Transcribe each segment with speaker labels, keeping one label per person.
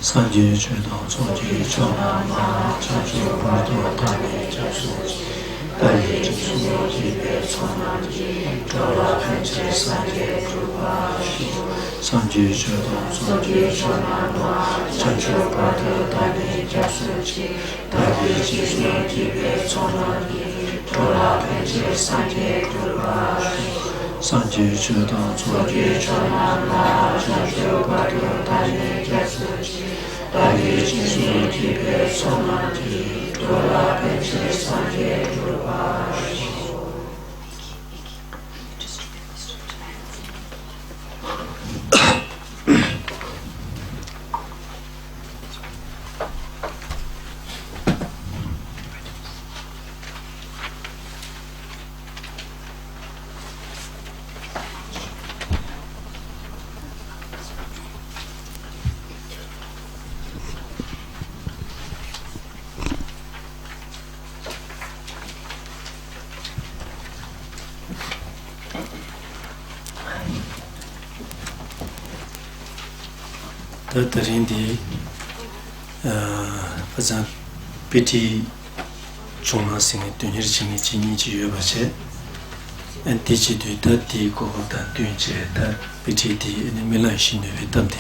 Speaker 1: Sanji Chudon, Soji, Chonama, Chachu, Pato, Tani, Chasuji, Dali, Chasuji, Sonaji, Tola, Penche, Sanji, Krupashi, Sanji Chudon, Soji, Chonama, Chachu, Pato, Tani, Chasuji, Dali, Chasuji, Sonaji, Tola, Penche, Sanji, Krupashi, Sanji Chudon, Soji, Chonama, Chachu, Pato, Tani, Chasuji, Dali Chisuji Sonaji, Tola Penche Sanji Krupashi. Tarindi Palsang Piti Chunga Singh Dunir Chingi Chini Chiyobache and Tichi Dati Go Dan Dunche, that Piti in the Milan Shinu Tamdi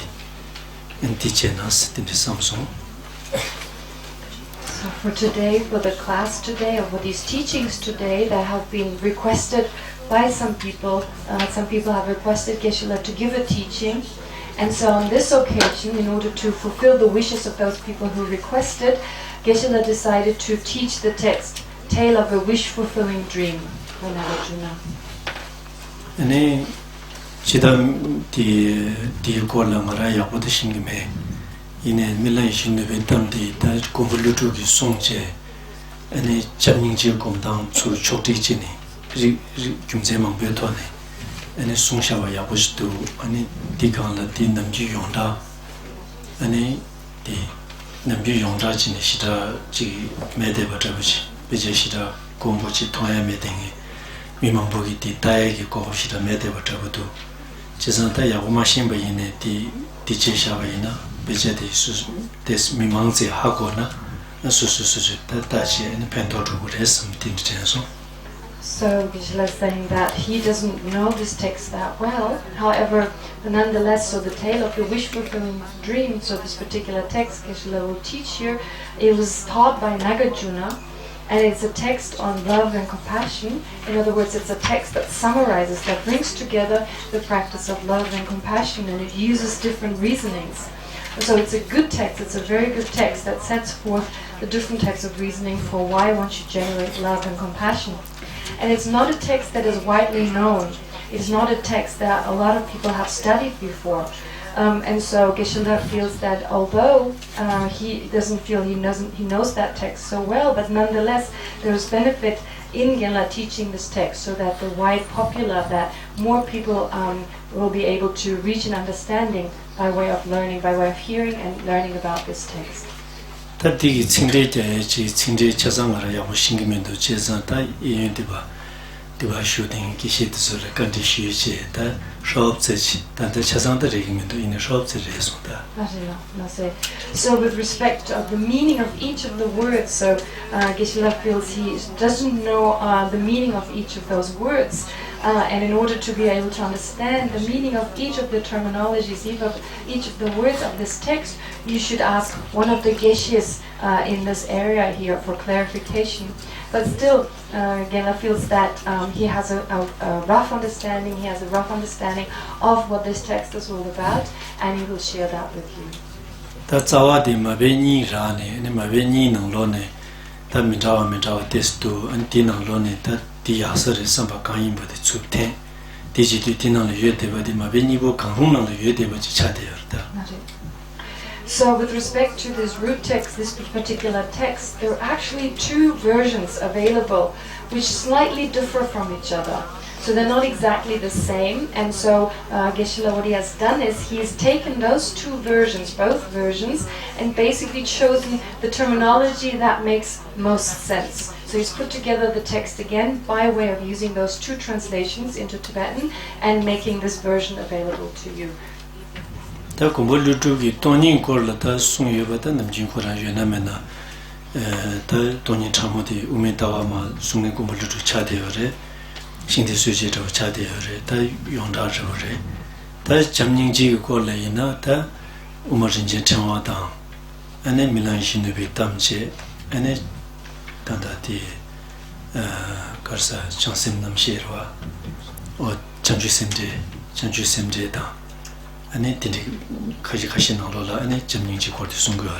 Speaker 1: and Tichenas in the Samsung.
Speaker 2: So for today, for the class today, or for these teachings today that have been requested by some people have requested Geshe to give a teaching. And so on this occasion, in order to fulfill the wishes of those people who requested, Geshe decided to teach the text, Tale of a Wish-Fulfilling Dream, for Nagarjuna.
Speaker 1: And Chidam di Kola Maraya Bodashingme in a Milan Shinu di that Govolutu Songje and a Chamingji come down to Chokti Chini, Kumzema Betone. And a Sungshawa Yabush do any Digala di Namji Yonda, any the Namji Yonda Chinishita G Mede Batabuchi, Vijeshita, Gombochi Toya Medingi, Mimambogi di Taegi Koshita Mede Batabudu, Chesanta Yawamashimba in a di Jeshavina, Vijeti des Mimanzi Hagona, and Susu Tachi and Pentotu would have something to.
Speaker 2: So Geshe is saying that he doesn't know this text that well. However, nonetheless, so the tale of the wish-fulfilling dream, so this particular text Geshe will teach here, it was taught by Nagarjuna, and it's a text on love and compassion. In other words, it's a text that summarizes, that brings together the practice of love and compassion, and it uses different reasonings. So it's a good text, it's a very good text that sets forth the different types of reasoning for why one should generate love and compassion. And it's not a text that is widely known. It's not a text that a lot of people have studied before. And so Geshe feels that although he doesn't feel he knows that text so well, but nonetheless there's benefit in Genla teaching this text so that the wide popular, that more people will be able to reach an understanding by way of learning, by way of hearing and learning about this text.
Speaker 1: Tadi Tsingre Chazangara Yamushingimendo Chezanta Yendiba diwa shooting Geshe tsura kanti shuye ta shop tsechi ta chasang da regimento in shop tsechi sonda.
Speaker 2: So with respect of the meaning of each of the words, so Geshe feels he doesn't know the meaning of each of those words. And in order to be able to understand the meaning of each of the terminologies, each of the words of this text, you should ask one of the Geshes in this area here for clarification. But still, Gela feels that he has a rough understanding, of what this text is all about, and he will share that with you.
Speaker 1: That's our mabeni rane, ne mabeni nanglone, that mijawa testu, and tinanglone, that the asser is some kind with the Thubten. Digitu tinan yeteva di mabeni bo kanhunang yeteva chadearda.
Speaker 2: So with respect to this root text, this particular text, there are actually two versions available which slightly differ from each other. So they're not exactly the same, and so Geshe, what he has done is he has taken those two versions, both versions, and basically chosen the terminology that makes most sense. So he's put together the text again by way of using those two translations into Tibetan and making this version available to you.
Speaker 1: Ta kumbulu tugi tonin korla ta sungyo bata namjin koran yonamena ta tonin chamodi umetawa ma sungne kumbulu tu chadeyore shingde suje to chadeyore ta yongda jore ta jamningji korla ina ta umarinje changwa da ane milan shinu be tamche ane tanda ti karsa chansim namshirwa o chanju semde da ane tindi kashi nalola ane jamningji kordi sungyo.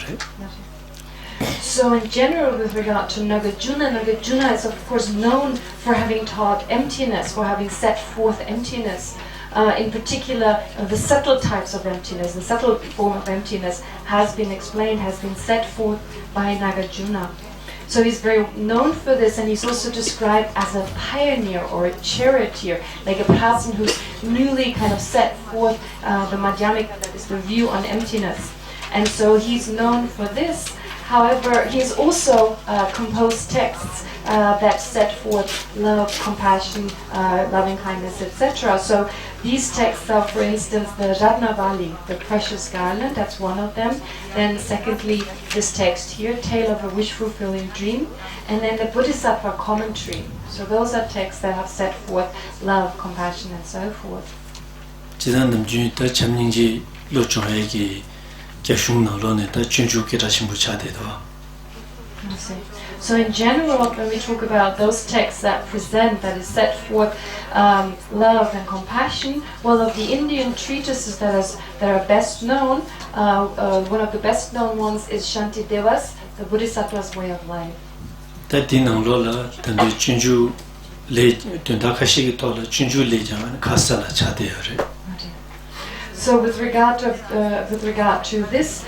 Speaker 2: So in general, with regard to Nagarjuna is of course known for having taught emptiness, for having set forth emptiness. In particular, the subtle types of emptiness, the subtle form of emptiness has been explained, has been set forth by Nagarjuna. So he's very known for this, and he's also described as a pioneer or a charioteer, like a person who's newly kind of set forth the Madhyamika, that is the view on emptiness. And so he's known for this. However, he's also composed texts that set forth love, compassion, loving kindness, etc. So these texts are, for instance, the Ratnavali, the precious garland, that's one of them. Then secondly, this text here, Tale of a Wish-Fulfilling Dream. And then the Bodhisattva commentary. So those are texts that have set forth love, compassion, and so forth. So in general, when we talk about those texts that present, that is set forth love and compassion, well, of the Indian treatises that are best known, one of the best known ones is Shantideva's, the Bodhisattva's Way of Life. So with regard to this,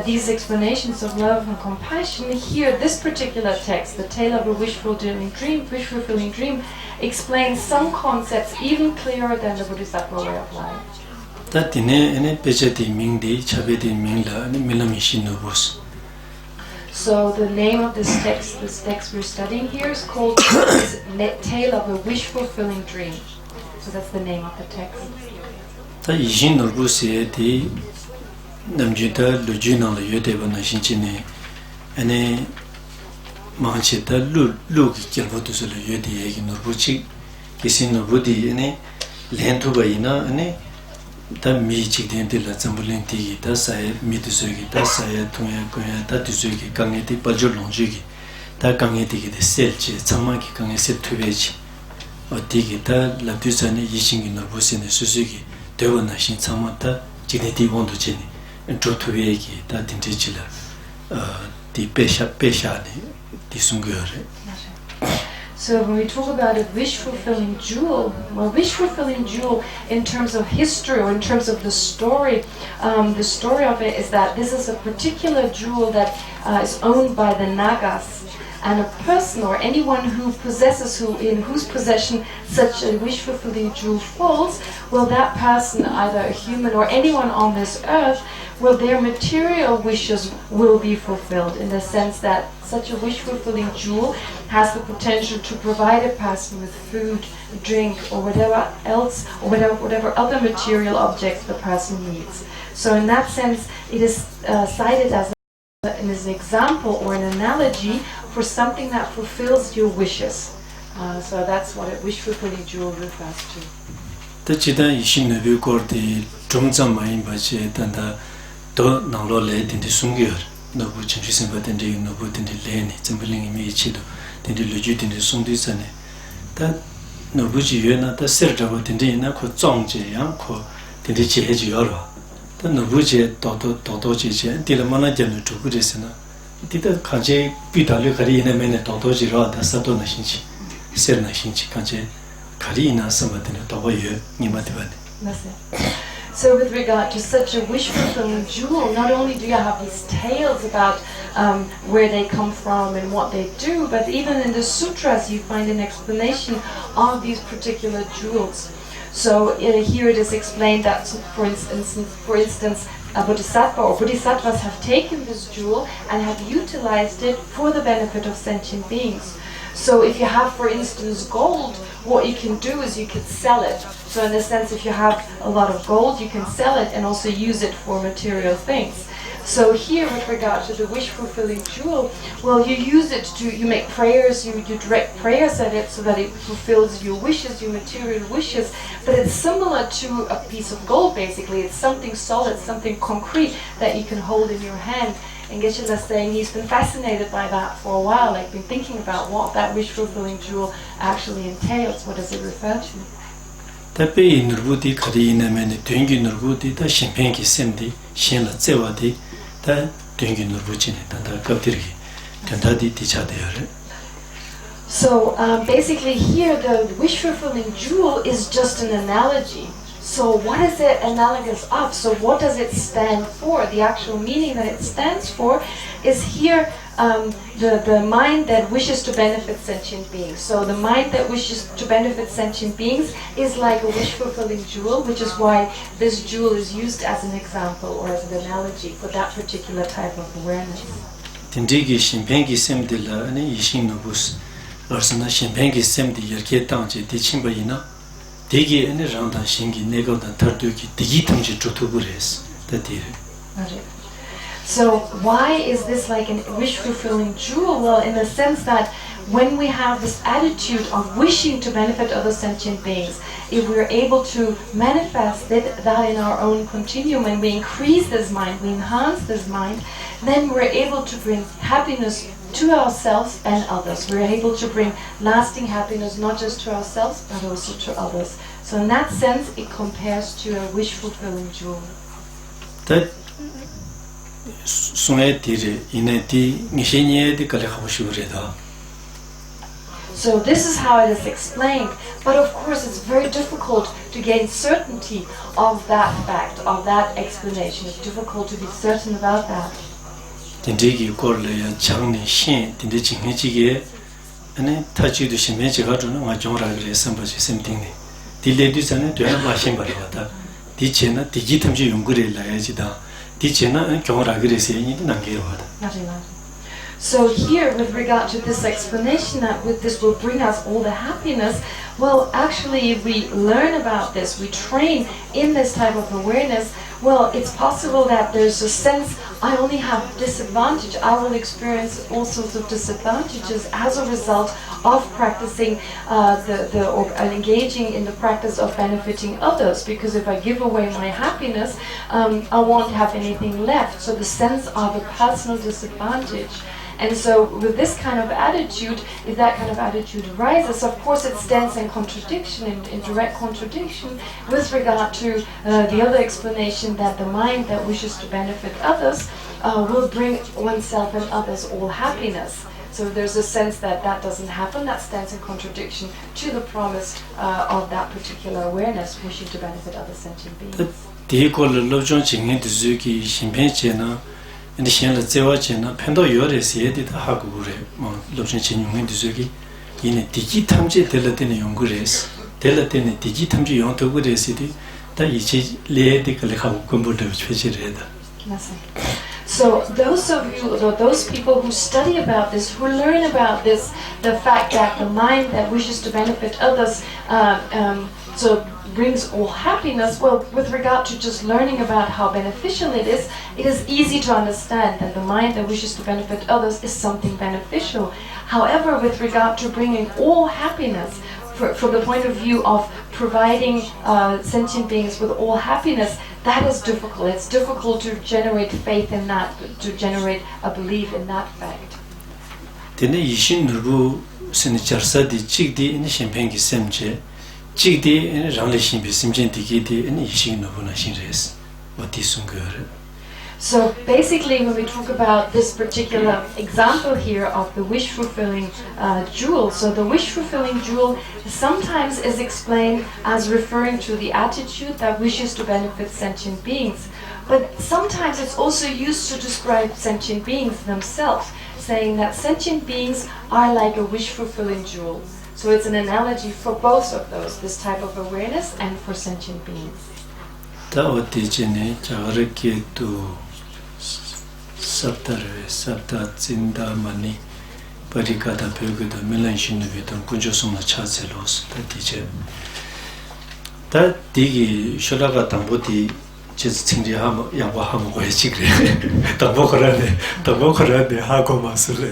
Speaker 2: these explanations of love and compassion, here this particular text, the Tale of a Wish-Fulfilling Dream, explains some concepts even clearer than the Bodhisattva Way of Life. So the name of this text we're studying here is called Tale of a Wish-Fulfilling Dream. So that's the name of the text.
Speaker 1: Ta yijin norbu se di namjuta luju nang la yode ba na shinchine ane manche ta lu ki kelbo tu so la yode ye norbu chi kisi norbu di ane lentu ba ina ane ta mi chi den de la zambulen ti ta sa mi tu so gi ta sa ya tuya ko ya ta tu so gi kange ti pa jo long ji gi ta kange ti gi de sel chi chama ki kange se tu be chi o ti gi ta la tu sa ne yijin gi norbu se ne su su gi So
Speaker 2: when we talk about a wish-fulfilling jewel, well, wish-fulfilling jewel in terms of history or in terms of the story of it is that this is a particular jewel that is owned by the Nagas. And a person or anyone who possesses, in whose possession such a wish-fulfilling jewel falls, well, that person, either a human or anyone on this earth, well, their material wishes will be fulfilled, in the sense that such a wish-fulfilling jewel has the potential to provide a person with food, drink, or whatever else, or whatever other material objects the person needs. So in that sense, it is cited as an example or an analogy for something that fulfills your wishes. So that's what a wish-fulfilling jewel refers to.
Speaker 1: Tachida ishin nabi kordi drumza mayin bache tanda do nanglo le dindi sungyor nobu chenchi semba dindi nobu dindi leni zembelingi mi ichido dindi loju dindi sungdi sane ta nobu ji yue na ta ser jabo dindi ina ko zongje yang ko dindi jihe ji yoro ta nobu je dodo ji je dila mana janu chugu desena dita kanje bidalyo kari ina mene dodo ji ro da sato na shinchi ser na shinchi kanje kari ina sama dindi dobo yue nima dibane.
Speaker 2: That's it. So with regard to such a wish-fulfilling jewel, not only do you have these tales about where they come from and what they do, but even in the sutras you find an explanation of these particular jewels. So here it is explained that, for instance, a bodhisattva or bodhisattvas have taken this jewel and have utilized it for the benefit of sentient beings. So if you have, for instance, gold, what you can do is you can sell it. So in a sense, if you have a lot of gold, you can sell it and also use it for material things. So here, with regard to the wish-fulfilling jewel, well, you use it to, you make prayers, you direct prayers at it so that it fulfills your wishes, your material wishes. But it's similar to a piece of gold, basically. It's something solid, something concrete that you can hold in your hand. And Geshe is saying he's been fascinated by that for a while, like been thinking about what that wish-fulfilling jewel actually entails. What does it refer to?
Speaker 1: Tape nurbuti kari inamene dungi nurbuti ta shimpengi semdi shenla tsewadi ta dungi nurbuchine tanda kaptirgi tandadi tichadeyare.
Speaker 2: So basically here the wish-fulfilling jewel is just an analogy. So what is it analogous of? So what does it stand for? The actual meaning that it stands for is here the mind that wishes to benefit sentient beings. So the mind that wishes to benefit sentient beings is like a wish-fulfilling jewel, which is why this jewel is used as an example or as an analogy for that particular type of awareness.
Speaker 1: Tindigi shimpengi semdi la ane yishin nobus arsana shimpengi semdi yerke tangje di chimba ina digi ane rangda shingi negaldan tarduki digi tangje chotubures tatire.
Speaker 2: So why is this like a wish-fulfilling jewel? Well, in the sense that when we have this attitude of wishing to benefit other sentient beings, if we're able to manifest that in our own continuum, and we increase this mind, we enhance this mind, then we're able to bring happiness to ourselves and others. We're able to bring lasting happiness not just to ourselves, but also to others. So in that sense, it compares to a wish-fulfilling jewel.
Speaker 1: So
Speaker 2: this is how it is explained, but of course it's very difficult to gain certainty of that fact, of that explanation. It's difficult to be certain about that. So here, with regard to this explanation that with this will bring us all the happiness, well, actually, if we learn about this, we train in this type of awareness, well, it's possible that there's a sense, I only have disadvantage, I will experience all sorts of disadvantages as a result of practicing or engaging in the practice of benefiting others, because if I give away my happiness, I won't have anything left. So the sense of a personal disadvantage. And so with this kind of attitude, if that kind of attitude arises, of course it stands in contradiction, in direct contradiction with regard to the other explanation that the mind that wishes to benefit others will bring oneself and others all happiness. So there's a sense that that doesn't happen, that stands in contradiction to the promise of that particular awareness, wishing to benefit other sentient beings.
Speaker 1: and the Shen Zewachina, Pendo Yore said it Hagure, Lobshin Chin Duzuki, in a Digitamji Delatin Yongures, Delatin Digitamji Yontogure City, that is Leedically Hakumbu Fishireda.
Speaker 2: So those of you, or those people who study about this, who learn about this, the fact that the mind that wishes to benefit others, so brings all happiness, well, with regard to just learning about how beneficial it is easy to understand that the mind that wishes to benefit others is something beneficial. However, with regard to bringing all happiness, from the point of view of providing sentient beings with all happiness, that is difficult. It's difficult to generate faith in that, to generate a belief in that fact.
Speaker 1: Tene yishin nubu senicharsadi chigdi ini shempengi semche chigdi ini rangle shimbi simchen digidi ini yishin nubu na shinres wati sungure.
Speaker 2: So basically, when we talk about this particular example here of the wish-fulfilling jewel, so the wish-fulfilling jewel sometimes is explained as referring to the attitude that wishes to benefit sentient beings. But sometimes it's also used to describe sentient beings themselves, saying that sentient beings are like a wish-fulfilling jewel. So it's an analogy for both of those, this type of awareness and for sentient beings.
Speaker 1: Sabda Zinda Mani Barikada Pugada Milan Shinovitan Punjosona Chazelos, the teacher. That Digi Sholaga Tamboti just think Yawaham was chicken. Tabokorade, Hagoma Sule.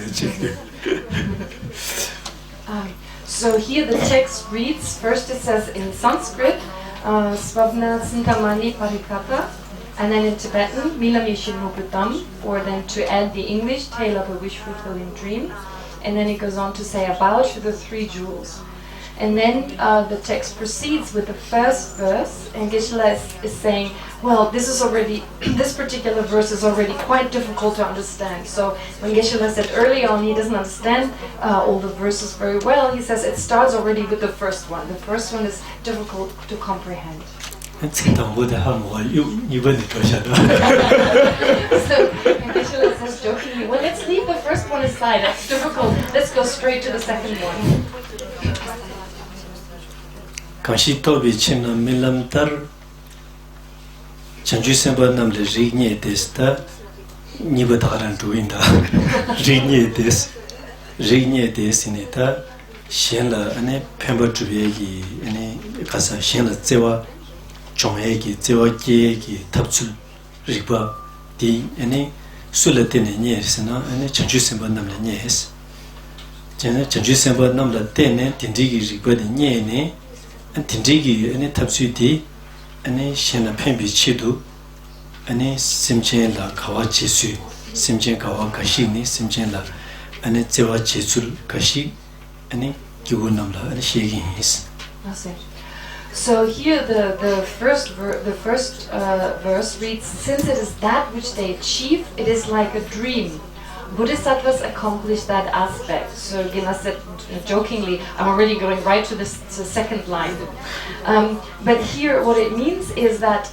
Speaker 2: So here the text reads, first it says in Sanskrit, Svabna Sintamani Parikata. And then in Tibetan, Mila Mishin Mubutam, or then to add the English, Tale of a Wish-Fulfilling Dream. And then it goes on to say about the three jewels. And then the text proceeds with the first verse, and Geshe is saying, well, this particular verse is already quite difficult to understand. So when Geshe said early on he doesn't understand all the verses very well, he says it starts already with the first one. The first one is difficult to comprehend.
Speaker 1: So Geshe
Speaker 2: says jokingly, well, let's leave the first one aside, that's difficult, let's go straight to the second one.
Speaker 1: Kanshito Vichina Milamtar Chanjusemba Namle Rigne Desta Nibataran Tuinda Rigne Desinita Shenla Ane Pemba Tubegi Ane Kasa Shenla Zewa Chongegi Zewa Kiegi Tapsul Riba Di Ane Sulatine Nyesina Ane Chanjusemba Namle Nyes Chanjusemba Namla Tene Tindigi Riba de Nyene Tindigi any tapsuti any shena pembi chidu any simchen la kawa jesu simchen kawa kashi ni simchen la any zewa jesul kashi any gyunamla any shaking is.
Speaker 2: So here the first verse reads, since it is that which they achieve, it is like a dream. Bodhisattvas accomplish that aspect. So Gina said jokingly, I'm already going right to the second line. But here what it means is that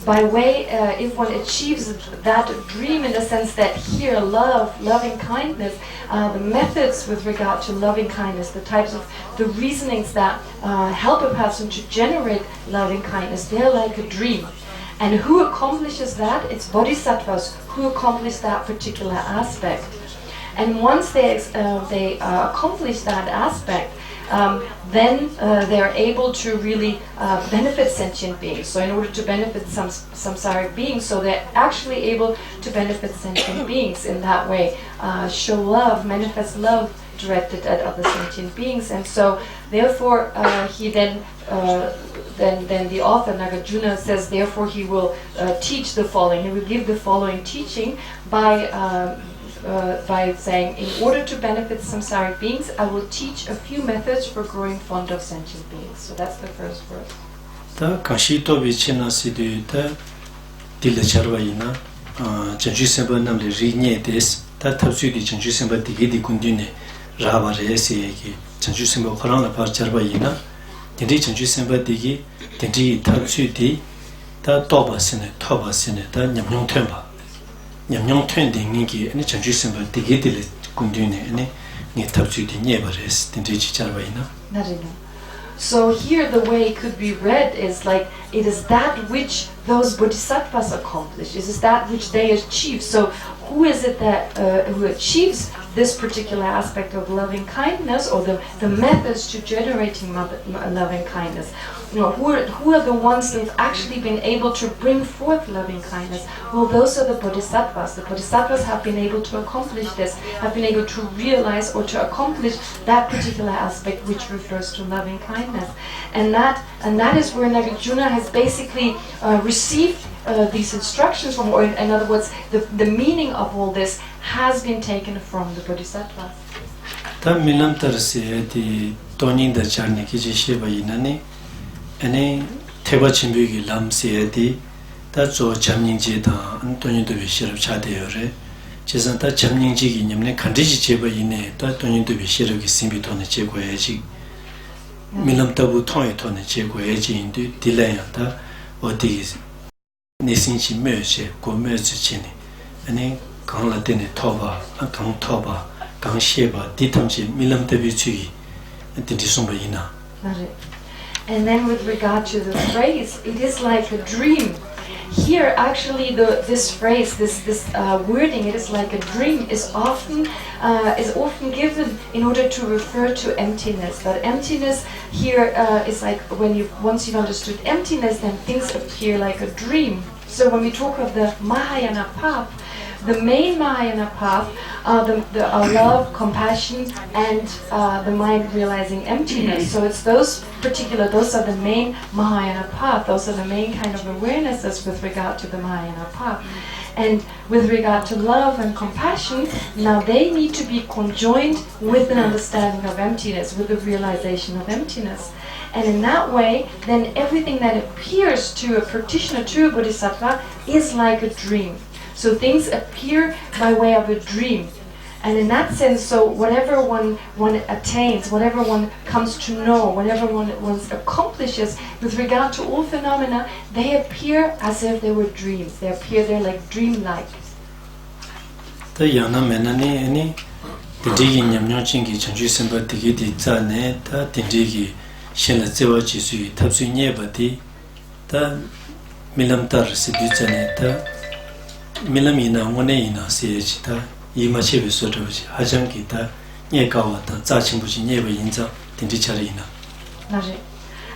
Speaker 2: by way, if one achieves that dream in the sense that here loving kindness, the methods with regard to loving kindness, the types of the reasonings that help a person to generate loving kindness, they're like a dream. And who accomplishes that? It's bodhisattvas who accomplish that particular aspect. And once they accomplish that aspect, then they're able to really benefit sentient beings. So in order to benefit some samsaric beings, so they're actually able to benefit sentient beings in that way, show love, manifest love directed at other sentient beings. And so therefore he then the author Nagarjuna says, therefore he will teach the following. He will give the following teaching by saying, in order to benefit samsaric beings, I will teach a few methods for growing fond of sentient beings. So that's the first verse.
Speaker 1: Ta kashito bichina sidu ta dilacharvaina chanju semba namle rigne des ta tapsu di chanju semba digedi kundine rava resi ki chanju semba khorana par charvaina Tendri chanju semba digi, tendri tapsu di, ta toba sene, ta nyamnyong tenpa. 냠냠 트렌딩이 ane chanchu simba digedile kundune ane nge tabchu di nyebares tindechi charwaina.
Speaker 2: So here the way it could be read is like it is that which those bodhisattvas accomplish. It is that which they achieve. So who is it that who achieves this particular aspect of loving kindness, or the methods to generating loving kindness? You know, who are the ones that have actually been able to bring forth loving kindness? Well, those are the bodhisattvas. The bodhisattvas have been able to accomplish this, have been able to realize or to accomplish that particular aspect which refers to loving kindness. And that is where Nagarjuna has basically received these instructions from, or in other words, the meaning of all this has been taken from the bodhisattvas.
Speaker 1: Ta milam tarse di tonin da charne ki Geshe ba inane ane theba chimbi gi lam se di ta zo jamning je da tonin do bishirab cha de yore chesan ta jamning ji gi nyamne khandi ji je ba ine ta tonin do bishirab gi simbi to ne je go ye ji milam ta bu thoi to ne je go ye ji indu dilay ta odi nesin chi me je go me ji chini ane gang la de ne thoba gang thoba gang sheba ditamji milam te bi chi ti somba ina.
Speaker 2: And then with regard to the phrase, it is like a dream. Here, actually, this phrase, this wording, it is like a dream, is often given in order to refer to emptiness. But emptiness here is like once you've understood emptiness, then things appear like a dream. So when we talk of the Mahayana path, the main Mahayana path are are love, compassion, and the mind realizing emptiness. So it's those are the main Mahayana path. Those are the main kind of awarenesses with regard to the Mahayana path. And with regard to love and compassion, now they need to be conjoined with an understanding of emptiness, with the realization of emptiness. And in that way, then everything that appears to a practitioner, to a bodhisattva, is like a dream. So things appear by way of a dream. And in that sense, so whatever one attains, whatever one comes to know, whatever one accomplishes with regard to all phenomena, they appear as if they were dreams. They're like dreamlike.
Speaker 1: Ta yana menani ani digi nyamnyo chingi chanju semba digi di tsa ne ta digi shenla tsewa chi sui tabsu nyeba di ta milam tar si du tsa ne ta milam ina ngone ina siye chi ta ima chebe soto chi hajang ki ta nye kawa ta tsa chimbu chi nyeba inza dindi chari ina.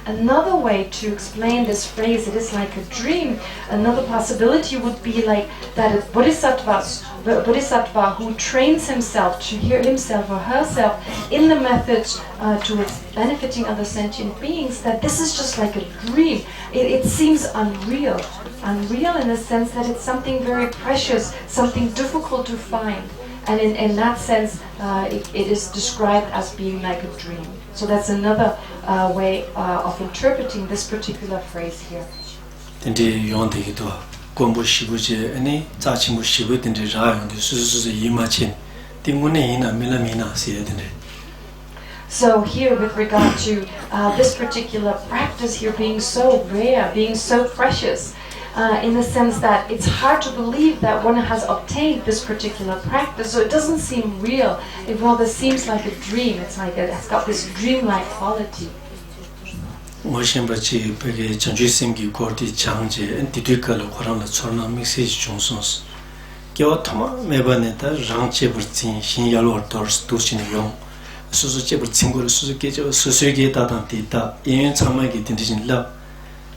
Speaker 2: Another way to explain this phrase, it is like a dream. Another possibility would be like that a bodhisattva who trains himself to hear himself or herself in the methods towards benefiting other sentient beings, that this is just like a dream. It seems unreal. Unreal in the sense that it's something very precious, something difficult to find. And in that sense, it is described as being like a dream. So that's another way of interpreting this particular phrase here. So here, with regard to this particular practice here being so rare, being so precious, in the sense that it's hard to believe that one has obtained this particular practice, so it doesn't seem real. It rather seems like a dream. It's like it has got this dreamlike quality.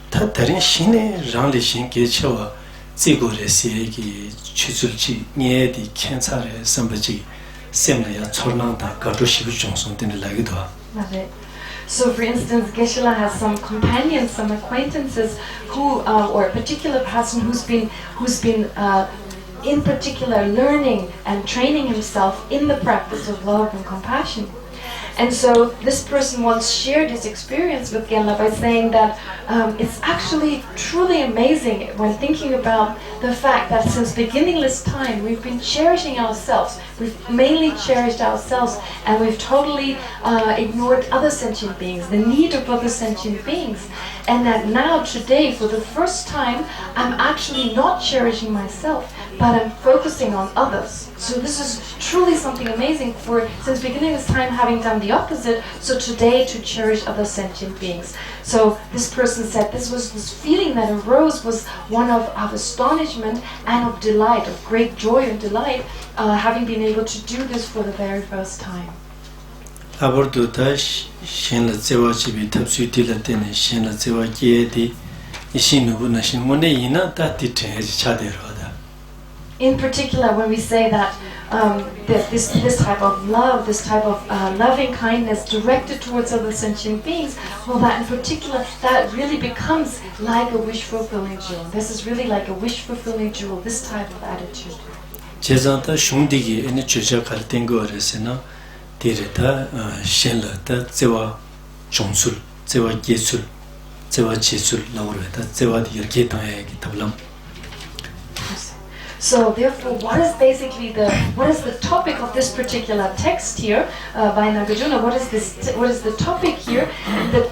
Speaker 1: Ta darin shine rangli shin gechewa zigore siyegi chuzulji nye di kensare sambaji semla ya chornang da gado shibu jongsong dine lagido.
Speaker 2: So, for instance, Geshe has some companions, some acquaintances who, or a particular person who's been in particular learning and training himself in the practice of love and compassion. And so this person once shared his experience with Genla by saying that it's actually truly amazing when thinking about the fact that since beginningless time we've been cherishing ourselves. We've mainly cherished ourselves, and we've totally ignored other sentient beings, the need of other sentient beings. And that now, today, for the first time, I'm actually not cherishing myself, but I'm focusing on others. So this is truly something amazing for, since beginning this time, having done the opposite, so today to cherish other sentient beings. So this person said this feeling that arose was one of astonishment and of delight, of great joy and delight, having been able to do this for the very first time. In particular, when we say that this type of love, this type of loving kindness directed towards other sentient beings, well, that in particular, that really becomes like a wish-fulfilling jewel. This is really like a wish-fulfilling jewel, this type of attitude. So therefore, what is the topic of this particular text here by Nagarjuna? What is the topic here?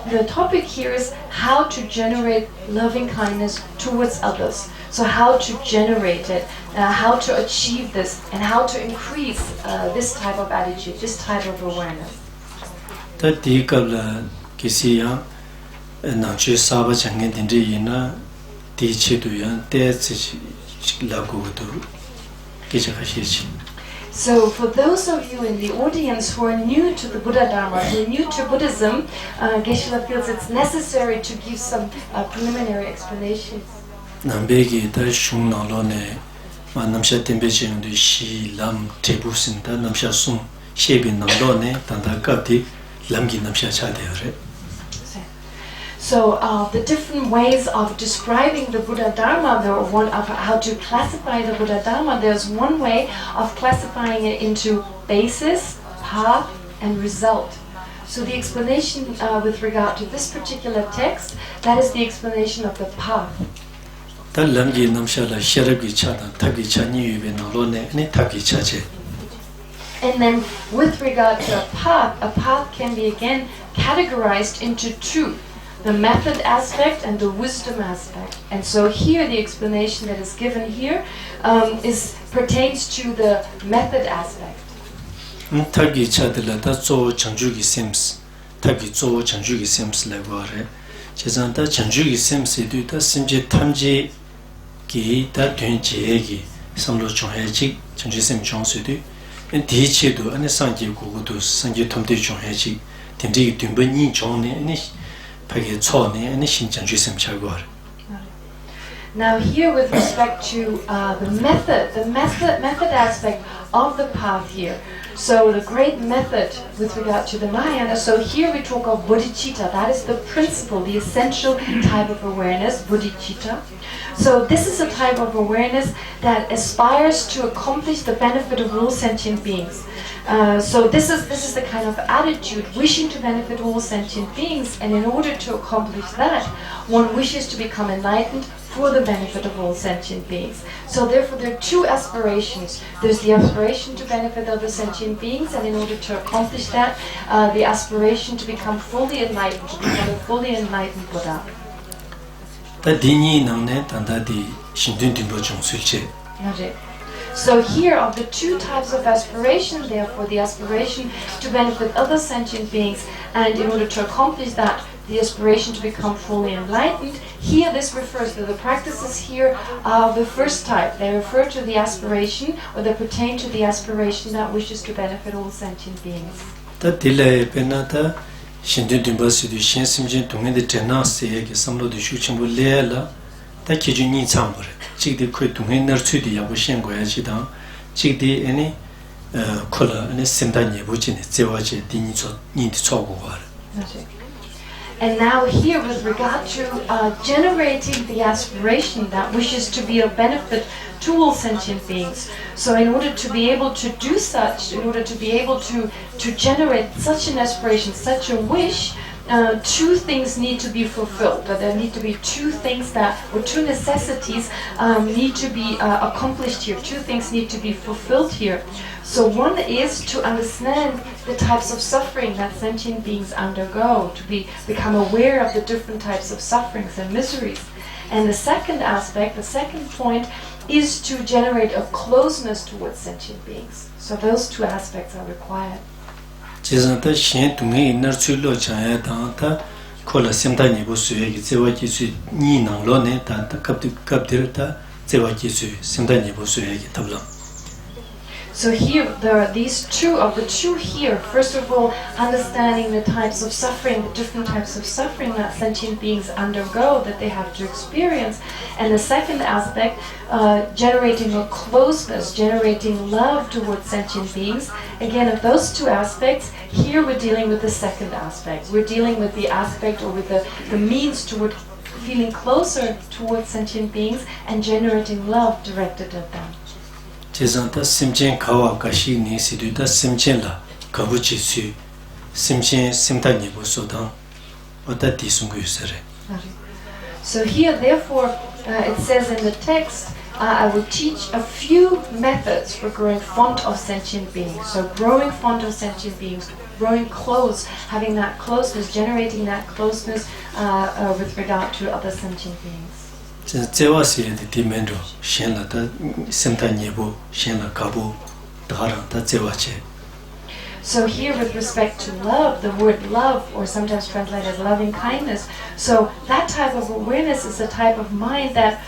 Speaker 2: The topic here is how to generate loving kindness towards others. So how to generate it, how to achieve this, and how to increase this type of attitude, this type of awareness. So for those of you in the audience who are new to the Buddha Dharma, who are new to Buddhism, Geshe feels it's necessary to give some preliminary explanations.
Speaker 1: Nambegi da shung nalone ma namsha tembeche ndu shi lam tebusin da namsha sum shebi nalone tanda kapti lamgi namsha chadeyore.
Speaker 2: So the different ways of describing the Buddha Dharma, one of how to classify the Buddha Dharma, there's one way of classifying it into basis, path, and result. So the explanation with regard to this particular text, that is the explanation of the path. And then with regard to a path can be again categorized into two. The method aspect and the wisdom aspect. And so here the explanation that is given here pertains to the method aspect.
Speaker 1: Tagi chadila da zo chanjugi sims. Tagi zo chanjugi sims lagware. Chezanta chanjugi sims edu da simje tamje ki da dunje gi samlo chongheji chanjugi sim chongsedu. En di chedu ane sangye gogodu sangye tomde chongheji. Tende dunba ni chongne ane
Speaker 2: Now here with respect to the method aspect of the path here. So the great method with regard to the Mahayana, so here we talk of bodhicitta, that is the principle, the essential type of awareness, bodhicitta. So this is a type of awareness that aspires to accomplish the benefit of all sentient beings. So this is the kind of attitude wishing to benefit all sentient beings, and in order to accomplish that, one wishes to become enlightened for the benefit of all sentient beings. So therefore there are two aspirations. There's the aspiration to benefit other sentient beings, and in order to accomplish that, the aspiration to become fully enlightened, to become a fully enlightened Buddha. So here of the two types of aspiration, therefore the aspiration to benefit other sentient beings, and in order to accomplish that, the aspiration to become fully enlightened, here this refers to the practices here of the first type. They refer to the aspiration, or they pertain to the aspiration that wishes to benefit all sentient beings. And now here, with regard to generating the aspiration that wishes to be of benefit to all sentient beings. So in order to be able to do such, in order to be able to generate such an aspiration, such a wish, two things need to be fulfilled. There need to be two things or two necessities need to be accomplished here. Two things need to be fulfilled here. So one is to understand the types of suffering that sentient beings undergo, to become aware of the different types of sufferings and miseries. And the second aspect, the second point, is to generate a closeness towards sentient beings. So those two aspects are required.
Speaker 1: Jizanta shen tungi inar chulo chaya ta kola simta nibu suye ki zewa ki su ni nanglo ne ta kapdir ta zewa ki su simta nibu suye ki tabla.
Speaker 2: So here there are these two of the two here. First of all, understanding the types of suffering, the different types of suffering that sentient beings undergo, that they have to experience. And the second aspect, generating a closeness, generating love towards sentient beings. Again, of those two aspects, here we're dealing with the second aspect. We're dealing with the aspect or with the means toward feeling closer towards sentient beings and generating love directed at them.
Speaker 1: Jizanta simchen kawa kashi ni sidu ta simchen la kabuchi su simchen simta nibu sodang wata di sungu yusare.
Speaker 2: So here, therefore, it says in the text, I will teach a few methods for growing fond of sentient beings. So growing fond of sentient beings, growing close, having that closeness, generating that closeness with regard to other sentient beings.
Speaker 1: Zewa siye di dimendo shen la ta simta nibu shen la kabu dharang ta zewa che.
Speaker 2: So here, with respect to love, the word love, or sometimes translated as loving kindness, so that type of awareness is a type of mind that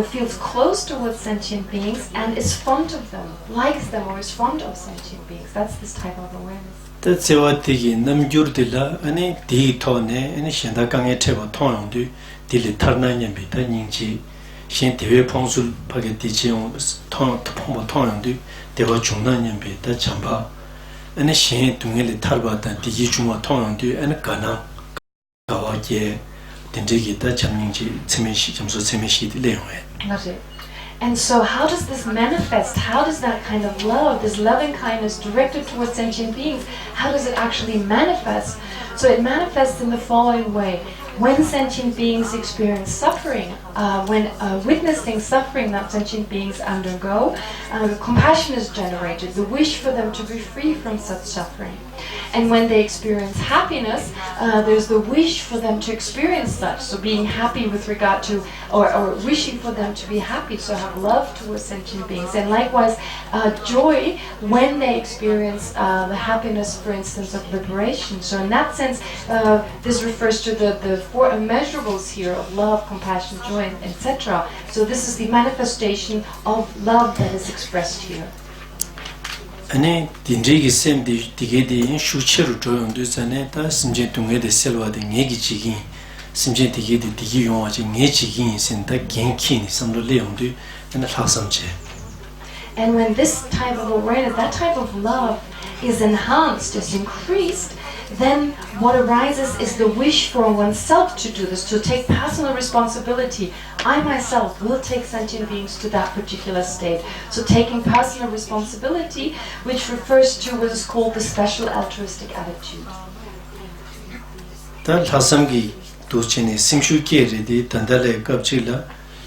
Speaker 2: feels close towards sentient beings and is fond of them, likes them, or is fond of sentient beings. That's this type of awareness.
Speaker 1: Ta zewa digi namgyur dila ane digi to ne ane shenda kange teba tongyong du dili tarna nyambi ta nyingchi shen dewe pongsul pake di chiyong pongpa tongyong du dewa chungna nyambi ta chamba ane shen dungeli tarba ta digi chungwa tongyong du ane ganang kawa ge dendegi ta cham nyingchi chamso tsemeshi di leyongwe.
Speaker 2: That's it. And so how does this manifest? How does that kind of love, this loving kindness directed towards sentient beings, how does it actually manifest? So it manifests in the following way. When sentient beings experience suffering, when witnessing suffering that sentient beings undergo, compassion is generated, the wish for them to be free from such suffering. And when they experience happiness, there's the wish for them to experience such, so being happy with regard to, or wishing for them to be happy, so have love towards sentient beings. And likewise, joy when they experience the happiness, for instance, of liberation. So in that sense, this refers to the four immeasurables here of love, compassion, joy, etc. So this is the manifestation of love that is expressed here.
Speaker 1: ane dindrigi sem di dige di shucheru joyong du zane ta simje tungge de selwa de ngegi jigin simje dige di digi yongwa ji nge jigin sin ta genki ni samlo leong du ane laksam che.
Speaker 2: And when this type of awareness, that type of love is enhanced, is increased, then what arises is the wish for oneself to do this, to take personal responsibility. I myself will take sentient beings to that particular state. So taking personal responsibility, which refers to what is called the special altruistic attitude.
Speaker 1: Ta lasamgi dochene simshu kere di dandale kapchila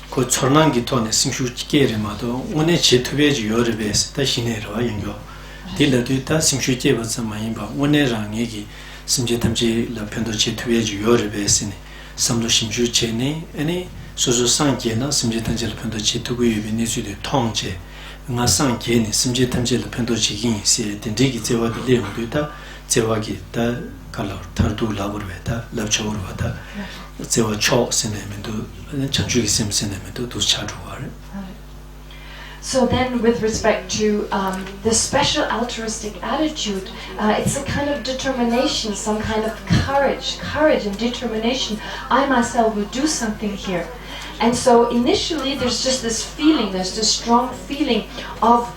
Speaker 1: ko chornangi tone simshu kere ma do one che tubeji yorebes ta shinero yengyo. Dila du ta simshu keba zamayimba one rangegi simje tamje la pendo che tubeji yorebes ni samlo simshu che ne ane sozo sangye na simje tamje la pendo che tubu yobe ne su de tongje nga sangye ni simje tamje la pendo che yin se dindigi zewa de leong du ta zewa gi ta kalor tardu laburwe ta labchawurwa ta zewa cho sinemendo chanchu gi sim sinemendo dus chaduware.
Speaker 2: So then, with respect to the special altruistic attitude, it's a kind of determination, some kind of courage and determination. I myself will do something here. And so initially there's just this feeling, there's this strong feeling of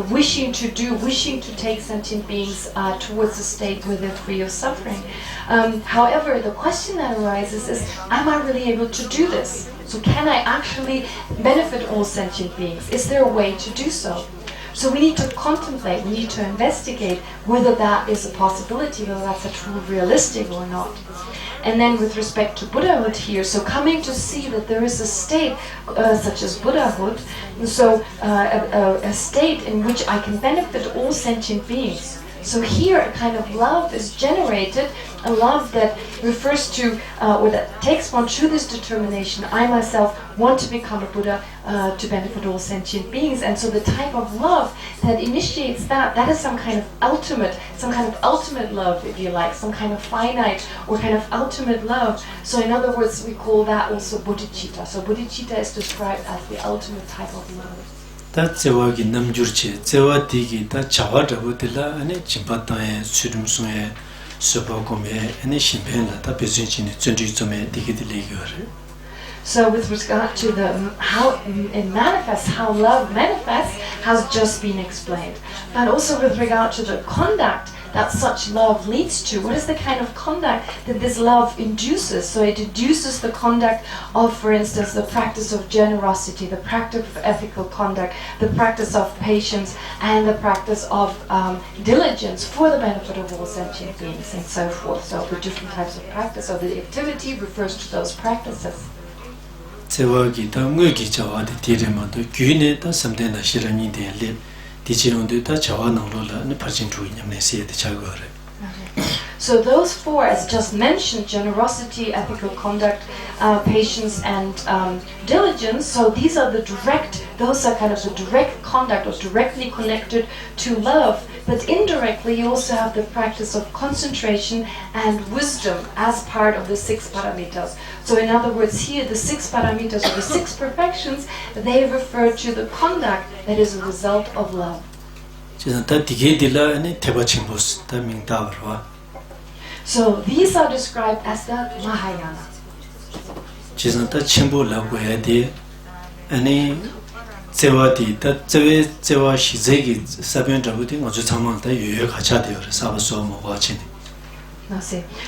Speaker 2: wishing to take sentient beings towards a state where they're free of suffering. However, the question that arises is, am I really able to do this? So can I actually benefit all sentient beings? Is there a way to do so? So we need to contemplate, we need to investigate whether that is a possibility, whether that's a true realistic or not. And then with respect to Buddhahood here, so coming to see that there is a state such as Buddhahood, so a state in which I can benefit all sentient beings. So here a kind of love is generated, a love that refers to, or that takes one to this determination, I myself want to become a Buddha to benefit all sentient beings. And so the type of love that initiates that is some kind of ultimate love, if you like, some kind of finite or kind of ultimate love. So in other words, we call that also bodhicitta. So bodhicitta is described as the ultimate type of love.
Speaker 1: 다 제와기 남주르체 제와디기 다 자와드보들라 아니 진바타에 수름송에 수바고메 아니 심펜라 다 베진치니 전주점에 디기들리거를.
Speaker 2: So with regard to how it manifests, how love manifests, has just been explained. But also with regard to the conduct that such love leads to, what is the kind of conduct that this love induces? So it induces the conduct of, for instance, the practice of generosity, the practice of ethical conduct, the practice of patience, and the practice of diligence for the benefit of all sentient beings, and so forth. So the different types of practice, or the activity refers to those practices.
Speaker 1: 제와기 다 응외기 자와디 디레마도 귀네 다 섬데나 시라니 데레 디지론도 다 자와나로라 네 파진투 냠네시에 대자거래.
Speaker 2: So those four, as just mentioned, generosity, ethical conduct, patience, and diligence, so these are those are kind of the direct conduct or directly connected to love, but indirectly you also have the practice of concentration and wisdom as part of the 6 paramitas. So in other words, here the 6 paramitas or the 6 perfections, they refer to the conduct that is a result of love. So these are described as the Mahayana.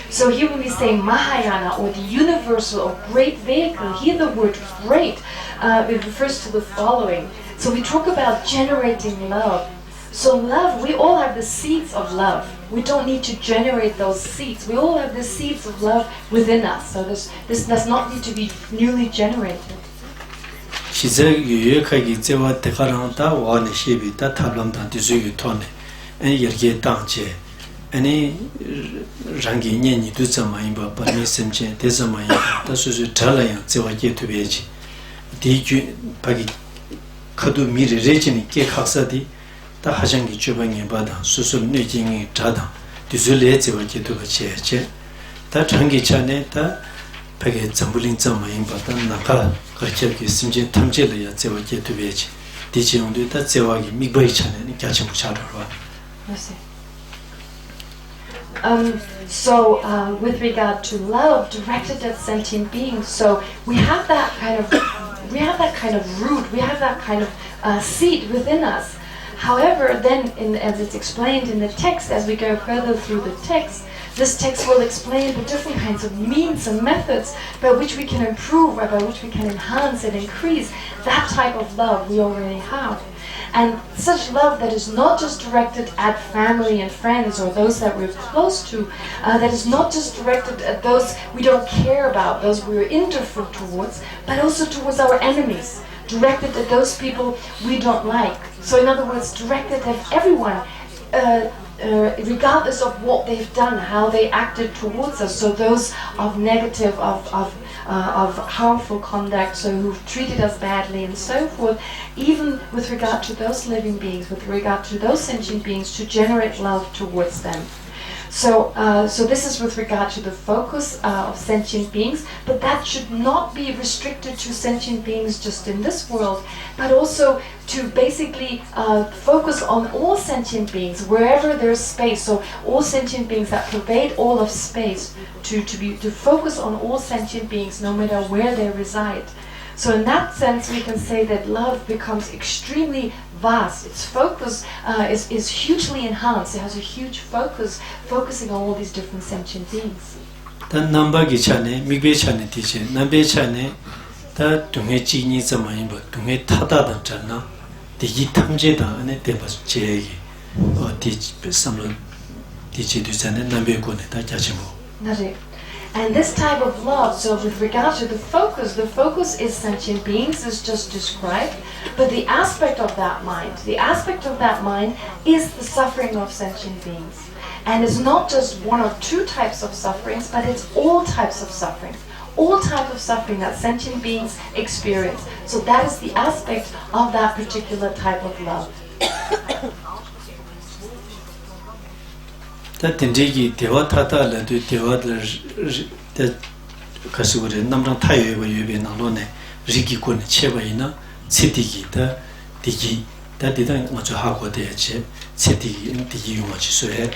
Speaker 2: So here when we say Mahayana or the universal or great vehicle, here the word great it refers to the following. So we talk about generating love. So love, we all have the seeds of love. We don't need to generate those seeds. We all have the seeds of love within us. So this does not need to be newly generated.
Speaker 1: 다 하장기 주방에 받아 수술 뇌징이 자다 뒤줄에 제와게 도가체체 다 장기 차네 다 백에 점불린 점마인 받아 나가 거쳐기 심지 탐제를 제와게 도베지 디지용도 다 제와기 미바이 차네 같이 무차로와.
Speaker 2: So with regard to love directed at sentient beings, so we have that kind of root, we have that kind of seed within us. However, then, as it's explained in the text, as we go further through the text, this text will explain the different kinds of means and methods by which we can improve, or by which we can enhance and increase that type of love we already have. And such love that is not just directed at family and friends or those that we're close to, that is not just directed at those we don't care about, those we're indifferent towards, but also towards our enemies, directed at those people we don't like. So in other words, directed at everyone, regardless of what they've done, how they acted towards us. So those of negative, of harmful conduct, so who've treated us badly and so forth, even with regard to those living beings, with regard to those sentient beings, to generate love towards them. So this is with regard to the focus of sentient beings, but that should not be restricted to sentient beings just in this world, but also to basically focus on all sentient beings, wherever there's space. So all sentient beings that pervade all of space, to focus on all sentient beings, no matter where they reside. So in that sense, we can say that love becomes extremely vast. Its focus is hugely enhanced. It has a huge focus, focusing on all these different sentient beings.
Speaker 1: 단 남바기 차네 미베 차네 디제 남베 차네 다 동해 지니 점마인 뭐 동해 타다던 잖나 디기 탐제다 안에 대바스 제기 어디 삼로 디제 두자네 남베 고네 다 자지모
Speaker 2: 나제. And this type of love, so with regard to the focus is sentient beings, as just described, but the aspect of that mind is the suffering of sentient beings. And it's not just one or two types of sufferings, but it's all types of suffering. All types of suffering that sentient beings experience. So that is the aspect of that particular type of love.
Speaker 1: 다 딘제기 대화 타다라도 대화들 가수그래 남랑 타요에 예배 나로네 리기고네 체바이나 세디기다 디기 다디다 먼저 하고 돼야지 세디기 디기 용어지 소해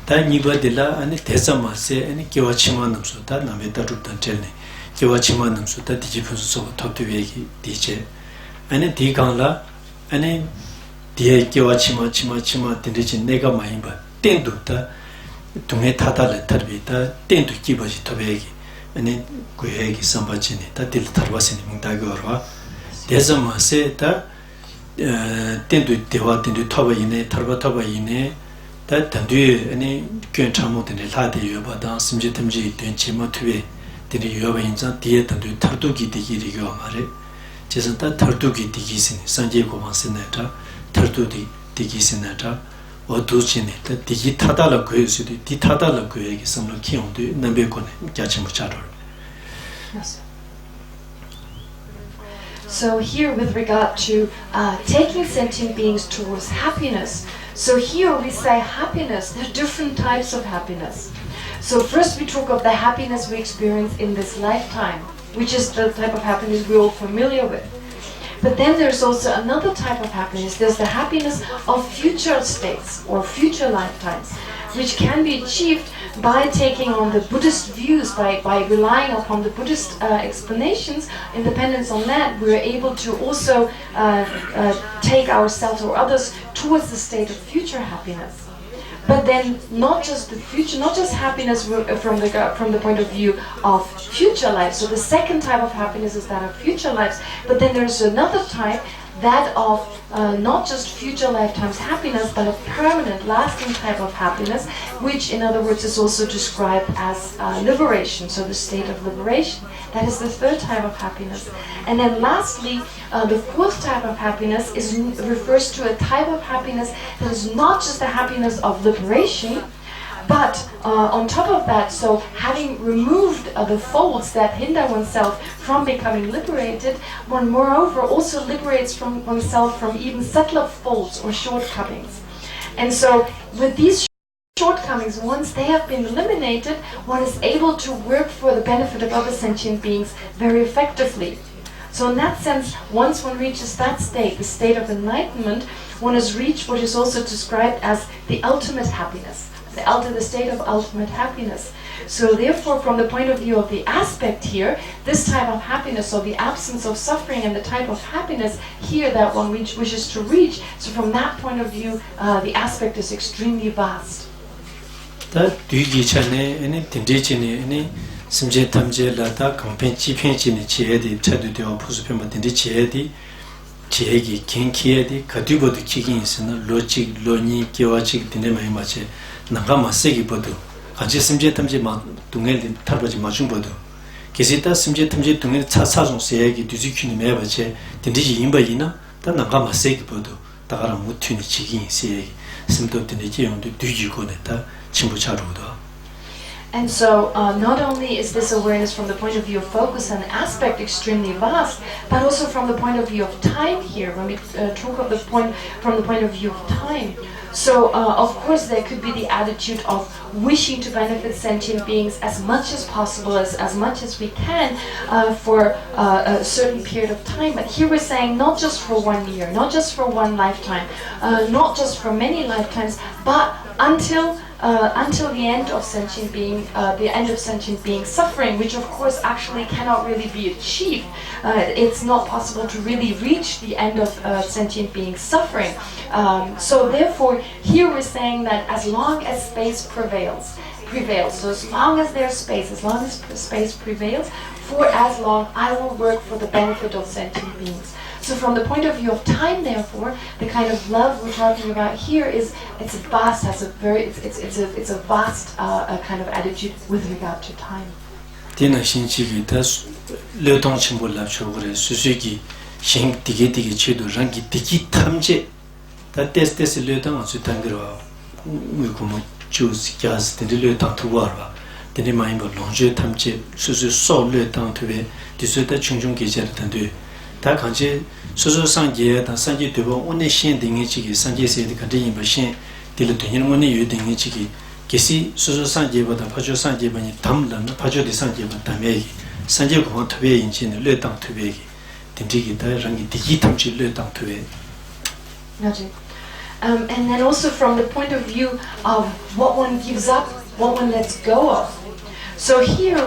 Speaker 1: 다 니버들라 아니 대사마세 아니 교와치만 남소다 남에 따르던 텔네 교와치만 남소다 디지 분소 톱도 얘기 디제 아니 디강라 아니 디에 교와치마 치마 딘데지 내가 많이 봐 땡도다 동해 타다를 터비다 땡도 기버지 터베기 아니 고해기 선바지니 다들 터바시니 몽다고와 대사마세다 땡도 대화 땡도 터바이네 터바이네 다 단뒤 아니 괜찮모드네 라데 여바다 심지 탐지 된 치모트베 데리 여바 인자 디에 단뒤 터두기 디기리고 말에 제선다 터두기 디기신 산제 고만스네다 터두디 디기신네다 어두치네 디기 타달라 고여스디 디 타달라 고여기 섬로 키용도 남베고네 자치모차로
Speaker 2: So here with regard to taking sentient beings towards happiness, so here we say happiness, there are different types of happiness. So first we talk of the happiness we experience in this lifetime, which is the type of happiness we're all familiar with. But then there's also another type of happiness. There's the happiness of future states or future lifetimes, which can be achieved by taking on the Buddhist views, by relying upon the Buddhist explanations. Independence on that, we're able to also take ourselves or others towards the state of future happiness. But then not just the future, not just happiness from the point of view of future life. So the second type of happiness is that of future lives. But then there's another type, that of not just future lifetimes happiness, but a permanent, lasting type of happiness, which in other words is also described as liberation, so the state of liberation. That is the third type of happiness. And then lastly, the fourth type of happiness refers to a type of happiness that is not just the happiness of liberation, but on top of that, so having removed the folds that hinder oneself from becoming liberated, one moreover also liberates from oneself from even subtler folds or shortcomings. And so with these shortcomings, once they have been eliminated, one is able to work for the benefit of other sentient beings very effectively. So in that sense, once one reaches that state, the state of enlightenment, one has reached what is also described as the ultimate happiness. The state of ultimate happiness. So therefore, from the point of view of the aspect here, this type of happiness, or the absence of suffering, and the type of happiness here that one wishes to reach, so from that point of view, the aspect is extremely vast.
Speaker 1: 다 뒤기 전에 아니 딘데지네 아니 심제 탐제라다 강변 지편지네 지혜디 차도되어 부수편만 딘데 지혜디 지혜기 긴키에디 가디보도 기긴 있으나 로직 로니 기와직 딘데 많이 맞지 나가 맞세기 보도 같이 심제 탐제 마 동엘디 탈바지 맞춤 보도 계시다 심제 탐제 동엘 차사종 세기 뒤지키니 매바체 딘데지 임바이나 다 나가 맞세기 보도 다가라 못튀니 지긴 세기 심도 딘데지 용도 뒤지고네다 친구차로도.
Speaker 2: And so not only is this awareness from the point of view of focus and aspect extremely vast, but also from the point of view of time here, when we talk of from the point of view of time. So of course there could be the attitude of wishing to benefit sentient beings as much as possible, as much as we can for a certain period of time. But here we're saying not just for 1 year, not just for one lifetime, not just for many lifetimes, but until until the end of sentient being, suffering, which of course actually cannot really be achieved. It's not possible to really reach the end of sentient being suffering. So therefore, here we're saying that as long as space prevails. So as long as there's space, as long as space prevails, for as long I will work for the benefit of sentient beings. So from the point of view of time, therefore, the kind of love we're talking about here is it's a vast kind of attitude with regard to time.
Speaker 1: Dina shinchigi das leotong chimbo lapcho gore susugi shin dige chedo rangi digi tamje da des leotong asu tangirwa uikumo choose gas de leotong to warwa dine maimbo lonje tamje susu so leotong to be disuta chungchung gejer tandu da kanje susu sangye da sangye debo one shin dingi chigi sangye se de kan yin ba shin dile tunyin one yu dingi chigi Geshe susu sangye boda pacho sangye bani tamlan pacho de sangye ban tamegi sangye ko tobe injin le tang tobegi dindigi da rangi digi tamchi le tang tobe.
Speaker 2: And then also from the point of view of what one gives up, what one lets go of. So here,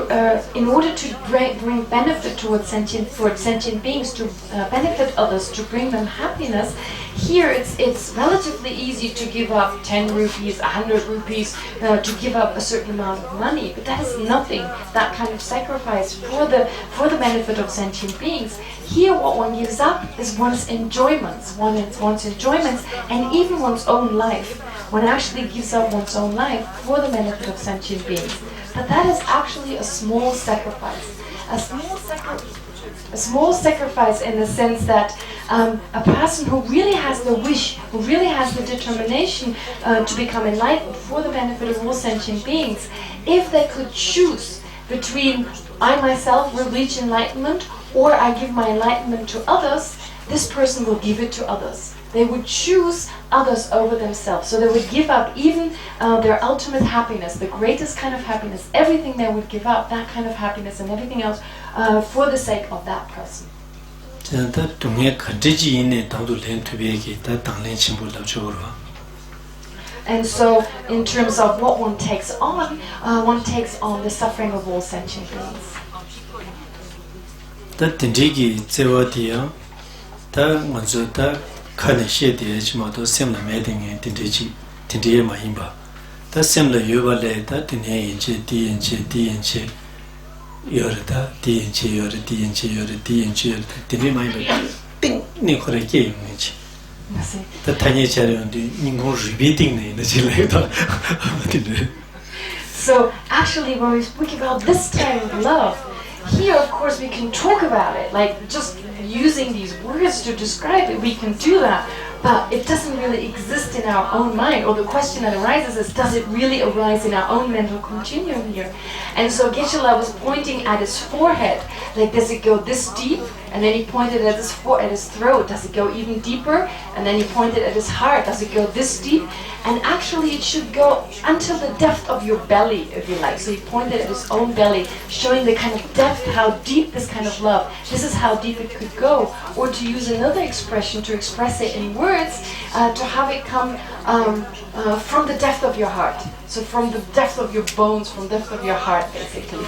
Speaker 2: in order to bring benefit towards sentient beings, to benefit others, to bring them happiness, here it's relatively easy to give up 10 rupees, 100 rupees, to give up a certain amount of money. But that is nothing, that kind of sacrifice for the benefit of sentient beings. Here what one gives up is one's enjoyments, and even one's own life. One actually gives up one's own life for the benefit of sentient beings. But that is actually a small sacrifice. A small sacrifice in the sense that a person who really has the wish, who really has the determination to become enlightened for the benefit of all sentient beings, if they could choose between I myself will reach enlightenment or I give my enlightenment to others, this person will give it to others. They would choose others over themselves. So they would give up even their ultimate happiness, the greatest kind of happiness, everything they would give up, that kind of happiness and everything else, for the sake of that person. And so, in terms of what one takes on the suffering of all sentient beings.
Speaker 1: Kane she de chimoto semla meding tindiye mahimba ta semla yobale ta tinye inche di inche yorda di inche tindiye mahimba ting ni khore ke yunchi ta tanye chare ndi ningo repeating ne na chile ta.
Speaker 2: So actually when we speak about this type of love, here of course we can talk about it, like just using these words to describe it, we can do that, but it doesn't really exist in our own mind, or the question that arises is, does it really arise in our own mental continuum here? And so Geshe was pointing at his forehead, like does it go this deep? And then he pointed at his throat, does it go even deeper? And then he pointed at his heart, does it go this deep? And actually it should go until the depth of your belly, if you like. So he pointed at his own belly, showing the kind of depth, how deep this kind of love, this is how deep it could go. Or to use another expression, to express it in words, to have it come from the depth of your heart. So from the depth of your bones, from the depth of your heart, basically.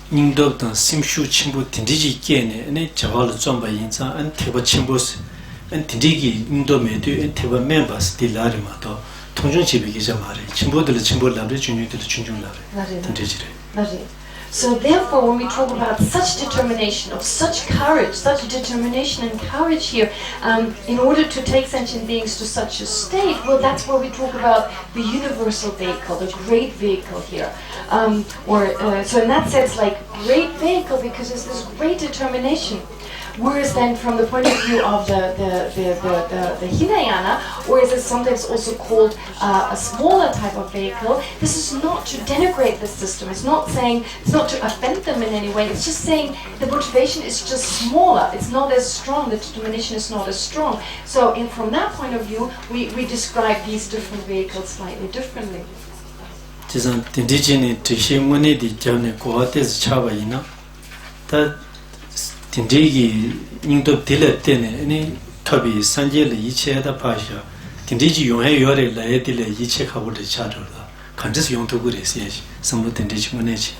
Speaker 1: Ningdobdan simshu chimbo tindiji kene ane jawala zomba yinza an teba chimbos an tindigi ningdo medu an teba members di lari mato tongchung chibi gija mare chimbo dili chimbo labri chunyu dili chunjung labri tindiji.
Speaker 2: So therefore, when we talk about such determination, of such courage, such determination and courage here, in order to take sentient beings to such a state, well, that's where we talk about the universal vehicle, the great vehicle here. So in that sense, like great vehicle, because there's this great determination. Whereas then from the point of view of the Hinayana, or is it sometimes also called a smaller type of vehicle, this is not to denigrate the system, it's not to offend them in any way, it's just saying the motivation is just smaller, it's not as strong, the determination is not as strong. So from that point of view, we describe these different vehicles slightly differently.
Speaker 1: Tindigi ningdo dile tene ane tabi sanje le iche da pasha Tindiji Yonghe Yore Laetile Yichekabo de Chatter, Kantis Yong to Gure Siege, some of Tindiji Monechi.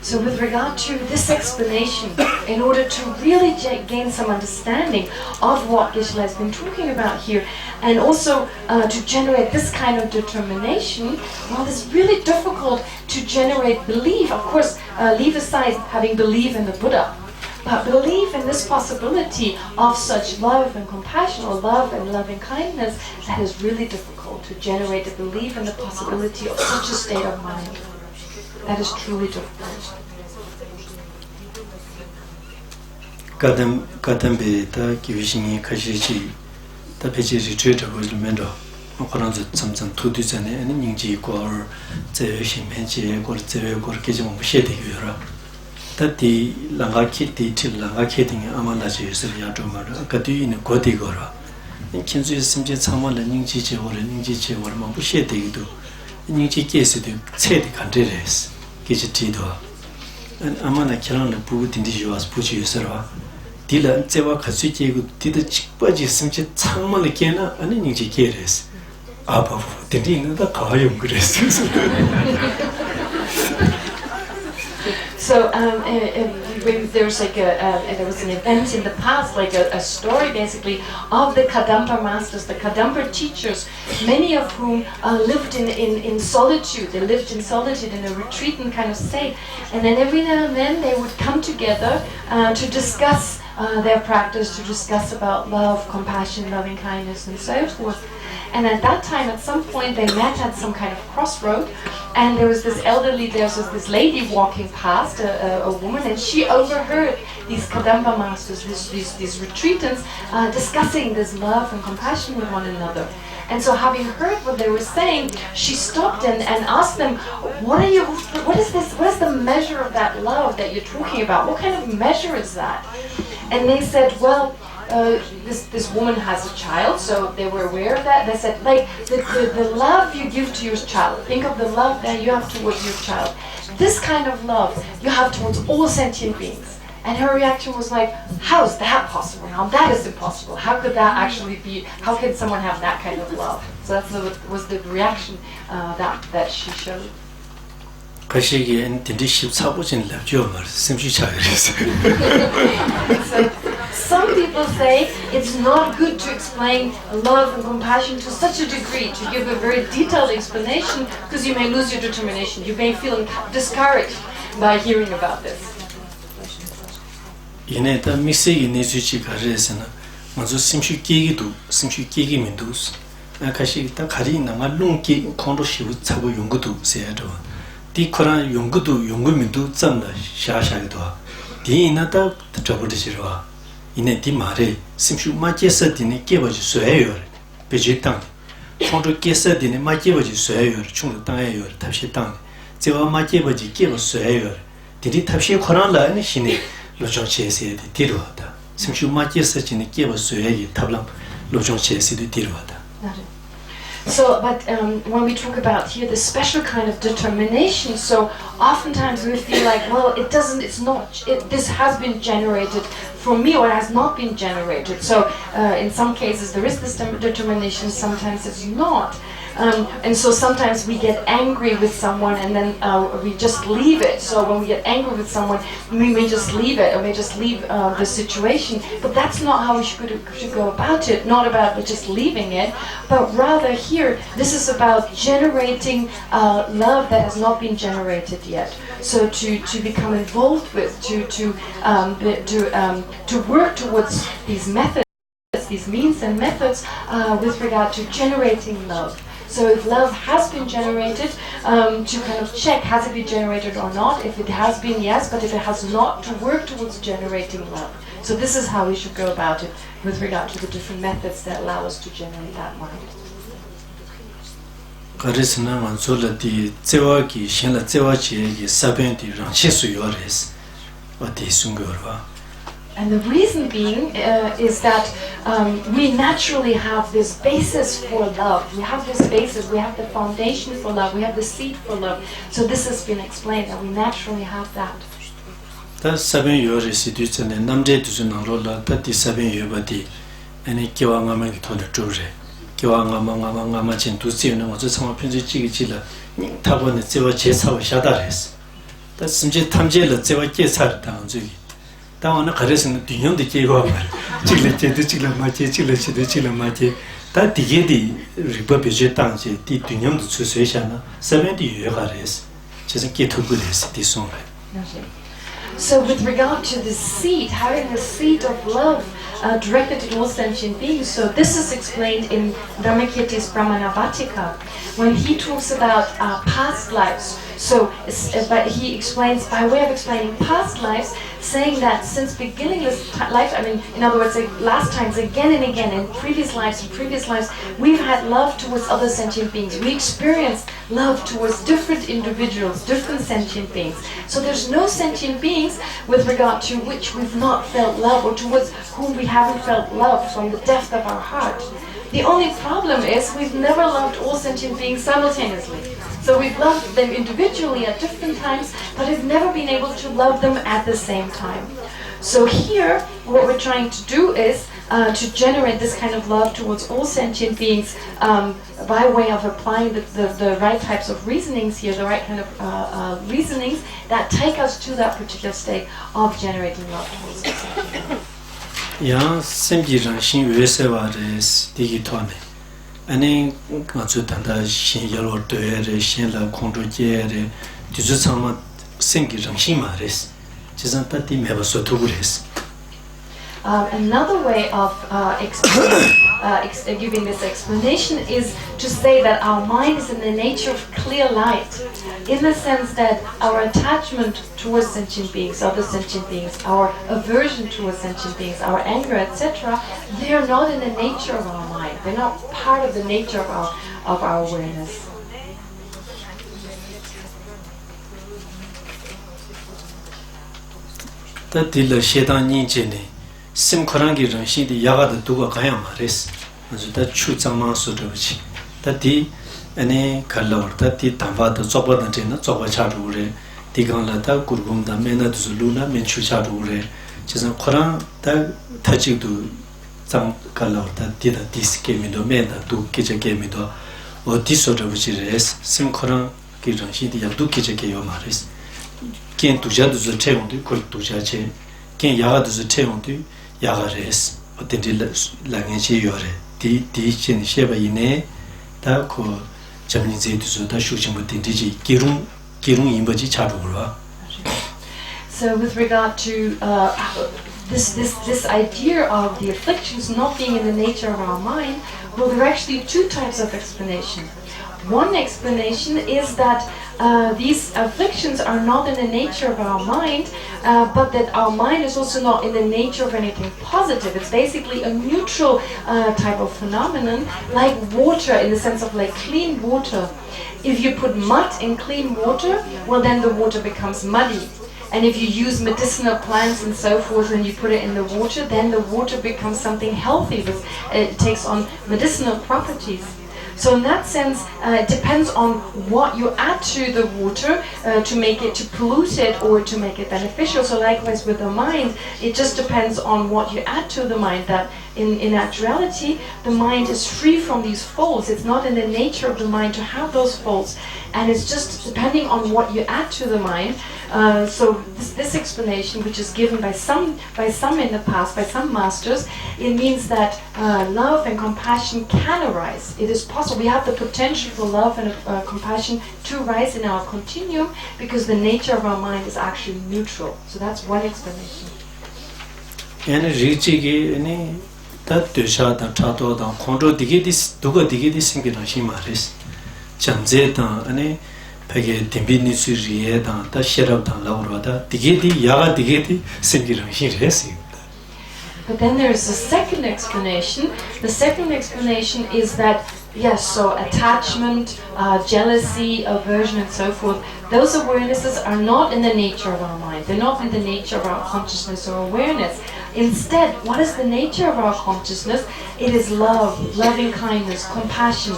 Speaker 2: So with regard to this explanation, in order to really gain some understanding of what Geshe has been talking about here, and also to generate this kind of determination, well, it's really difficult to generate belief. Of course, leave aside having belief in the Buddha, but belief in this possibility of such love and compassion, or love and loving kindness, that is really difficult to generate a belief in the possibility of such a state of mind. That is truly difficult.
Speaker 1: Kadam be ta kivishingi kashichi ta pechi retreat was mendo. Okoranzo something to do and any ninji or zevish menchi or zev or kijum shedi yura. That the langakiti till langakiting amalaji is the yatomara, Kadu in a godigora. In Kinzu is simply someone a ninji or a ninji or mabushedi do. Ninji case to say the country race. Geshetido and Amana Kiran put in the US Puchi Serva. Dilla Zewa Kasuchi did the Chikbaji Simchi Tamalikena and Ninji Keres. Above the dinner the Kayum Grace.
Speaker 2: So there's like there was an event in the past, like a story basically of the Kadampa masters, the Kadampa teachers, many of whom lived in solitude. They lived in solitude in a retreatant kind of state, and then every now and then they would come together to discuss their practice, to discuss about love, compassion, loving kindness, and so forth. And at that time, at some point, they met at some kind of crossroad, and there was this this lady walking past, a woman, and she overheard these Kadamba masters, these retreatants, discussing this love and compassion with one another. And so, having heard what they were saying, she stopped and asked them, what is this? What is the measure of that love that you're talking about? What kind of measure is that? And they said, well, this woman has a child, so they were aware of that. They said, like, the love you give to your child, think of the love that you have towards your child. This kind of love you have towards all sentient beings. And her reaction was like, how is that possible? Now that is impossible. How could that actually be? How can someone have that kind of love? So that was the reaction that she showed.
Speaker 1: Kashigi and Tindiship Sabujin left your simply chagris.
Speaker 2: So some people say it's not good to explain love and compassion to such a degree, to give a very detailed explanation, because you may lose your determination. You may feel discouraged by hearing about this.
Speaker 1: Ineta misi inesuchi garesana, Mazu Simshu Kigidu, Simshu Kigi Mindus, Nakashita Karina, Malunki, Kondo Shivu Tabu Yungudu, Seado. Di Koran Yungudu, Yungumindu, Zanda, Shashagdoa. Di Inata, the trouble de Shiroa. In a dimare, Simshu Majesa dine gave us Suayor, Vegetan. Kondo Gesa dine Majevaji Suayor, Chung Tayor, Tapshitan. Zewa Majevaji gave us Suayor. Did it Tapshi Korala and Shine? Lojong Chesi di Tiruada. Simshu Majesa dine gave us Suayi, Tablam, Lojong Chesi di Tiruada.
Speaker 2: So, but when we talk about here the special kind of determination, so oftentimes we feel like, well, this has been generated for me, or it has not been generated. So, in some cases there is this determination, sometimes it's not. And so sometimes we get angry with someone and then we just leave it. So when we get angry with someone, we may just leave it, or may just leave the situation. But that's not how we should go about it. Not about just leaving it, but rather here, this is about generating love that has not been generated yet. So to become involved with, to work towards these methods, these means and methods with regard to generating love. So if love has been generated, to kind of check, has it been generated or not? If it has been, yes, but if it has not, to work towards generating love. So this is how we should go about it with regard to the different methods that allow us to generate that mind.
Speaker 1: Karisana manzola di tsewa ki shenla tsewa chi ki saben di rangche su yores wa di sungurwa.
Speaker 2: And the reason being is that we naturally have this basis for love. We have this basis, we have the foundation for love, we have the seed for love. So this has been explained, that we naturally have that.
Speaker 1: Ta saben yore si du namje du nanglo la ta di saben yoba di ene kiwa ngame ki thone chore 교황아마마마마 진두지는 어제 정말 편지 찍이지라 타고는 제와 제사와 샤다레스 다 심지 탐제를 제와 계사를 당한 적이 당원은 가르치는 뒤년도 계고 말 찍을때도 찍을 맞지 찍을때도 찍을 맞지 다 디게디 리퍼비제 당시 디 뒤년도 추세샤나 세멘디 유가레스 제가 계토그레스 디송라
Speaker 2: So with regard to the seed, having the seed of love directed at all sentient beings, so this is explained in Dharmakirti's Brahmanavatika, when he talks about past lives. So but he explains, by way of explaining past lives, saying that since beginningless life, I mean, in other words, like last times, again and again, in previous lives, we've had love towards other sentient beings. We experienced love towards different individuals, different sentient beings. So there's no sentient beings with regard to which we've not felt love, or towards whom we haven't felt love from the depth of our heart. The only problem is we've never loved all sentient beings simultaneously. So we've loved them individually at different times, but have never been able to love them at the same time. So here, what we're trying to do is to generate this kind of love towards all sentient beings by way of applying the right types of reasonings here, the right kind of reasonings that take us to that particular state of generating love towards all sentient beings.
Speaker 1: 야 생기랑 신외세와레스 디기토네 아니 가서 단다 신여로 되레 신라 공조제레 뒤즈상마 생기랑 신마레스 지산타티 메버서 두구레스
Speaker 2: Another way of giving this explanation is to say that our mind is in the nature of clear light, in the sense that our attachment towards sentient beings, other sentient beings, our aversion towards sentient beings, our anger, etc., they are not in the nature of our mind. They're not part of the nature of our awareness.
Speaker 1: 다딜 셰단니제네 심코랑기 정신이 야가도 두고 가야 말했어. 그래서 다 추장망수로지. 다디 아니 칼라르다 디 담바도 접어던지나 접어차루래. 디강라다 구르곰다 메나도 루나 멘추차루래. 지금 코랑 다 타지도 장 칼라르다 디다 디스케미도 메나도 기적게미도 어디서로지레스 심코랑 기 정신이 야도 기적게요 말했어. 겐 두자도 체온도 걸 두자체 겐 야가도 체온도 야가레스 어딘지 라겐시 요레 디디친 셰바이네 다코 점링제도 다 슈치모 딘디지 기룬 임버지 차루라.
Speaker 2: So with regard to this idea of the afflictions not being in the nature of our mind, well, there are actually two types of explanation. One explanation is that these afflictions are not in the nature of our mind, but that our mind is also not in the nature of anything positive. It's basically a neutral type of phenomenon, like water, in the sense of like clean water. If you put mud in clean water, well, then the water becomes muddy. And if you use medicinal plants and so forth and you put it in the water, then the water becomes something healthy. It takes on medicinal properties. So in that sense, it depends on what you add to the water to pollute it or to make it beneficial. So likewise with the mind, it just depends on what you add to the mind. That in actuality, the mind is free from these folds. It's not in the nature of the mind to have those folds. And it's just depending on what you add to the mind. So this explanation, which is given by some in the past, by some masters, it means that love and compassion can arise. It is possible. We have the potential for love and compassion to rise in our continuum because the nature of our mind is actually neutral. So that's one explanation.
Speaker 1: And richi기 아니 다 되샤다 차도다 콘조 디게디스 누가 디게디스 생기나시 말이스. 잠제다 아니 베게 딘비니스리에다 다 셰럽다 라우로다 디게디 야가 디게디 생기나시 레시.
Speaker 2: But then there's a second explanation. The second explanation is that, yes, so attachment, jealousy, aversion, and so forth, those awarenesses are not in the nature of our mind. They're not in the nature of our consciousness or awareness. Instead, what is the nature of our consciousness? It is love, loving kindness, compassion.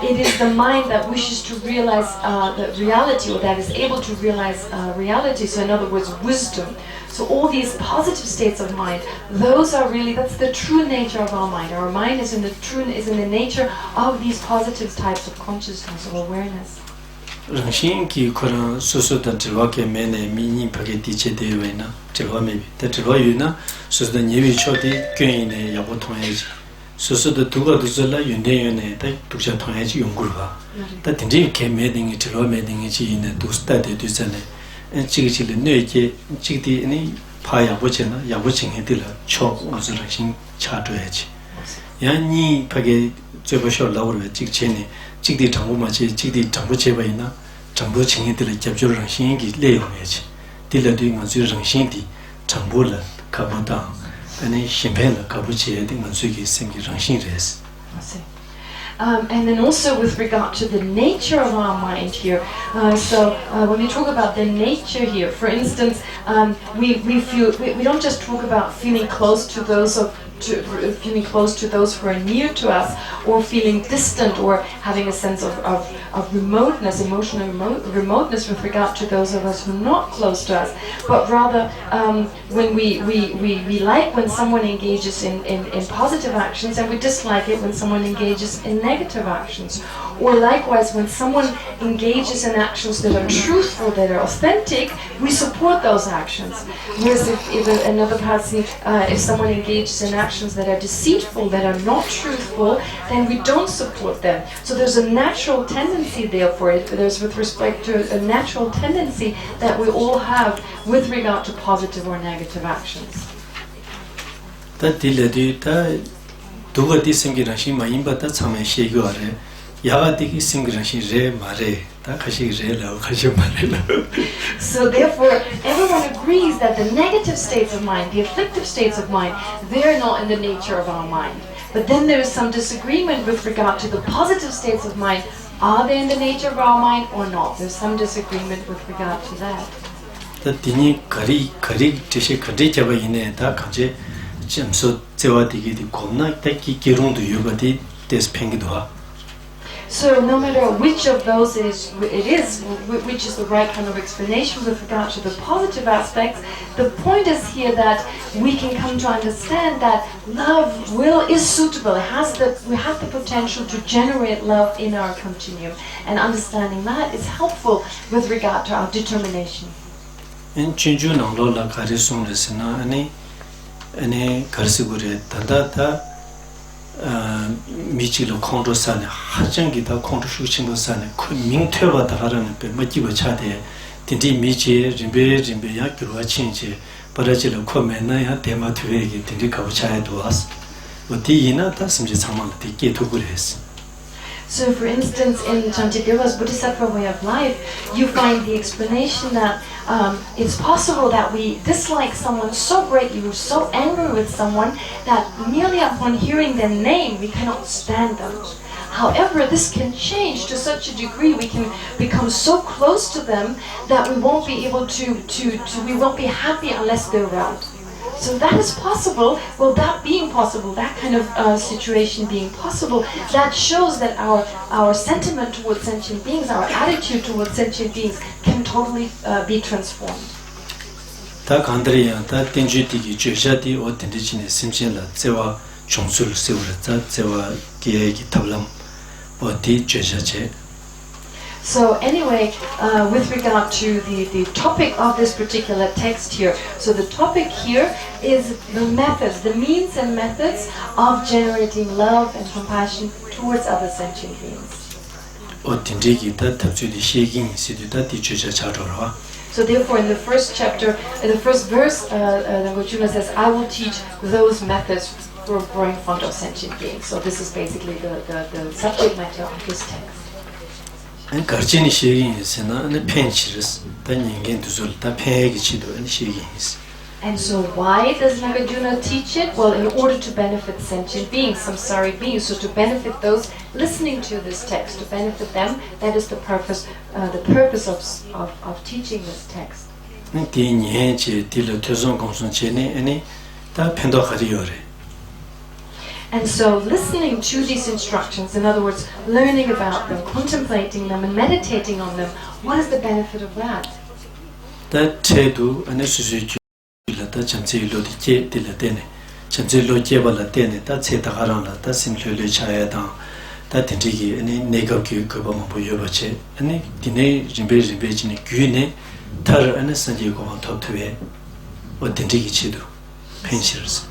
Speaker 2: it is the mind that wishes to realize the reality, or that is able to realize reality. So in other words, wisdom. So all these positive states of mind, those are really, that's the true nature of our mind. Our mind is in the nature of these positive types of consciousness or awareness.
Speaker 1: Rangshin ki koran susu dan tilwa ke mene mini pake tiche dewe na tilwa mebi. Ta tilwa yu na susu dan nyewi cho di kyun ine yabo tongyaji. Susu da duga duzu la yunde yune ta duksha tongyaji yungurwa. Ta tinri ke me dingi tilwa me dingi chi ine dus ta de duza ne. Chigi chili nyo ke chigi di ine pa yabo che na yabo chingi di la cho uzu rangshin cha doyaji. Ya ni pake zueba shao laurwe chigi che ne 직디 정부마치 직디 정부 제바이나 정부 청년들의 접촉을 신기 내용이지 딜러도 먼저 정신디 정부를 가보다 아니 심변을 가보지에 된 문수기 생기 정신이랬어.
Speaker 2: And then also with regard to the nature of our mind here, so when we talk about the nature here, for instance, we don't just talk about feeling close to those feeling close to those who are near to us, or feeling distant, or having a sense of remoteness, emotional remoteness with regard to those of us who are not close to us, but rather when we like when someone engages in positive actions, and we dislike it when someone engages in negative actions. Or likewise, when someone engages in actions that are truthful, that are authentic, we support those actions. Whereas if another person, if someone engages in actions that are deceitful, that are not truthful, then we don't support them. So there's a natural tendency, therefore, there's with respect to a natural tendency that we all have with regard to positive or negative actions. So therefore, everyone agrees that the negative states of mind, the afflictive states of mind, they're not in the nature of our mind. But then there is some disagreement with regard to the positive states of mind. Are they in the nature of our mind or not? There's some disagreement with regard to that. So no matter which of those it is, which is the right kind of explanation with regard to the positive aspects, the point is here that we can come to understand that love is suitable. We have the potential to generate love in our continuum, and understanding that is helpful with regard to our determination.
Speaker 1: In Chinju Nanglo la Karisum Resina, any Karsigure, Tandata. 미치로 컨트롤산에 하정기다 컨트롤 신고산에 민퇴와 다라는 배 멋지고 차대 딘디 미치 림베 약기로 친지 버려지로 코멘나야 데마트웨기 딘디 가부차에 도왔어 어디이나 다 심지 상황을 되게 도구했어.
Speaker 2: So for instance, in Chantideva's Bodhisattva way of life, you find the explanation that it's possible that we dislike someone so greatly, we're so angry with someone, that merely upon hearing their name, we cannot stand them. However, this can change to such a degree, we can become so close to them that we won't be able we won't be happy unless they're around. So that is possible. Well, that being possible, that kind of situation being possible, that shows that our sentiment towards sentient beings, our attitude towards sentient beings can totally be transformed.
Speaker 1: 다 간드리야 다 땡주디기 죄샤디 오 땡디치네 심신라 제와 종술 세우르자 제와 기에기 탑람 어디 죄샤체.
Speaker 2: So anyway, with regard to the topic of this particular text here, so the topic here is the methods, the means and methods of generating love and compassion towards other sentient beings. So therefore in the first chapter, in the first verse, Nagarjuna says, I will teach those methods for growing fond of sentient beings. So this is basically the subject matter of this text.
Speaker 1: And Garjini Shigin is an penchers, then you get to Zulta Pegichido and Shigins.
Speaker 2: And so why does Nagarjuna teach it? Well, in order to benefit sentient beings, samsaric beings, so to benefit those listening to this text, to benefit them, that is the purpose of teaching this text. And so listening to these instructions, in other words, learning about them, contemplating them, and meditating on them, what is the benefit of that?
Speaker 1: That tedu ane susu la ta chamse lo di che de la tene. Chamse lo che ba la tene ta che ta garang la ta sim le chaya da ta tinti gi ane negab ki ko ba mo bo yo ba che. Ane dine jimbe jine gyu ne tar ane sanje ko ba top tue. O tinti gi che do. Pensions.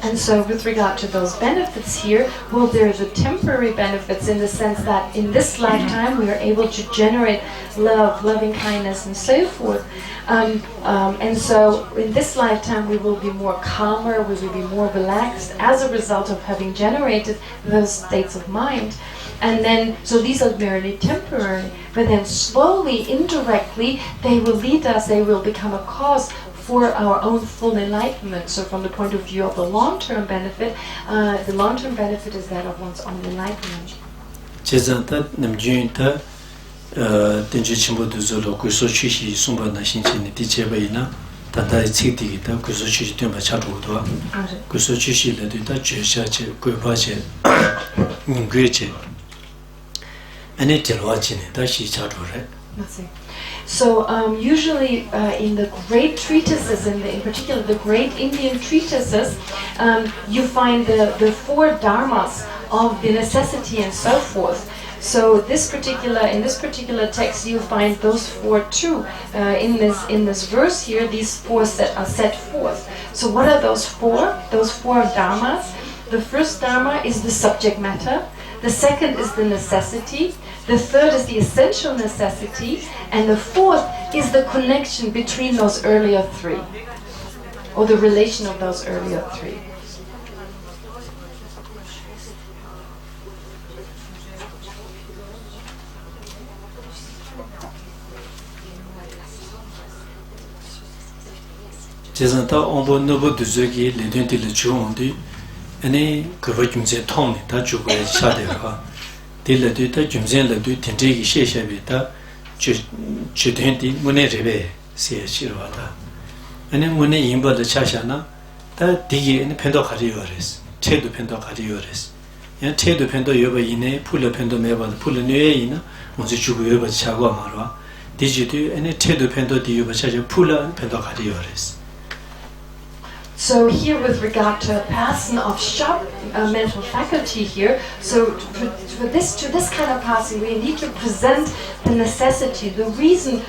Speaker 2: And so with regard to those benefits here, well, there are the temporary benefits in the sense that in this lifetime we are able to generate love, loving kindness, and so forth. And so in this lifetime we will be more calmer, we will be more relaxed as a result of having generated those states of mind. And then, so these are merely temporary, but then slowly, indirectly, they will lead us, they will become a cause for our own full enlightenment. So from the point of view of the long-term benefit is that of one's own enlightenment.
Speaker 1: Tenju chimbo du zolo kuso chishi sumba na shinchi ni di cheba ina tanda tsik digi ta kuso chishi tuyanba chadu udwa kuso chishi la du ta juesha che guiba che ngwe che ane telwa che ni ta shi chadu re.
Speaker 2: So usually in the great treatises, in particular the great Indian treatises, you find the four dharmas of the necessity and so forth. So in this particular text you find those four too. In this verse here, these four are set forth. So what are those four? Those four dharmas. The first dharma is the subject matter. The second is the necessity. The third is the essential necessity. And the fourth is the connection between those earlier three, or the relation of those earlier three.
Speaker 1: Jezanta ombo nobo duzogi le denti le chuondi ane kubo jumze tong ni ta chugo ya shade wa di le du ta jumze le du tinti gi she she bi ta chu denti mune rebe se shirwa ta ane mune yimba le cha sha na ta digi ane pendo khari yores che du pendo khari yores ya che du pendo yoba ine pula pendo meba pula ne ina onzi chugo yoba chagwa marwa diji du ane che du pendo di yoba cha pula pendo khari yores.
Speaker 2: So here with regard to a person of sharp mental faculty here, so to this kind of person we need to present the necessity, the reason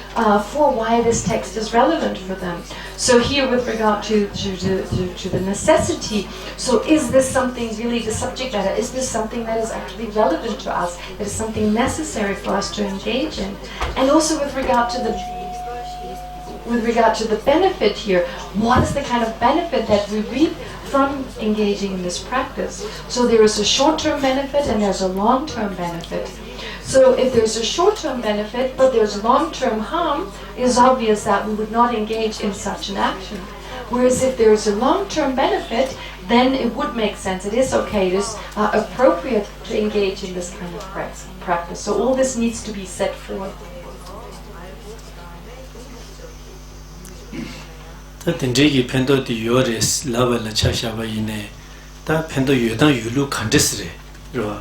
Speaker 2: for why this text is relevant for them. So here with regard to the necessity, so is this something really the subject matter? Is this something that is actually relevant to us? It is something necessary for us to engage in? And also with regard to the benefit here, what is the kind of benefit that we reap from engaging in this practice? So there is a short-term benefit and there's a long-term benefit. So if there's a short-term benefit but there's long-term harm, it is obvious that we would not engage in such an action. Whereas if there's a long-term benefit, then it would make sense. It is okay, it is appropriate to engage in this kind of practice. So all this needs to be set forth.
Speaker 1: Ta tindegi pendo di yores lava la chashaba ine ta pendo yodang yulu khandisre ro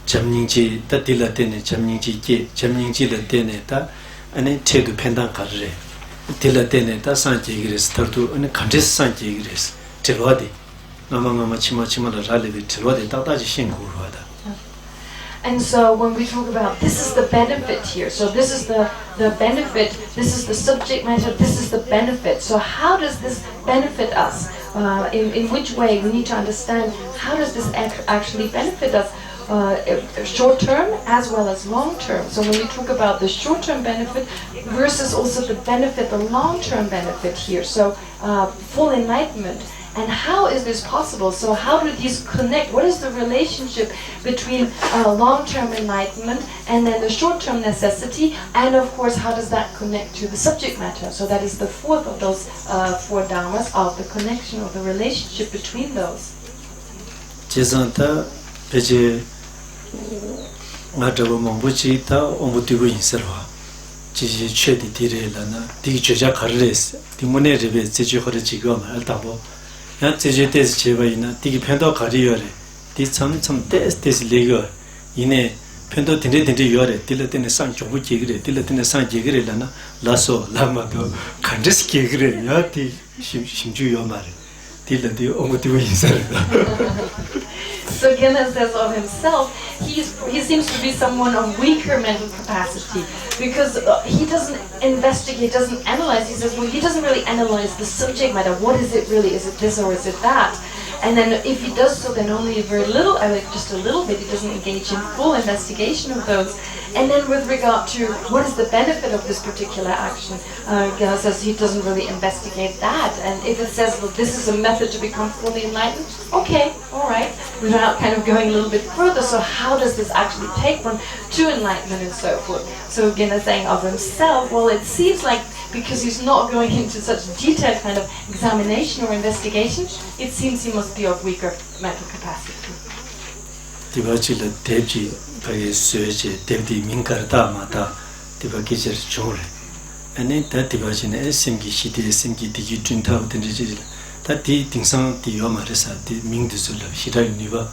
Speaker 1: jamningji ta dila tene jamningji la tene ta ane chedu pendang karre dila tene ta sanje gires tartu ane khandis sanje gires tilwadi ngama chima la rale de tilwadi ta ta ji shengu roda.
Speaker 2: And so when we talk about this is the benefit here, so this is the benefit, this is the subject matter, this is the benefit. So how does this benefit us? In which way? We need to understand how does this actually benefit us, short term as well as long term. So when we talk about the short term benefit versus also the benefit, the long term benefit here, so full enlightenment. And how is this possible? So how do these connect? What is the relationship between long-term enlightenment and then the short-term necessity? And of course, how does that connect to the subject matter? So that is the fourth of those four dharmas of the connection or the relationship between those.
Speaker 1: Jezanta peje ngadawo mambuchi ta omutigo inserwa. Ji chedi dire lana di joja karres. Di mone rebe jeje hore jigo ma altabo. 야 제제tes 제바이나 디기 편도 가리요래 디참참 테스트 레거 이네 편도 딘데 요래 딜레테네 상쪽부 제그레 딜레테네 상제그레라나 라소 라마도 간데스 제그레 야티 심주요 말에 딜레데 오모티브 인사르다.
Speaker 2: So Geshe says of himself, he seems to be someone of weaker mental capacity because he doesn't investigate, doesn't analyze. He says, well, he doesn't really analyze the subject matter. What is it really? Is it this or is it that? And then if he does so, then only very little, just a little bit. He doesn't engage in full investigation of those. And then with regard to what is the benefit of this particular action, Geshe says he doesn't really investigate that. And if it says, well, this is a method to become fully enlightened, okay, all right, without kind of going a little bit further. So how does this actually take one to enlightenment and so forth? So Geshe saying of himself, well, it seems like because he's not going into such detailed kind of examination or investigation, it seems he must be of weaker mental capacity.
Speaker 1: 디바치를 대지 바에 수에지 대비 민가르다 마다 디바기절 조래 아니 다 디바지네 심기 시디 심기 디기 준타고 된지지 다디 딩상 디요 말에서 디 민드슬 시라유니바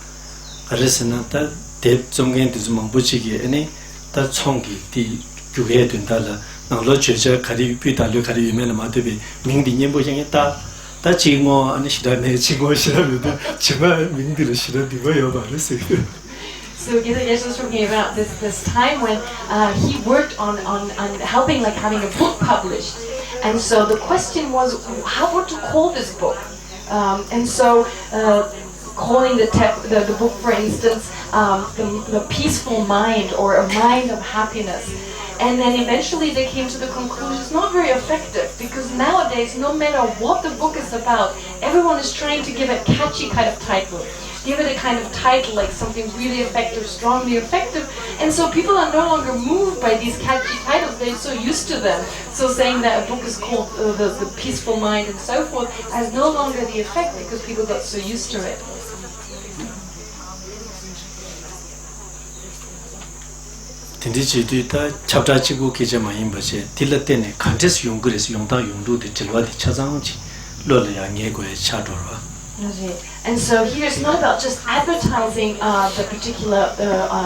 Speaker 1: 그래서는 다 대종gen도 좀 보지기 아니 다 총기 디 교회 된다라 나로 제자 가리 비달려 가리 유명한 마대비 민디님 보생했다 다 지금 아니 시다네 지금 시라면도 정말 민들을 시라디고요 말했어요.
Speaker 2: So Geshe is talking about this time when he worked on helping, like having a book published, and so the question was what to call this book, and so calling the book, for instance, the peaceful mind or a mind of happiness. And then eventually they came to the conclusion it's not very effective because nowadays, no matter what the book is about, everyone is trying to give it a catchy kind of title. Give it a kind of title like something really effective, strongly effective. And so people are no longer moved by these catchy titles. They're so used to them. So saying that a book is called the Peaceful Mind and so forth has no longer the effect because people got so used to it.
Speaker 1: 딘디지도 잡자지고 계제만 임버제 딜라테네 컨테스 용그레스 용다 용도데 질와디 차장지 로르야 녜고에 차도라.
Speaker 2: And so here it's not about just advertising the particular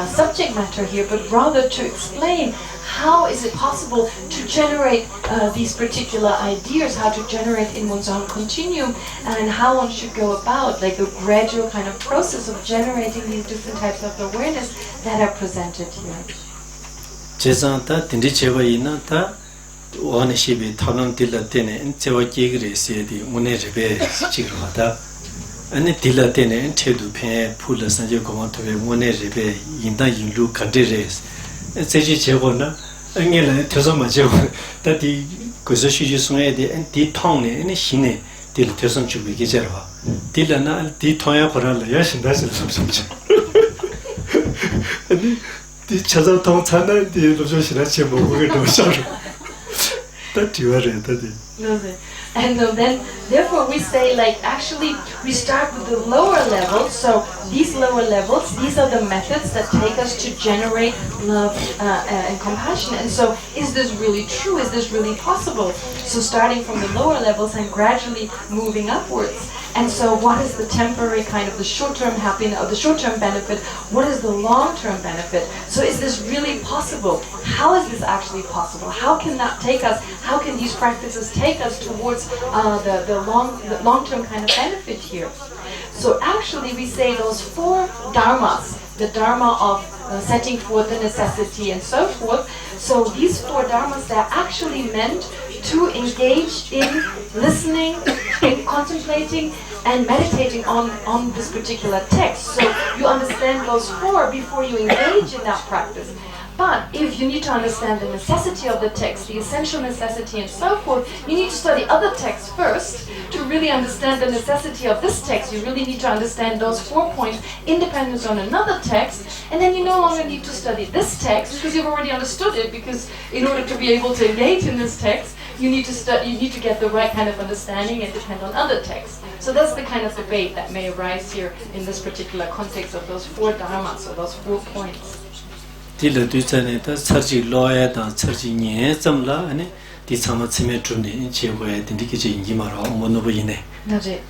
Speaker 2: subject matter here, but rather to explain how is it possible to generate these particular ideas, how to generate in one's own continuum, and how one should go about, like the gradual kind of process of generating these different types of awareness that are presented here.
Speaker 1: 제자한테 딘디 제바이나 다 원시비 타는 딜라테네 제와 계그레스에디 오네르베 지그마다 아니 딜라테네 체두페 풀라산제 고마토베 오네르베 인다 인루 간데레스 제지 제고나 응엘에 тө서마 제고 다디 고서시지 송에디 디 탕네 아니 신네 딜 тө선 주비 계절와 딜라나 디 토야 거랄라 야신다스 섬섬지 아니 디 찾아 통 찾는 디 로조시라 제모 그게 더 샤르 다 뒤와래 다디.
Speaker 2: And then, therefore, we say, like, actually, we start with the lower levels. So these lower levels, these are the methods that take us to generate love and compassion. And so, is this really true? Is this really possible? So starting from the lower levels and gradually moving upwards. And so, what is the temporary kind of the short-term happiness or the short-term benefit? What is the long-term benefit? So, is this really possible? How is this actually possible? How can that take us? How can these practices take us towards the long-term kind of benefit here? So, actually, we say those four dharmas, the dharma of setting forth the necessity and so forth. So, these four dharmas, they're actually meant to engage in listening, in contemplating, and meditating on this particular text. So you understand those four before you engage in that practice. But if you need to understand the necessity of the text, the essential necessity and so forth, you need to study other texts first to really understand the necessity of this text. You really need to understand those 4 points independent on another text, and then you no longer need to study this text because you've already understood it, because in order to be able to engage in this text, you need to get the right kind of understanding and depend on other texts. So that's the kind of debate that may arise here in this particular context of those 4 dharmas, or those 4 points.
Speaker 1: 딜을 뒤전에다 서지 로에다 서지 nye 점라 아니 디참아 치메 준니 제고에 딘디기지 인기마로 어머노보이네.
Speaker 2: 나제.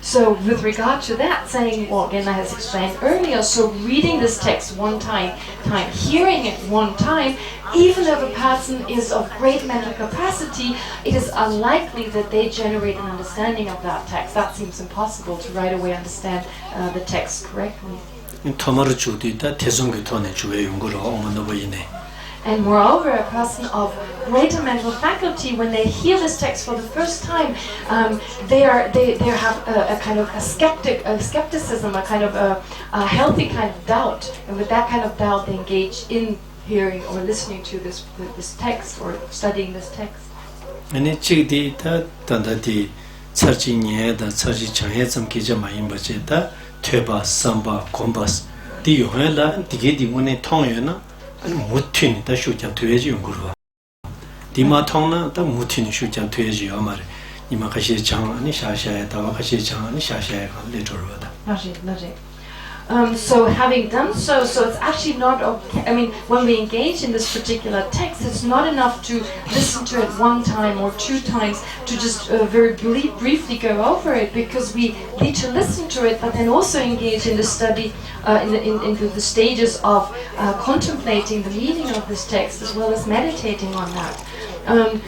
Speaker 2: So with regard to that, saying what Genna has explained earlier, so reading this text one time, hearing it one time, even if a person is of great mental capacity, it is unlikely that they generate an understanding of that text. That seems impossible to right away understand the text correctly. And moreover, a person of greater mental faculty, when they hear this text for the first time, they have a kind of a skepticism, a kind of a healthy kind of doubt, and with that kind of doubt, they engage in hearing or listening to this text or studying this text.
Speaker 1: 무틴 다 쇼장 되지 연구로 디마통나 다 무틴 쇼장 되지 아마리 이마 같이 장안이 샤샤에 다 같이 장안이 샤샤에 레저로다
Speaker 2: 맞지. So having done so it's actually not okay. I mean, when we engage in this particular text, it's not enough to listen to it one time or two times to just very briefly go over it, because we need to listen to it, but then also engage in the study, into the stages of contemplating the meaning of this text as well as meditating on that.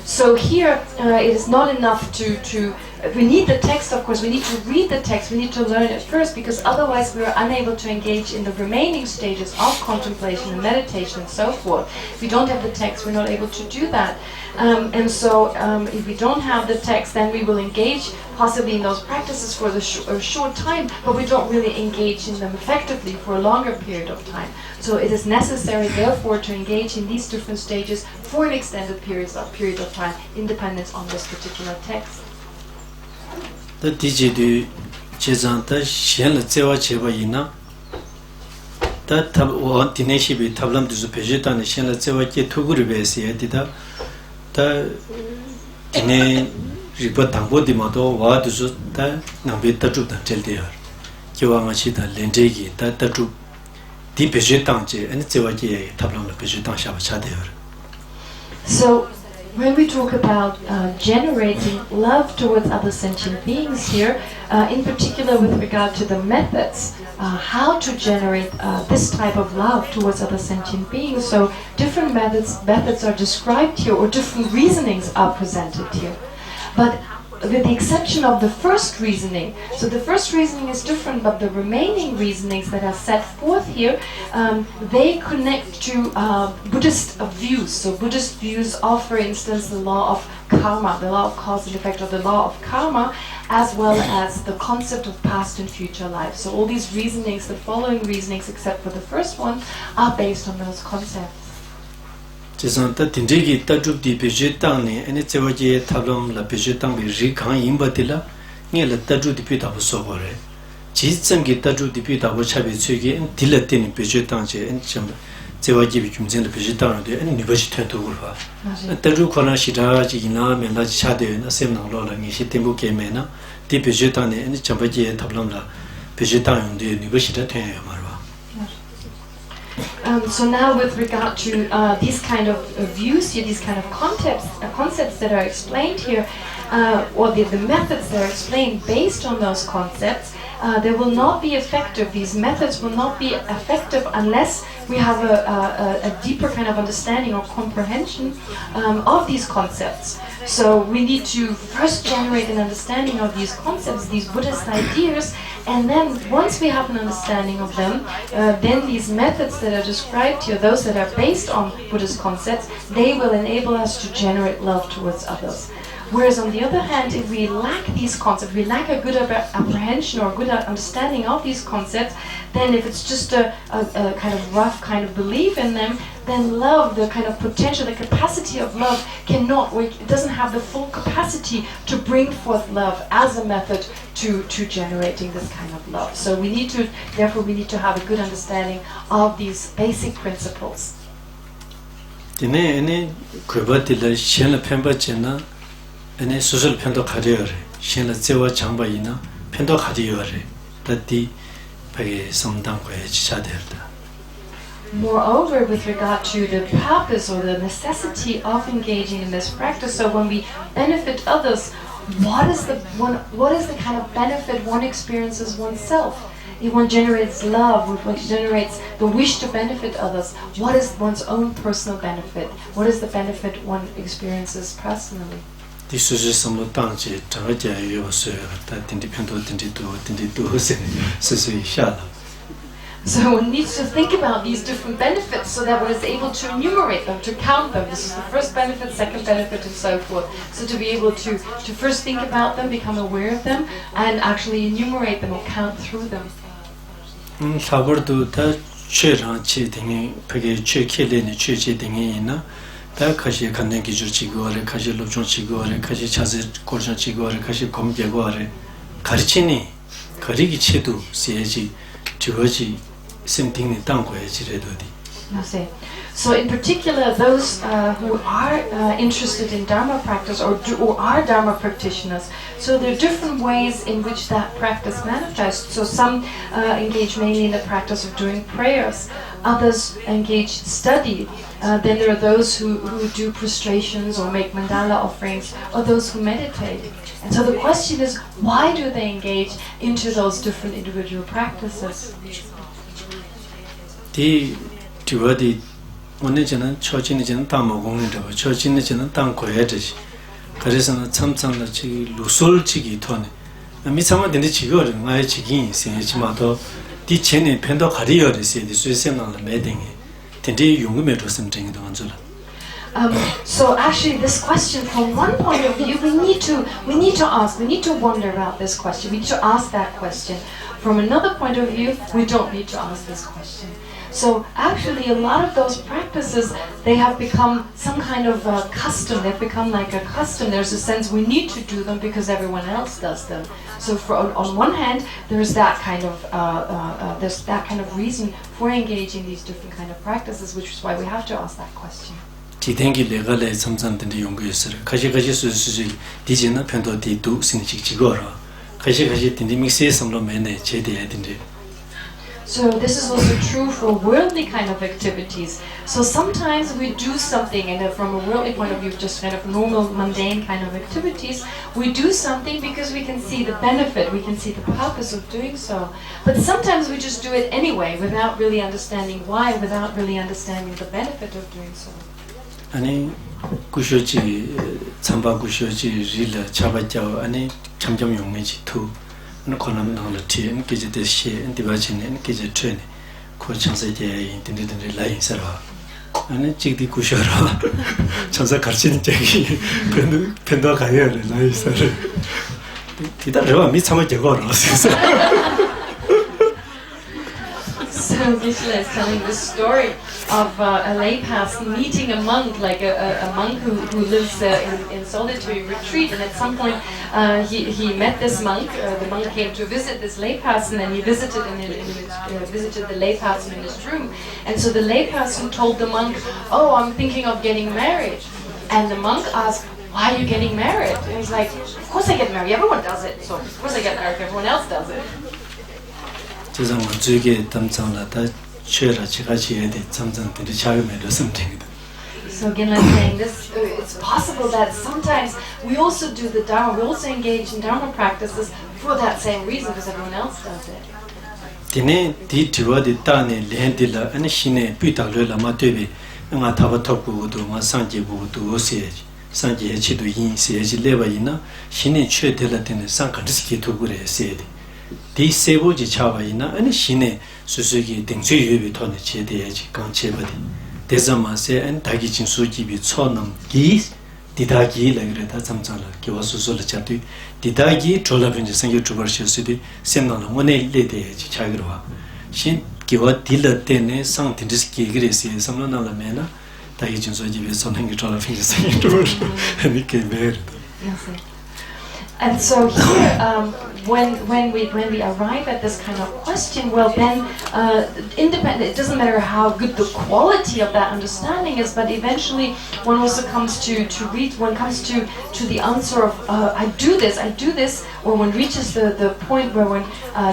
Speaker 2: So here it is not enough to we need the text, of course, we need to read the text, we need to learn it first, because otherwise we are unable to engage in the remaining stages of contemplation and meditation and so forth. If we don't have the text, we're not able to do that. And so if we don't have the text, then we will engage possibly in those practices for a short time, but we don't really engage in them effectively for a longer period of time. So it is necessary, therefore, to engage in these different stages for an extended period of time, independent on this particular text.
Speaker 1: The DJD Jezanta Shell Zewa Chevaina that Dineshi Tablam to Pejita and Shell Zewa Tuguribesi Edita the Dine Ribatambo di Modo, what is that Nambita Jutan Teldia Kiwamachita Lendegi that the troop Di Pejitanche and Zewaji Tablam Pejitan Shabachader.
Speaker 2: So when we talk about generating love towards other sentient beings here, in particular with regard to the methods, how to generate this type of love towards other sentient beings, so different methods are described here, or different reasonings are presented here. But with the exception of the first reasoning, so the first reasoning is different, but the remaining reasonings that are set forth here, they connect to Buddhist views. So Buddhist views of, for instance, the law of karma, the law of cause and effect, or the law of karma, as well as the concept of past and future life. So all these reasonings, the following reasonings, except for the first one, are based on those concepts.
Speaker 1: Jizanta Tindigi Taju di Pejitani, and it's a way Tablam la Pejitan with Rikan Imbatilla, near the Taju di Pita was sobore. Jizam get Taju di Pita was Chabitsugi and Tilatin Pejitanche and Zewaji becomes in the Pejitan and University to Ulfa. Taju Kona Shiraji Inam and Laj Chade and Assem Lola and Shitimbuke Mena, di Pejitani and Champaji Tablam la Pejitan, the University to Marva.
Speaker 2: So now with regard to these kind of views here, these kind of concepts that are explained here, or the methods that are explained based on those concepts, they will not be effective. These methods will not be effective unless we have a deeper kind of understanding or comprehension of these concepts. So we need to first generate an understanding of these concepts, these Buddhist ideas, and then once we have an understanding of them, then these methods that are described here, those that are based on Buddhist concepts, they will enable us to generate love towards others. Whereas on the other hand, if we lack these concepts, we lack a good apprehension or good understanding of these concepts, then if it's just a kind of rough kind of belief in them, then love, the kind of potential, the capacity of love cannot work. It doesn't have the full capacity to bring forth love as a method to generating this kind of love. So we need to have a good understanding of these basic principles.
Speaker 1: ene social pendo khadiyore shen la zewa changba ina pendo khadiyore dati page samdang ko chichaderda.
Speaker 2: Moreover, with regard to the purpose or the necessity of engaging in this practice, so when we benefit others what is the kind of benefit one experiences oneself. If one generates love, if one generates the wish to benefit others, what is one's own personal benefit? What is the benefit one experiences personally?
Speaker 1: This is some of the
Speaker 2: So one needs to think about these different benefits so that one is able to enumerate them, to count them. This is the first benefit, second benefit, and so forth. So to be able to first think about them, become aware of them, and actually enumerate them or count through them.
Speaker 1: kashi kanden gijur chigore, kashi lobchon chigore, kashi chaze korjan chigore, kashi komgyagore, karichini, karigi chedu siyeji, chigoji, simtingni tangkoyeji redodi.
Speaker 2: So in particular, those who are interested in Dharma practice or are Dharma practitioners, so there are different ways in which that practice manifests. So some engage mainly in the practice of doing prayers, others engage in study. Then there are those who do prostrations or make mandala offerings, or those who meditate. And so the question is, why do they engage into those different individual practices?
Speaker 1: 오늘 저는 처진이는 다 먹는다고 처진이 저는 땅 거야 되지 그래서는 참참의 지 루솔지기 토네 미상은 근데 지거를 나의 지기 생이지마도 뒤前에 펜도 가리어리세 수세나는 매딩이 근데 용음에도 선정이도 안줄
Speaker 2: So actually this question from one point of view we need to ask, we need to wonder about this question, we need to ask that question. From another point of view, we don't need to ask this question. So actually a lot of those practices, they have become some kind of custom, they've become like a custom. There's a sense we need to do them because everyone else does them. So on one hand, there's that kind of reason for engaging these different kind of practices, which is why we have to ask that question.
Speaker 1: 지den기 레갈에 참참된데 연구했어요. 가시 수수지 디제나 편도 디도 신식 지거라. 가시 딘디 믹스에 섬로 매네 제대해야 된대.
Speaker 2: So this is also true for worldly kind of activities. So sometimes we do something, and from a worldly point of view, just kind of normal, mundane kind of activities, we do something because we can see the benefit, we can see the purpose of doing so. But sometimes we just do it anyway, without really understanding why, without really understanding the benefit of doing so.
Speaker 1: 아니 구쇼지 참바 구쇼지 릴 차바자오 아니 점점 용매지 투 그거는 나올티 인기제 대시 인디바진에 인기제 트레니 그 창세제 인디든지 라인서라 아니 지디 구쇼라 창사 가르치는 적이 펜도 가야 돼 라인서를 기다려봐 미 참을 적어 알았어.
Speaker 2: So Geshe is telling the story of a lay person meeting a monk, like a monk who lives in solitary retreat, and at some point he met this monk. The monk came to visit this lay person, and he visited the lay person in his room. And so the lay person told the monk, "Oh, I'm thinking of getting married." And the monk asked, "Why are you getting married?" And he's like, "Of course I get married. Everyone does it. So of course I get married. Everyone else does it."
Speaker 1: 세상 주게 담장나다 최라 지가지에 대 잠잠들이 자유매로 섬탱이다.
Speaker 2: So again, I'm saying this, it's possible that sometimes we also do the Dharma, we also engage in Dharma practices for that same reason, because everyone else does it.
Speaker 1: 디네 디디와디 따네 렌딜라 아니 신에 삐달려라 마되비 nga thaba thokku do nga sangje bu do oseji sangje chi do yin seji leba ina shine chhe dela tene sangkandski to gure sedi di seboji chawa ina ani shine susugi dingche yubi tone chedeji gangchebadi dezama se an dagi jin suji bi chonam gi didagi lagreta samchala kiwa susula chatu didagi chola benje sangye chubar shesidi semnala mone ledeji chagirwa shin kiwa dila tene sang tindiski gresi samnala la mena dagi jin suji bi sonhangi chola benje sangye chubar ani ke ver.
Speaker 2: And so here, when we arrive at this kind of question, well then, independent. It doesn't matter how good the quality of that understanding is, but eventually one also comes to read. One comes to the answer of I do this, or one reaches the point where one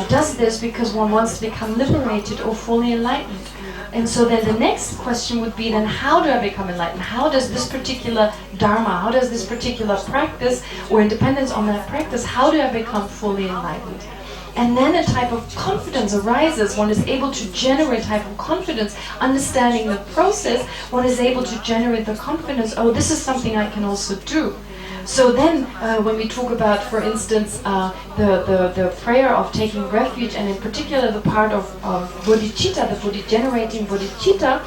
Speaker 2: does this because one wants to become liberated or fully enlightened. And so then the next question would be then, how do I become enlightened? How does this particular dharma, how does this particular practice, or in dependence on that practice, how do I become fully enlightened? And then a type of confidence arises. One is able to generate a type of confidence, understanding the process. One is able to generate the confidence, oh, this is something I can also do. So then, when we talk about, for instance, the prayer of taking refuge, and in particular the part of bodhicitta, the generating bodhicitta,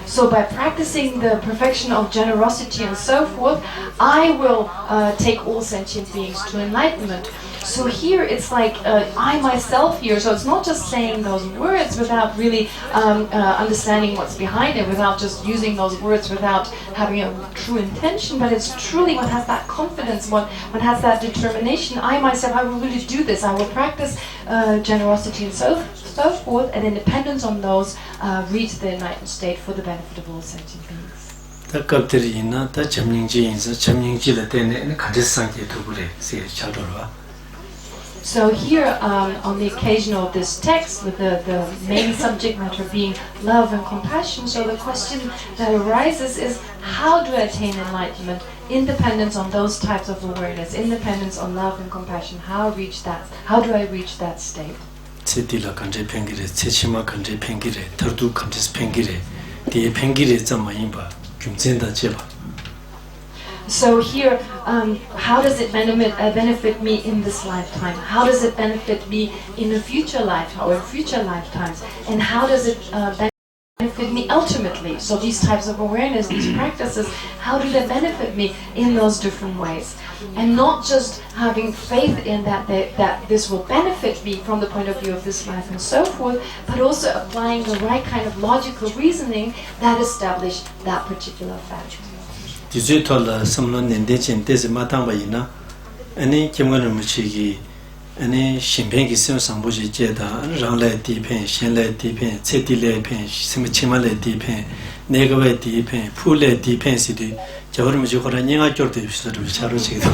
Speaker 2: so by practicing the perfection of generosity and so forth, I will take all sentient beings to enlightenment. So here it's like I myself here, so it's not just saying those words without really understanding what's behind it, without just using those words without having a true intention, but it's truly one has that confidence, one has that determination. I myself, I will really do this, I will practice generosity and so forth, and in dependence on those, reach the enlightened state for the benefit of all sentient beings. So here, on the occasion of this text, with the main subject matter being love and compassion, so the question that arises is, how do I attain enlightenment? Independence on those types of awareness, independence on love and compassion, how do I reach that state? So here, how does it benefit me in this lifetime? How does it benefit me in a future lifetime or in future lifetimes? And how does it benefit me ultimately? So these types of awareness, these practices, how do they benefit me in those different ways? And not just having faith in that this will benefit me from the point of view of this life and so forth, but also applying the right kind of logical reasoning that establish that particular fact.
Speaker 1: 디지털 섬론 낸데진 데스 마당바이나 아니 김건을 무치기 아니 신변기 상보지 제다 랑래 디펜 신래 디펜 체디래 펜 스미치말래 디펜 내가베 디펜 풀래 디펜시디 저거르무지 호라닝아 쫄데 비스르 차로지도.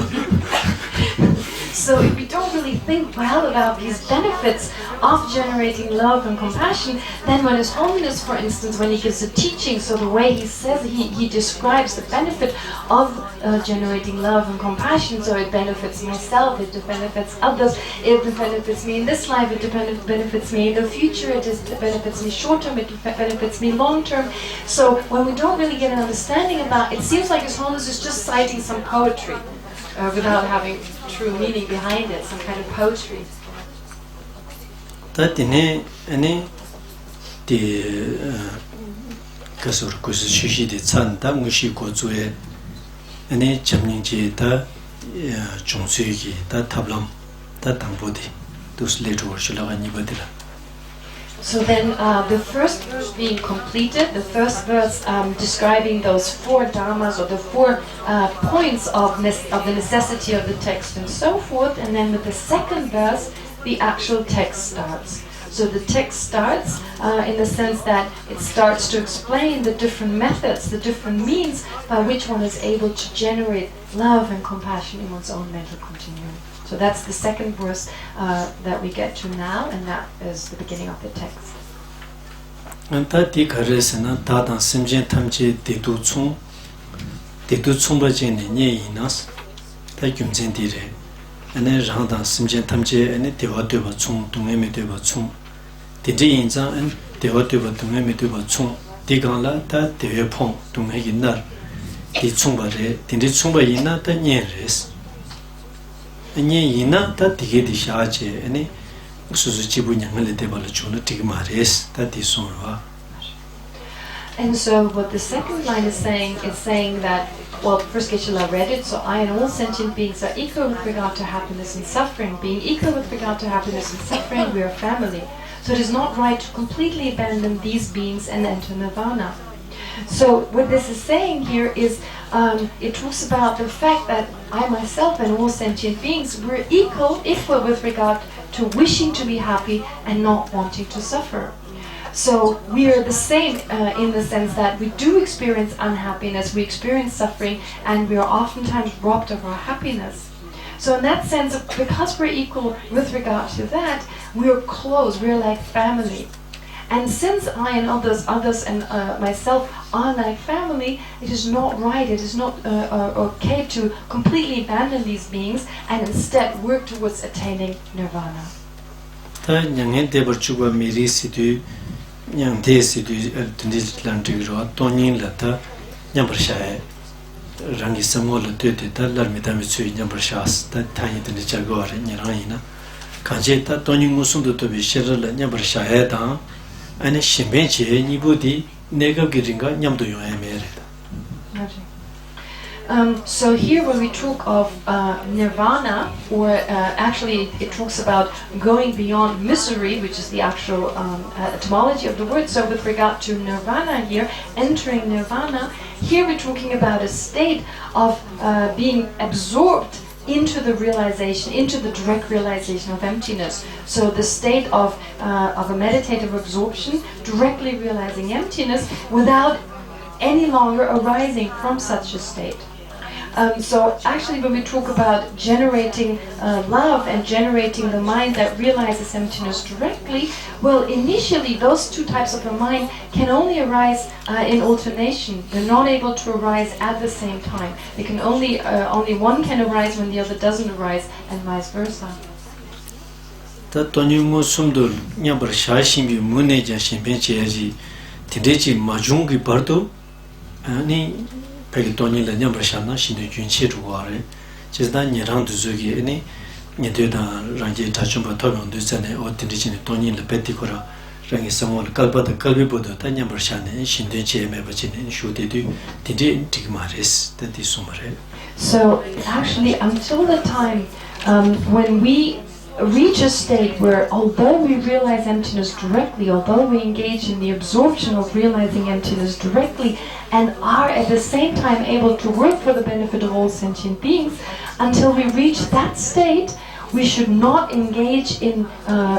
Speaker 2: So if we don't really think well about these benefits of generating love and compassion, then when His Holiness, for instance, when he gives a teaching, so the way he says, he describes the benefit of generating love and compassion, so it benefits myself, it benefits others, it benefits me in this life, it benefits me in the future, it benefits me short term, it benefits me long term. So when we don't really get an understanding about it, seems like His Holiness is just citing some poetry. Without having true meaning behind it, some kind of poetry.
Speaker 1: That in any kasur kusushi de Santa Mushi Kozue, any Chamninji, the Chonsugi, that Tablam, that Tambodi, those later Shulavanibadilla.
Speaker 2: So then the first verse being completed, the first verse describing those four dharmas or the four points of the necessity of the text and so forth, and then with the second verse the actual text starts. So the text starts in the sense that it starts to explain the different methods, the different means by which one is able to generate love and compassion in one's own mental continuum. So that's the second verse that we get to now, and that is the beginning of the text.
Speaker 1: And that the Karesana Tatan Simjan Tamji Dedu Tsumbajan Nye Inas, Takum Zendire, and then Randan Simjan Tamji and Devateva Tsum, Dumemedeva Tsum, Didi Inza and Devateva Dumemedeva Tsum, Digala, that Devepon, Dumeginar, Di Tsumbare, Dindi Tsumbayina, the Nyeres. And Yina, that Digi Shaje, any Suzuchibunyamele Debalachuna, Tigmares, that is Sonra.
Speaker 2: And so what the second line is saying that, well, first Geshe read it, so I and all sentient beings are equal with regard to happiness and suffering. Being equal with regard to happiness and suffering, we are family. So it is not right to completely abandon these beings and enter nirvana. So what this is saying here is, it talks about the fact that I myself and all sentient beings, we're equal with regard to wishing to be happy and not wanting to suffer. So we are the same in the sense that we do experience unhappiness, we experience suffering, and we are oftentimes robbed of our happiness. So in that sense, because we're equal with regard to that, we're close, we're like family. And since I and others and myself are like family, it is not right, it is not okay to completely abandon these beings and instead work towards attaining nirvana.
Speaker 1: Rangi Samola did that Larmitamisu Yambrashas, that tiny than the Jaguar in Yarina. Kajeta, Tony Musundu to be Sheryl and Yambrashaheda, and a Shimechi, Nibudi, Nega Giringa, Yamdu Emerita.
Speaker 2: So here when we talk of nirvana, or actually it talks about going beyond misery, which is the actual etymology of the word. So with regard to nirvana here, entering nirvana, here we're talking about a state of being absorbed into the realization, into the direct realization of emptiness. So the state of a meditative absorption, directly realizing emptiness without any longer arising from such a state. So actually when we talk about generating love and generating the mind that realizes emptiness directly, well, initially those two types of a mind can only arise in alternation. They're not able to arise at the same time. They can only one can arise when the other doesn't arise, and vice versa.
Speaker 1: Pegitoni la Nyambrashana, Shindu Junchi Ruare, Chesdan Yaran Duzugi, any Nidda Rangi Tachumba Togon Dusane, or Tindici Tony la Peticora, Rangi Samuel Kalpa, the Kalbibudo, Tanyambrashane, Shinduchi Mebachin, and Shudedu, Tindi Tigmaris, that is Sumare.
Speaker 2: So actually, until the time when we reach a state where, although we realize emptiness directly, although we engage in the absorption of realizing emptiness directly, and are at the same time able to work for the benefit of all sentient beings, until we reach that state, we should not engage in,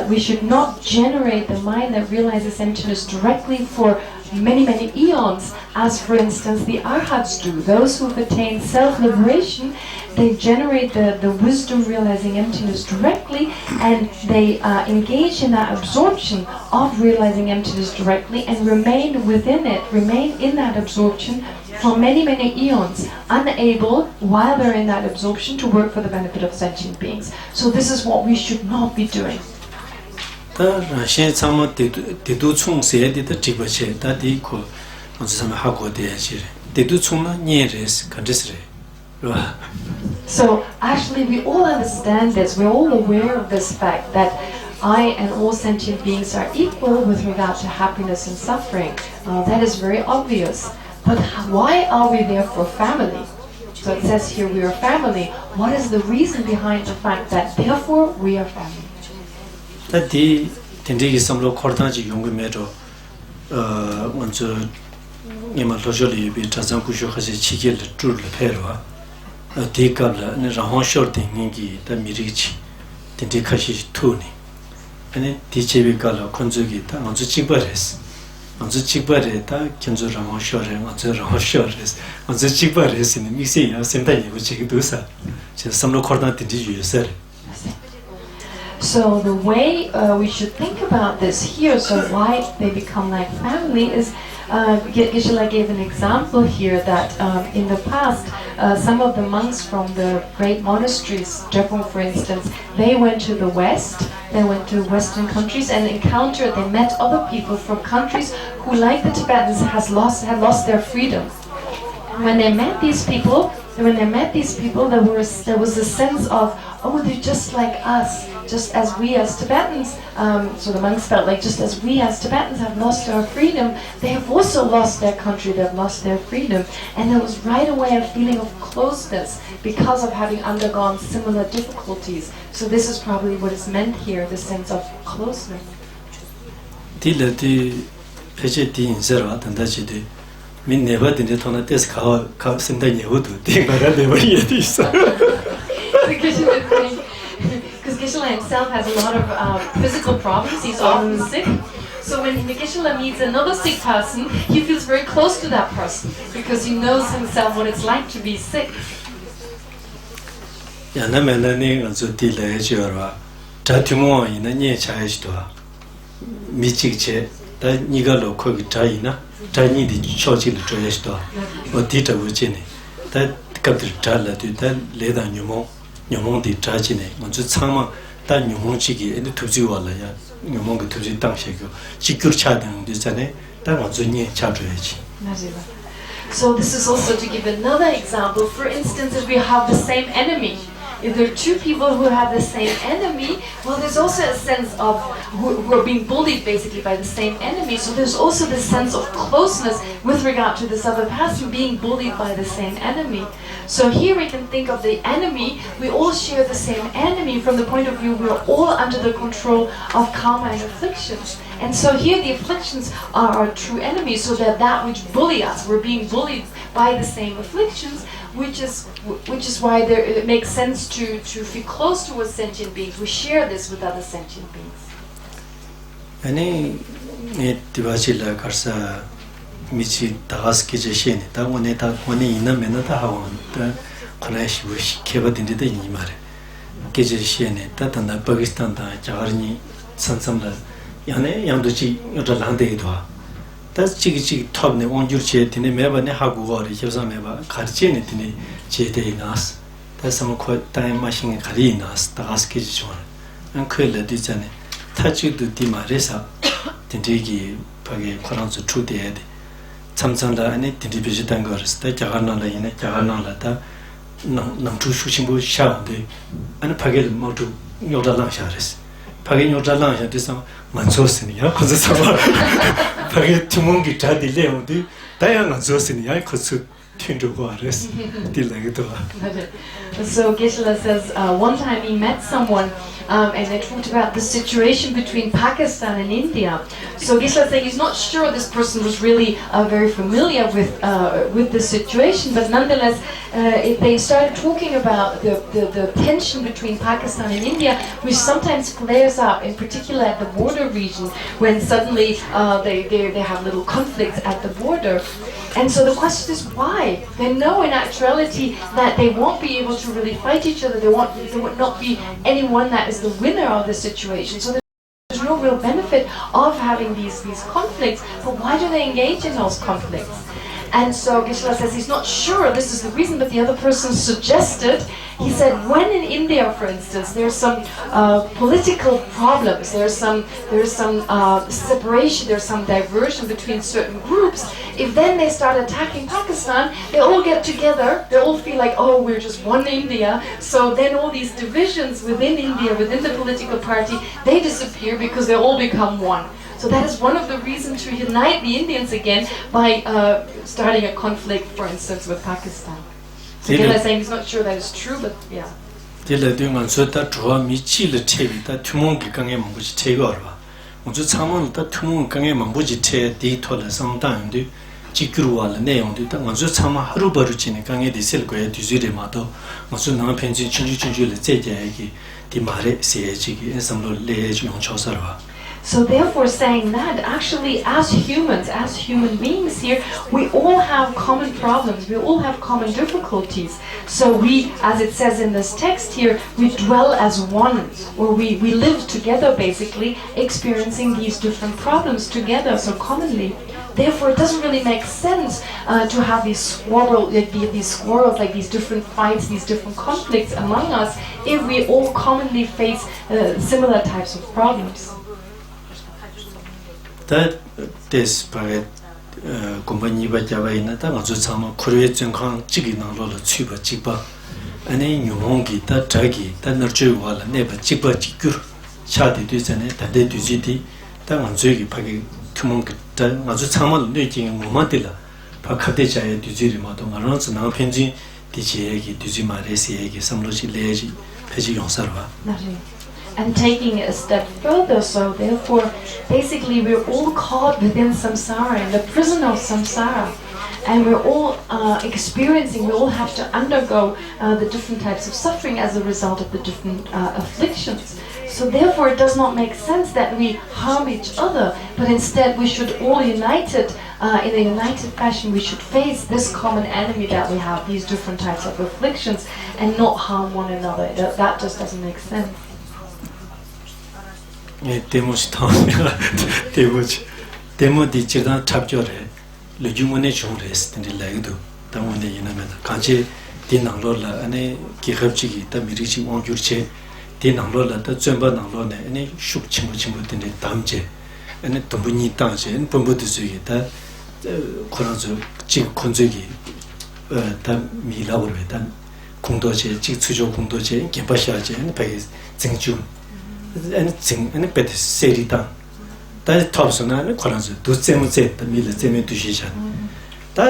Speaker 2: we should not generate the mind that realizes emptiness directly for many, many eons, as for instance the arhats do. Those who've attained self-liberation, they generate the wisdom realizing emptiness directly, and they engage in that absorption of realizing emptiness directly and remain within it, remain in that absorption for many, many eons, unable, while they're in that absorption, to work for the benefit of sentient beings. So this is what we should not be doing.
Speaker 1: Rashin Sama Tidu Chung said the Tibache, that equal on some Hago de Agir. Tidu Chunga Nieres, Kandisre.
Speaker 2: So actually we all understand this, we're all aware of this fact that I and all sentient beings are equal with regard to happiness and suffering. That is very obvious. But why are we therefore family? So it says here we are family. What is the reason behind the fact that therefore we are family?
Speaker 1: That the Tindigi Samlo Kortanji Young Meadow wants to Yamatojoli be Tazankusho has a chicken true Perua, a decabla and a hon shorting Ningi, the Mirichi, Tindikashi Tuni, and then Tichevi Gala Konzugita on the Chibares. On the Chibareta, Kenzo Ramon Shore, on the Ramon Shores, on the Chibares in the Mixia, Senta, which you do so. Just some local you said.
Speaker 2: So the way we should think about this here, so why they become like family, is Geshe gave an example here that in the past some of the monks from the great monasteries, Jepang for instance, they went to the west, they went to Western countries and they met other people from countries who, like the Tibetans, had lost their freedom. When they met these people, there was a sense of, oh, they're just like us, just as we as Tibetans, so the monks felt like just as we as Tibetans have lost our freedom, they have also lost their country, they've lost their freedom. And there was right away a feeling of closeness because of having undergone similar difficulties. So this is probably what is meant here, the sense of closeness.
Speaker 1: Min never did it on a desk how Senda Yehudu, Timara never yet is.
Speaker 2: Because Geshe himself has a lot of physical problems, he's often sick. So when Geshe meets another sick person, he feels very close to that person because he knows himself what it's like to be sick.
Speaker 1: Yanamani and Zutila Jura, Tatumo in a near charge to her. Michik, 다 니가로 거기 자이나 자니디 초지를 줘야지도 어디다 우지네 다 갑들 잘라도 다 레다 녀몽디 자지네 먼저 참아 다 녀몽지기 근데 두지 와라야 녀몽그 두지 당시고 지kur 차는 되잖아요 다 먼저 니 잡줘야지
Speaker 2: 맞아요. So this is also to give another example. For instance, if we have the same enemy, if there are two people who have the same enemy, well, there's also a sense of who are being bullied basically by the same enemy. So there's also this sense of closeness with regard to this other person being bullied by the same enemy. So here we can think of the enemy. We all share the same enemy from the point of view we are all under the control of karma and afflictions. And so here the afflictions are our true enemies, so that which bully us, we're being bullied by the same afflictions, which is why it makes sense to feel close towards sentient beings. We share this with other sentient beings.
Speaker 1: 아니 디바실라 가서 미치 다가스케 제시네 다원에 다 원에 있는 면은 다 하고 다 콜라시 부시 케바딘데 이 말에 게제시네 다단다 파키스탄다 자르니 산삼다 야네 양도지 여자란데도 다 지기지 톱네 원주르체 되네 매번에 하고 거리 협상 매번 가르치네 되네 제대로 나스 다 삼코 타임 마싱에 가리 나스 다가스케 지원 안 크엘레 되잖아 타지도 디마레사 된대기 밖에 코란스 추대야 돼 참sam다 안에 디비지단 거스 다 자간나라 이네 자간나라다 남주 수신부 샤데 안에 밖에 모두 요달랑 샤레스 밖에 요달랑 샤데서 만소스니야 그래서 밖에 주문기 자딜레오디 다양한 소스니야 그래서 튕주고 알았어 딜레기도
Speaker 2: So Geshe says one time he met someone and they talked about the situation between Pakistan and India. So Geshe said he's not sure this person was really very familiar with the situation, but nonetheless they started talking about the tension between Pakistan and India, which sometimes flares up, in particular at the border region, when suddenly they have little conflicts at the border. And so the question is why? They know in actuality that they won't be able to really fight each other. There would not be anyone that is the winner of the situation. So there's no real benefit of having these conflicts. But why do they engage in those conflicts? And so Geshe says he's not sure this is the reason, but the other person suggested, he said, when in India, for instance, there's some political problems, there's some separation, there's some diversion between certain groups, if then they start attacking Pakistan, they all get together, they all feel like, oh, we're just one India, so then all these divisions within India, within the political party, they disappear because they all become one. So that is one of the reasons to unite the Indians again by starting a conflict, for instance, with Pakistan. So Geshe is saying he's not sure that is true, but yeah.
Speaker 1: 딜레딩은 저다 좋아 미치를 체비다 투몽기 강에 뭔지 체거라. 먼저 참원다 투몽 강에 뭔지 체 디토를 상담인데 지그루와를 내용도 먼저 참아 하루 버르치는 강에 디셀 거에 뒤지레마도 먼저 나 편지 춘주를 제제기 디 말에 세지기 엔섬로 레지 용초서라.
Speaker 2: So therefore saying that, actually as humans, as human beings here, we all have common problems, we all have common difficulties. So we, as it says in this text here, we dwell as one, or we live together basically, experiencing these different problems together, so commonly. Therefore it doesn't really make sense to have these squabbles, like these different fights, these different conflicts among us, if we all commonly face similar types of problems.
Speaker 1: That this by company by Java in that was some Korean Kong chicken on roller tuba chipa. And then you won't get that draggy, that nurture wall, never chipa chikur, chatty to it, that they do city, that one ziggy packing to monk, that was a summer making Momatilla, Pakadeja to Zirimato, around the now penji, Dichi, Duzima, Resi, some logi legi, Pegi on server.
Speaker 2: And taking it a step further, so therefore, basically we're all caught within samsara, in the prison of samsara. And we're all experiencing, we all have to undergo the different types of suffering as a result of the different afflictions. So therefore it does not make sense that we harm each other, but instead we should all united, in a united fashion, we should face this common enemy that we have, these different types of afflictions, and not harm one another. That just doesn't make sense.
Speaker 1: Demonstrant, demo di chirdan tapjore le jumone chongres tin lagdo tamone yinamena kanche din nanglo la ane ki khabchi gi ta mirichi wangyurche din nanglo la ta chemba nanglo ne ane shuk chimbo tin damje ane tombuni tangje en pombo de suyi ta koranzo chi konzogi ta mila orbe ta 공도제 직추조 공도제 개발하지 ane 배 증주 ane 배드 세리다 다 톱스나 코란즈 두세무제 미르 제메 두시자 다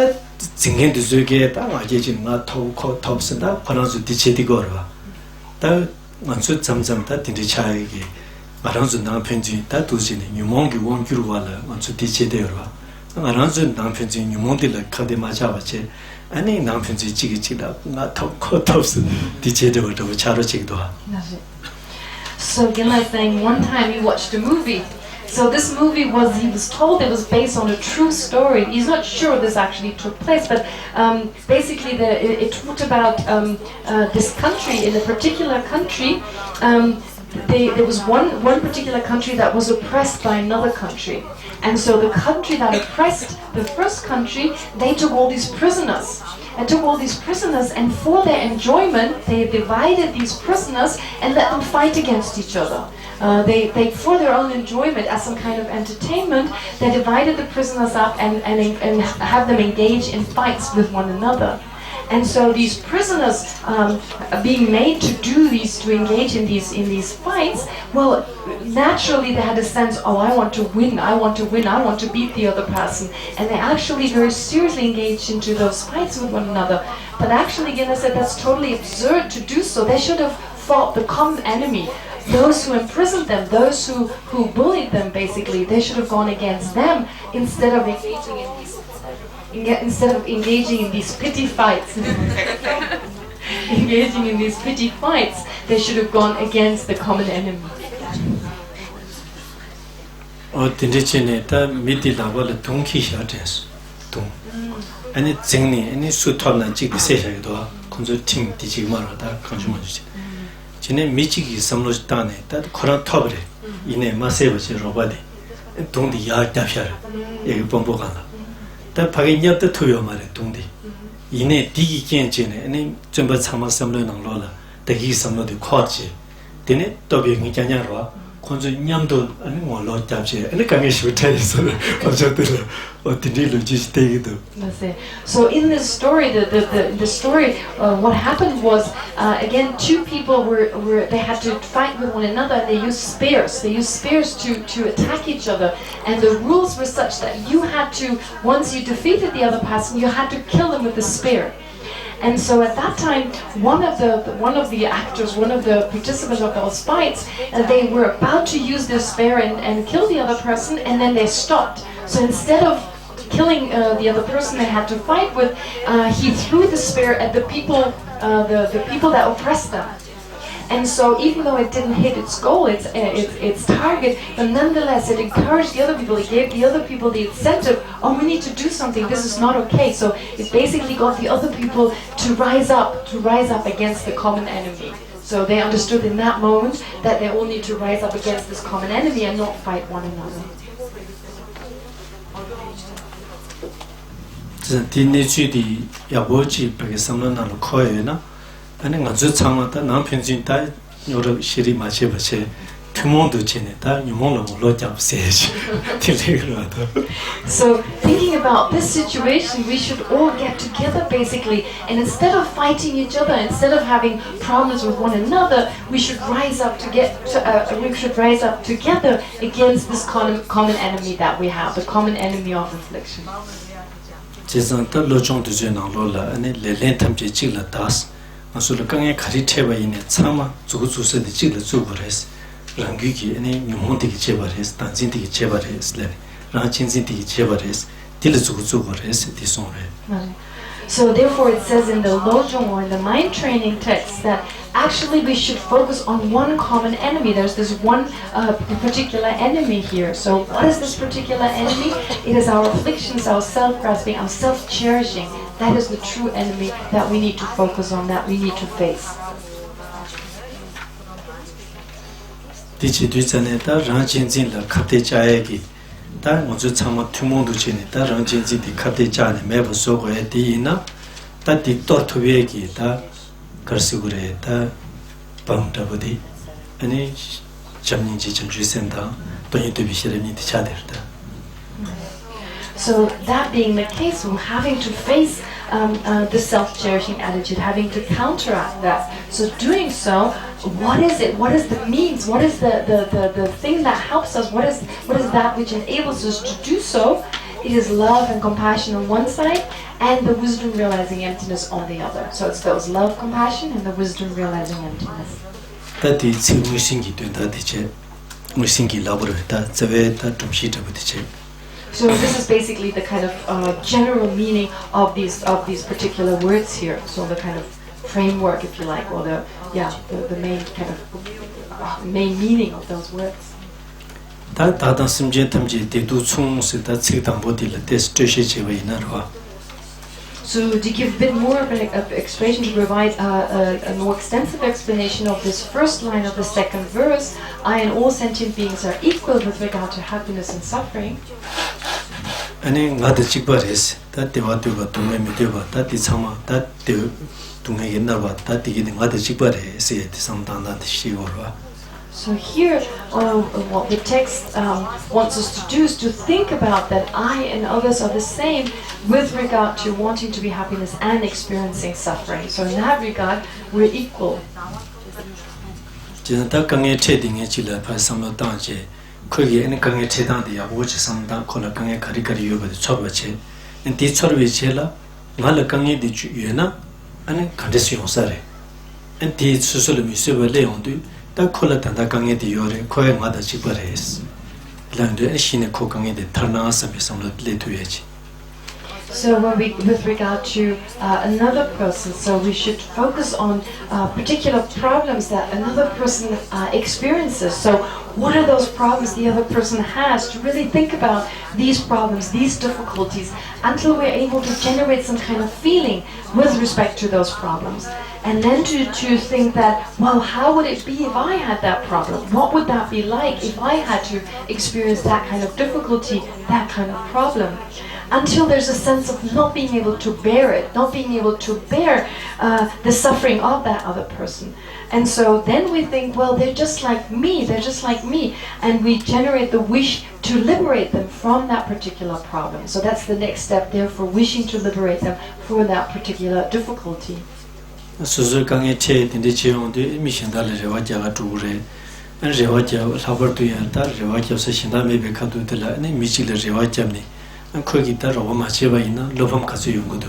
Speaker 1: 증겐도 저게 다 아제진 나 토코 톱스나 코란즈 디체디거와 다 완수 점점 다 딘디차이게 마란즈 남편지 다 두지네 유몽기 원규로와라 완수 디체데어와 마란즈 남편지 유몽딜 카데 마자바체 아니 남편지 지기지다 나 토코 톱스 디체데어도 차로직도
Speaker 2: So Gila is saying one time he watched a movie. So this movie he was told it was based on a true story. He's not sure this actually took place, but basically it talked about this country. In a particular country, there was one particular country that was oppressed by another country. And so the country that oppressed the first country, they took all these prisoners. And for their enjoyment, they divided these prisoners and let them fight against each other. They for their own enjoyment, as some kind of entertainment, they divided the prisoners up and have them engage in fights with one another. And so these prisoners being made to engage in these fights, well, naturally they had a sense, oh, I want to win, I want to beat the other person. And they actually very seriously engaged into those fights with one another. But actually, Gila said that's totally absurd to do so. They should have fought the common enemy. Those who imprisoned them, those who bullied them, basically, they should have gone against them instead of engaging in these pity fights. They should have gone against the common enemy.
Speaker 1: Tindichene ta midi lawala tungki shates tung. Ani zingni ani sutona jig sesha do konzo ting dijig mara da kanjuma ji. Jine michigi samlo tane ta koran tobre ine masebe robade. Tungdi ya dafshar. Ye bombo kana. 다 파기냐도 토요 말에 동디 이내 디기 견제네 아니 전부 참아 삼로 나로라 대기 삼로도 코지 되네 또 비행이 냐냐로 건조 냠도 아니 뭐로 잡지 아니 강에 쉬우타에서 어쩌들 어디를 로지스테기도
Speaker 2: So in this story the story what happened was again two people were they had to fight with one another and they used spears to attack each other, and the rules were such that you had to, once you defeated the other person, you had to kill them with the spear. And so at that time, one of the actors, one of the participants of those fights, they were about to use their spear and kill the other person, and then they stopped. So instead of killing the other person they had to fight with, he threw the spear at the people that oppressed them. And so even though it didn't hit its goal, its target, but nonetheless it encouraged the other people, it gave the other people the incentive, oh, we need to do something, this is not okay. So it basically got the other people to rise up against the common enemy. So they understood in that moment that they all need to rise up against this common enemy and not fight one another.
Speaker 1: 아니 가서 참았다 남편진 다 여러 시리 마셔 봐세 규모도 지내다 유몽로 잡세지 딜레그라다.
Speaker 2: So thinking about this situation, we should all get together basically, and instead of fighting each other, instead of having problems with one another, we should rise up together against this common enemy that we have, the common enemy of affliction.
Speaker 1: 제zan타 로종도 제나로라 아니 레렌탐제 찔라다스 아솔 강에 가리체바 있네 참아 주주세데 찔을 주버레스 랑귀기 아니 뉴몬데기 제바레스 단진데기 제바레스 라친진데기 제바레스 딜을 주버레스 디송레.
Speaker 2: So therefore it says in the Lojong or in the mind training text that actually we should focus on one common enemy. There's this one particular enemy here. So what is this particular enemy? It is our afflictions, our self-grasping, our self-cherishing. That is the true enemy that we need to focus on, that we need to face.
Speaker 1: 디치 뒤전에다 랑진진라 카테 자에기 다 먼저 참아 투모도 지니 다른 진지디 카테 자네 매버 소고에 디이나 다디 또토베기 다 걸스그레 다 방다버디 아니 점nin지 점주센다 돈이도 비시르니 차데르다.
Speaker 2: So that being the case, we're having to face the self-cherishing attitude, having to counteract that. So doing so, what is it? What is the means? What is the thing that helps us? What is that which enables us to do so? It is love and compassion on one side, and the wisdom realizing emptiness on the other. So it's those love, compassion, and the wisdom realizing emptiness.
Speaker 1: 다디 지무신기 된다디체 무신기 라보르다 제베다 좀시다부디체.
Speaker 2: So this is basically the kind of general meaning of these particular words here. So the kind of framework, if you like, or the main kind of main meaning of those words.
Speaker 1: 다 다다 심제 탐지 대두 총스다 책당보디를 테스트시 제외이나로.
Speaker 2: So to give a bit more of an explanation, to provide a more extensive explanation of this first line of the second verse, I and all sentient beings are equal with regard to happiness and suffering.
Speaker 1: 아니 나도 직발했어. 다때와도가 동네미되고 다때 참아 다때 동네 옛날과 다때기 나도 직발했어. 상당한 시고로.
Speaker 2: So here, what the text wants us to do is to think about that I and others are the same with regard to wanting to be happiness and experiencing suffering. So in that regard, we're equal.
Speaker 1: 진짜 강에 체딩에 질라 발상로 당제 거기에 있는 강에 체당데 야고치 상당 콜라 강에 가리가리 요버도 쳐버체 인디 쳐르비체라 말 강에 디주에나 아니 간데스 용사래 인디 수술을 미세버레 온도 다 콜라 단다 강에 디요레 코에 마다 지버레스 란데 신의 코 강에 디 타나서 비상로 레투예지.
Speaker 2: So with regard to another person, so we should focus on particular problems that another person experiences. So what are those problems the other person has? To really think about these problems, these difficulties, until we're able to generate some kind of feeling with respect to those problems. And then to think that, well, how would it be if I had that problem? What would that be like if I had to experience that kind of difficulty, that kind of problem? Until there's a sense of not being able to bear it, not being able to bear the suffering of that other person. And so then we think, well, they're just like me, and we generate the wish to liberate them from that particular problem. So that's the next step, therefore, wishing to liberate them from that particular difficulty.
Speaker 1: 수술 강에 체 된데 지용도 미신달레 레와자가 두래 안 레와자 사버도야다 레와자서 신다메베 카도들라 네 미치레 레와자니 안 거기다 로마 제바이나 로범 가서 연구도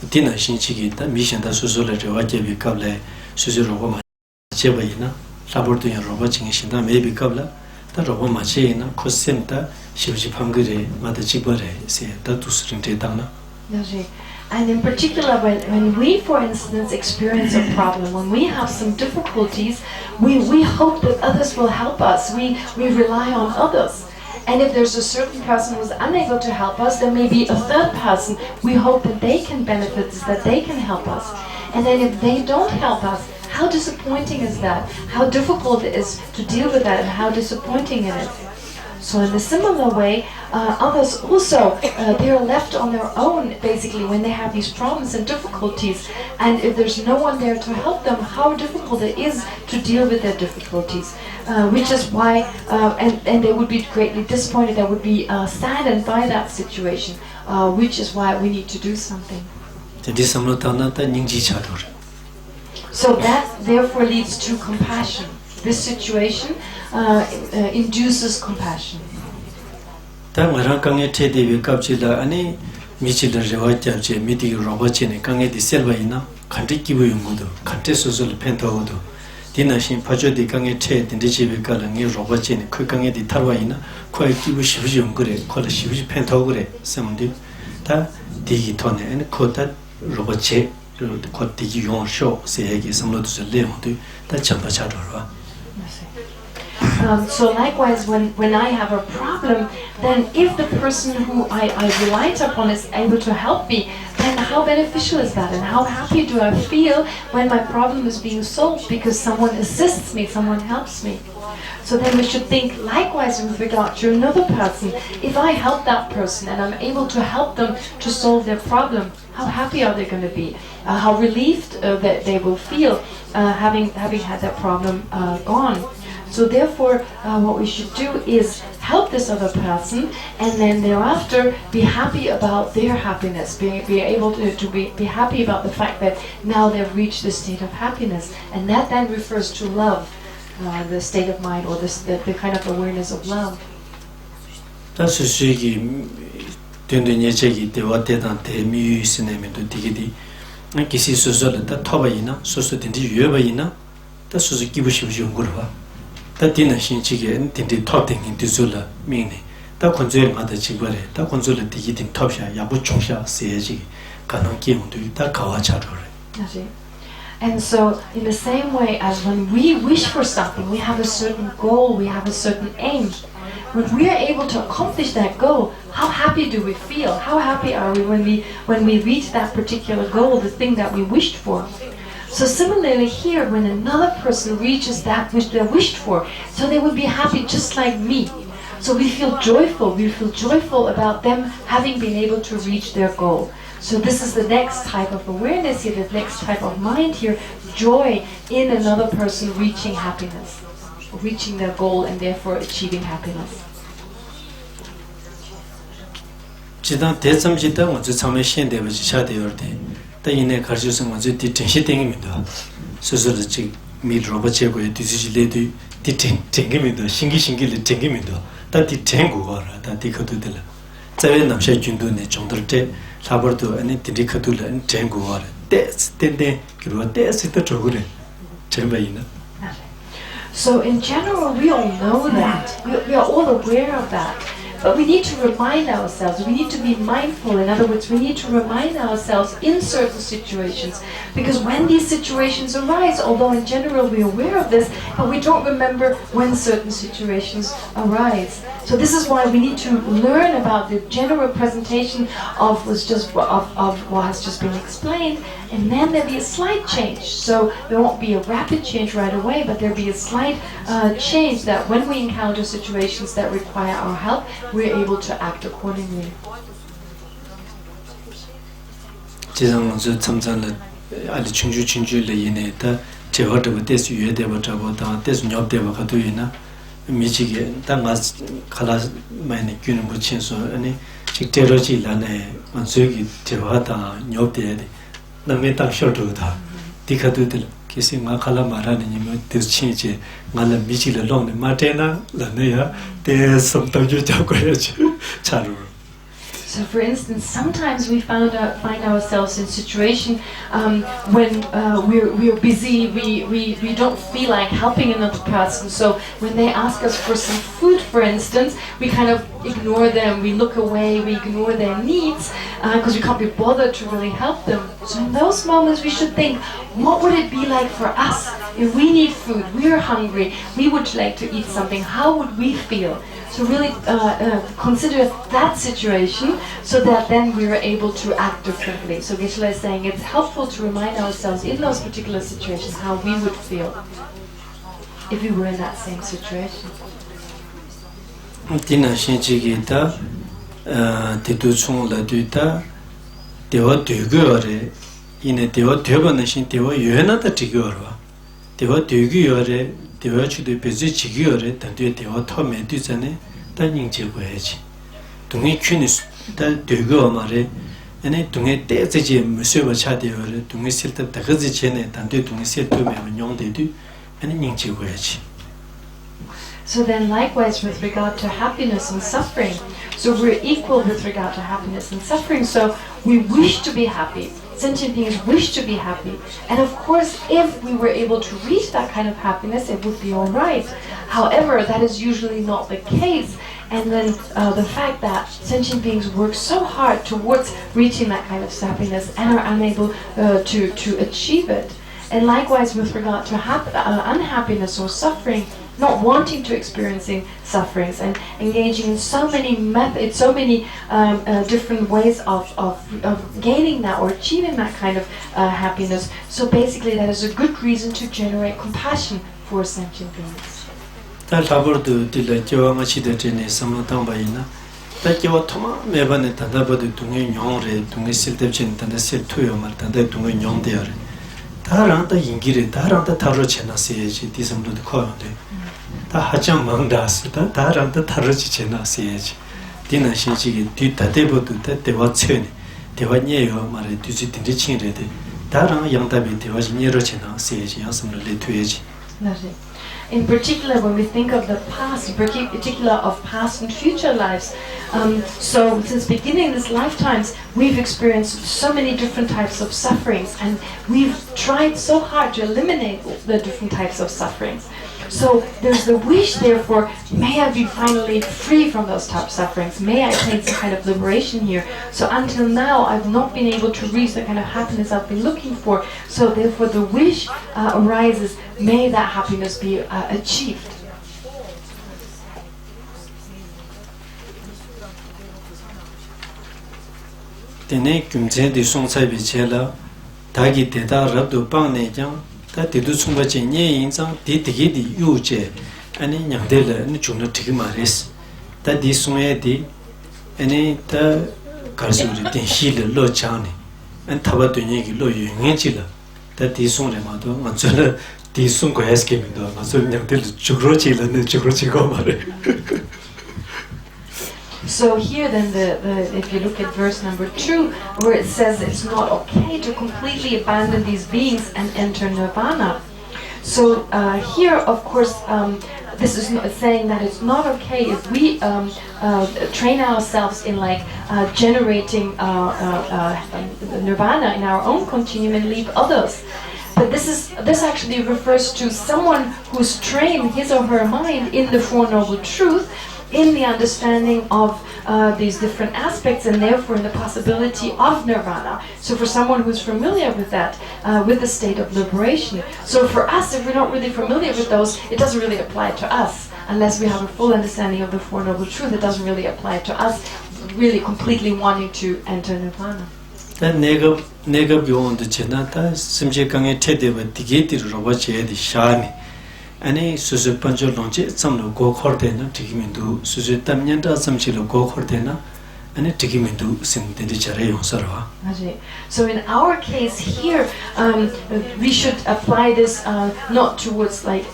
Speaker 1: 디나 신치기 있다 미신다 수술레 레와자비 갑래 수술 로마 제바이나 사버도야 로바 징 신다메베 갑라 다 로마 제이나 코센다 시우지 방그레 마다 지버레 세다 두스린데 당나.
Speaker 2: And in particular, when we, for instance, experience a problem, when we have some difficulties, we hope that others will help us. We rely on others. And if there's a certain person who's unable to help us, there may be a third person. We hope that they can benefit, that they can help us. And then if they don't help us, how disappointing is that? How difficult it is to deal with that, and how disappointing it is. So in a similar way, others also, they're left on their own, basically, when they have these problems and difficulties. And if there's no one there to help them, how difficult it is to deal with their difficulties. Which is why, and they would be greatly disappointed, they would be saddened by that situation. Which is why we need to do something. So that therefore leads to compassion. This situation induces compassion.
Speaker 1: 당마랑 강에 테디비 갑질라 아니 미치들 레와자제 미디 로바체네 강에 디셀바이나 칸티 기부 연구도 칸테 소설 펜타오도 디나신 파조디 강에 테 딘디지비 가랑에 로바체네 그 강에 디타와이나 코에 기부 시부지 연구래 코라 시부지 펜타오그래 섬디 다 디기토네 아니 코다 로바체 코 디기 용쇼 세에게 섬로도 레온도 다 참바차도라.
Speaker 2: So likewise, when I have a problem, then if the person who I relied upon is able to help me, then how beneficial is that? And how happy do I feel when my problem is being solved because someone assists me, someone helps me? So then we should think likewise with regard to another person. If I help that person and I'm able to help them to solve their problem, how happy are they going to be? How relieved that they will feel having had that problem gone. So therefore, what we should do is help this other person, and then thereafter be happy about their happiness, be able to be happy about the fact that now they've reached this state of happiness, and that then refers to love, the state of mind, or the kind of awareness of love.
Speaker 1: That's kisi soso la ta thoba ina soso tinti yueba ina ta soso kibu shibu yungurwa ta tina shinchi ge tinti thop tengin tizula mingni ta khonzo ma da chibare ta khonzo la tigi tin thop sha yabu chongsha seji kanang ki undu ta kawa charore.
Speaker 2: And so, in the same way as when we wish for something, we have a certain goal, we have a certain aim. When we are able to accomplish that goal, how happy do we feel? How happy are we when we reach that particular goal, the thing that we wished for? So similarly here, when another person reaches that which they wished for, so they would be happy just like me. So we feel joyful about them having been able to reach their goal. So this is the next type of awareness here, the next type of mind here, joy in another person reaching happiness, reaching their goal and therefore achieving happiness.
Speaker 1: Jidang desam jidang wanzu tsame shen dewa jisha dewa de ta ine karju sang wanzu di tenshi tengi mido susu la chik mi roba che goya di suji le du di tengi mido shingi le tengi mido ta di tengu wara ta di katu de la tsawe namsha jundu ne chongdar te labar do ane di katu la tengu wara des ten kirwa des ita chogure tenba ina.
Speaker 2: So in general, we all know that. We are all aware of that. But we need to remind ourselves, we need to be mindful. In other words, we need to remind ourselves in certain situations. Because when these situations arise, although in general we're aware of this, but we don't remember when certain situations arise. So this is why we need to learn about the general presentation of what has just been explained, and then there'll be a slight change. So there won't be a rapid change right away, but there'll be a slight change that when we encounter situations that require our help, we're able to act accordingly.
Speaker 1: Ali chunju le yine ta tewa de des yue de ba ta des nyob de ba ka tu yina mi chi ge ta ma khala mai ne kyun bu chin so ani chi te ro chi la ne man su gi tewa ta nyob de na me ta shor do da di ka tu de kisi ma khala ma ra ne ni me des chin che ma la mi chi le long ne ma te na la ne ya de som ta ju ja ko ya chi cha ru.
Speaker 2: So, for instance, sometimes we find ourselves in a situation when we're busy, we don't feel like helping another person. So when they ask us for some food, for instance, we kind of ignore them, we look away, we ignore their needs because we can't be bothered to really help them. So in those moments we should think, what would it be like for us if we need food, we're hungry, we would like to eat something, how would we feel? So really consider that situation so that then we are able to act differently. So Geshe is saying it's helpful to remind ourselves in those particular situations how we would feel if we were in that same situation.
Speaker 1: Tina shinchi gi ta titu chung la du ta dewa dugu yore ine dewa deba na shin dewa yuena ta tigi yorwa dewa dugu yore dewa chudu bezu chigi yore tandu dewa to me du zane ta nying je go yachi dungi kyuni ta dugu omare ane dungi de zeje musyo ba cha de yore dungi sil ta ta gazi chene tandu dungi sil to me nyong de du ane nying je go yachi.
Speaker 2: So then likewise with regard to happiness and suffering, so we're equal with regard to happiness and suffering, so we wish to be happy. Sentient beings wish to be happy. And of course, if we were able to reach that kind of happiness, it would be all right. However, that is usually not the case. And then the fact that sentient beings work so hard towards reaching that kind of happiness and are unable to achieve it. And likewise with regard to unhappiness or suffering, not wanting to experiencing sufferings and engaging in so many methods, so many different ways of gaining that or achieving that kind of happiness. So basically that is a good reason to generate compassion for sentient beings.
Speaker 1: 다 라버도 딜레 저와 시대전에 삼로당 바이나 다케와 토마 매번에 단다버도 동의 용래 동의 실대진 단다 실토요 말 단다 동의 용대야래 다랑다 인기를 다랑다 다로 지나세야지 디섬도 커요데 다 하장 망다스다 다랑다 다르지 지나세야지 디나 시지기 뒤다대버도 대와 쳔네 대와 녀요 말에 뒤지 딘디칭레데 다랑 양답이 대와지 녀로 지나세야지 양섬을 레투야지.
Speaker 2: In particular, when we think of the past, in particular of past and future lives, so since beginning this lifetimes, we've experienced so many different types of sufferings, and we've tried so hard to eliminate the different types of sufferings. So there's the wish, therefore, may I be finally free from those types of sufferings, may I attain some kind of liberation here. So until now, I've not been able to reach the kind of happiness I've been looking for, so therefore the wish arises, may that happiness be achieved.
Speaker 1: Tene kumche di songchai bi chela dagi teda rabdu pangne jang ta dedu chungba che nye yinzang di digi di yu che ani nyangde la ni chungna tigi ma res ta di songye di ani ta karsuri ten shi le lo chang ni an taba dunye ki lo yu ngen chi la ta di song le ma do nga chola di song ko es ke mi do nga so nyangde la chugro chi la ne chugro chi go ma re.
Speaker 2: So here then, if you look at verse number 2, where it says it's not okay to completely abandon these beings and enter nirvana. So here, of course, this is saying that it's not okay if we train ourselves in like generating nirvana in our own continuum and leave others. But this actually refers to someone who's trained his or her mind in the Four Noble Truth, in the understanding of these different aspects, and therefore in the possibility of nirvana. So for someone who's familiar with that, with the state of liberation. So for us, if we're not really familiar with those, it doesn't really apply to us. Unless we have a full understanding of the Four Noble Truth, it doesn't really apply to us, really completely wanting to enter nirvana.
Speaker 1: 내가 비온데 제나타 심지강에 테데바 디게티로 로바체디 샤니 아니 수수 번절 론체 참로 고코르데나 디기민도 수수 담년다 참치로 고코르데나 아니 디기민도 심데디 자레 용서와.
Speaker 2: So in our case here, we should apply this not towards like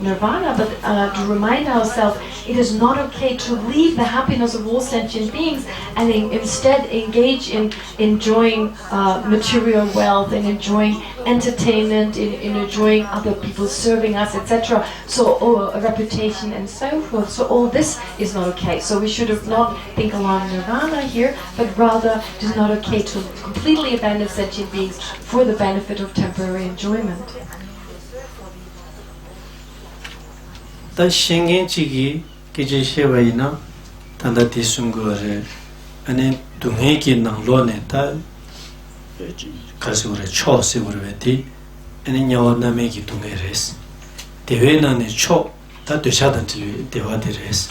Speaker 2: nirvana, but to remind ourselves it is not okay to leave the happiness of all sentient beings and instead engage in enjoying material wealth and enjoying entertainment, in enjoying other people serving us, etc. So a reputation and so forth. So all this is not okay. So we should not think along nirvana here, but rather it is not okay to completely abandon sentient beings for the benefit of temporary enjoyment.
Speaker 1: 다 신경치기 Geshe tanda tisungore ane dungeki nanglone ta kasure cho sigurveti ane nyawa nameki dungeres dewe nane cho ta doshadan tilwe dewa deres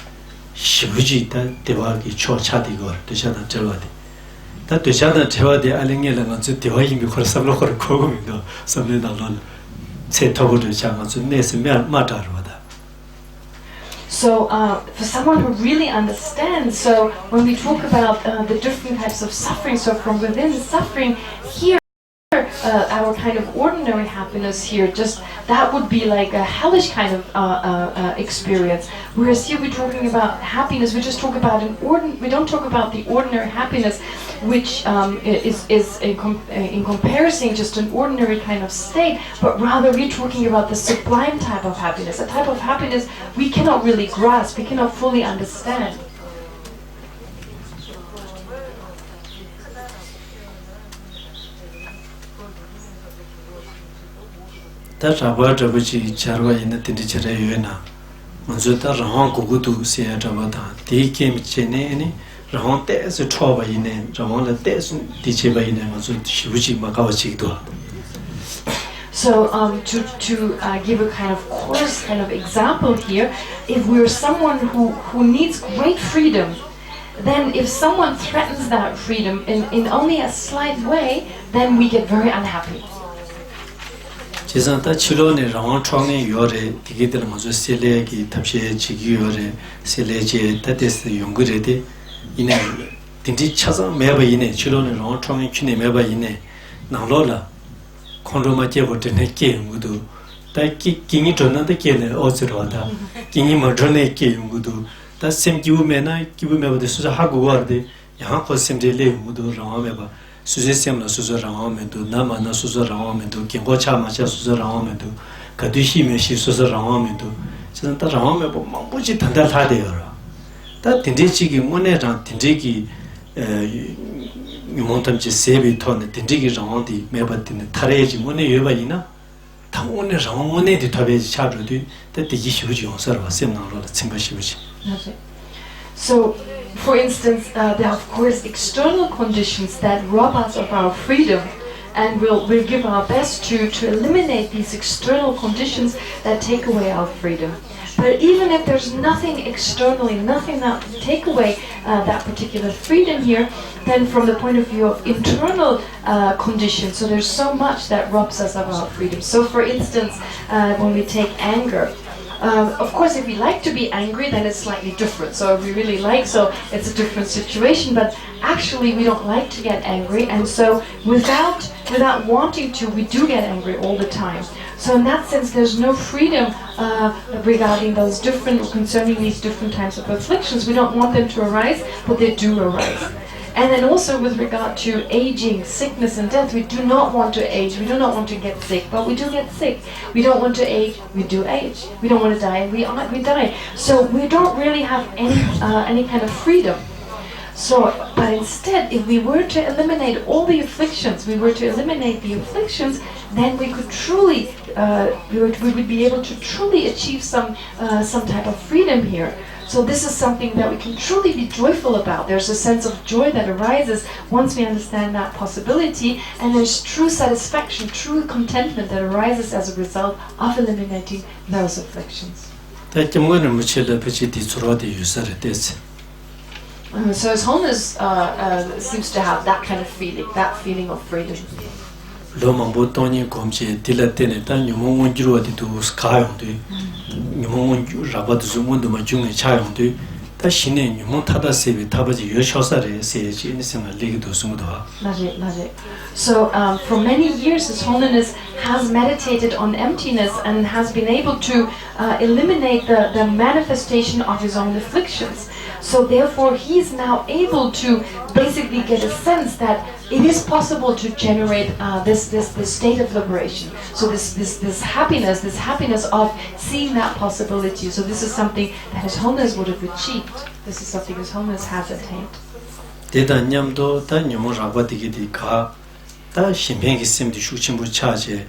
Speaker 1: shibuji ta dewa ki cho chadigor doshadan telwadi ta doshadan telwadi alengela nganzu dewa yimbi khor samlo khor kogumindo samle nanglone se togodo changanzu nese matarwada.
Speaker 2: So for someone who really understands, so when we talk about the different types of suffering, so from within suffering, here our kind of ordinary happiness here, just that would be like a hellish kind of experience. Whereas here we're talking about happiness, we just talk about we don't talk about the ordinary happiness, which is in comparison just an ordinary kind of state, but rather we're talking about the sublime type of happiness, a type of happiness we cannot really grasp, we cannot fully understand.
Speaker 1: Ta rabwa drabuchi charwa ina tindi chara yuena manzo ta rahon kugudu siya rabwa ta di kem chene ene rahon te su choba ine rahon la te su di cheba ine manzo shibuchi makawa chikdo.
Speaker 2: So to give a kind of coarse kind of example here, if we're someone who needs great freedom, then if someone threatens that freedom in only a slight way, then we get very unhappy.
Speaker 1: Jizanta chilone rawan chongi yore digidel mazo sele ki tamshe chigi yore sele je tates yongure de ine dinti chaza meba ine chilone rawan chongi chune meba ine nanglola konroma je wote ne ke ngudu ta kingi tona de ke ne ozro da kingi modone ke ngudu ta sem kibu mena kibu meba de suza hagu warde yahan ko sem de le ngudu rawan meba 수제 셈나 수저 라오면도 나마나 수저 라오면도 경고차마차 수저 라오면도 가두시면 시 수저 라오면도 저는 다 라오면 뭐 뭐지 단단하대요. 다 딘디지기 문에랑 딘디기 유몬탐지 세비 톤 딘디기 라오디 매바딘 타레지 문에 여바이나 다 오늘 라오문에도 답이 차르도 다 디지슈지 용서로 셈나로 침바시부지.
Speaker 2: So, for instance, there are of course external conditions that rob us of our freedom, and we'll give our best to eliminate these external conditions that take away our freedom. But even if there's nothing externally, nothing that can take away that particular freedom here, then from the point of view of internal conditions, so there's so much that robs us of our freedom. So for instance, when we take anger, of course, if we like to be angry, then it's slightly different. So if we really like, so it's a different situation. But actually, we don't like to get angry, and so without wanting to, we do get angry all the time. So in that sense, there's no freedom regarding concerning these different types of afflictions. We don't want them to arise, but they do arise. And then also with regard to aging, sickness and death, we do not want to age, we do not want to get sick, but we do get sick. We don't want to age, we do age. We don't want to die, we die. So we don't really have any kind of freedom. So, but instead, if we were to eliminate all the afflictions, then we could truly, we would be able to truly achieve some type of freedom here. So this is something that we can truly be joyful about. There's a sense of joy that arises once we understand that possibility, and there's true satisfaction, true contentment that arises as a result of eliminating those afflictions. So His Holiness seems to have that kind of feeling, that feeling of freedom.
Speaker 1: 로망보 돈이 검지 딜라테네 단 유몽원주로 어디도 스카용도 유몽원주 라바도 좀원도만 중에 차용도 다 신의 유몽 타다 세비 타바지 여셔사래 세지 인생을 리기도 숨도
Speaker 2: 맞아요. So for many years His Holiness has meditated on emptiness and has been able to eliminate the manifestation of his own afflictions. So therefore he is now able to basically get a sense that it is possible to generate this state of liberation. So this happiness of seeing that possibility. So this is something that His Holiness would have achieved. This is something His Holiness has attained.
Speaker 1: 대단냠도 다 녀모 라바디기디 다 신병기 쌤디 슈침부 차제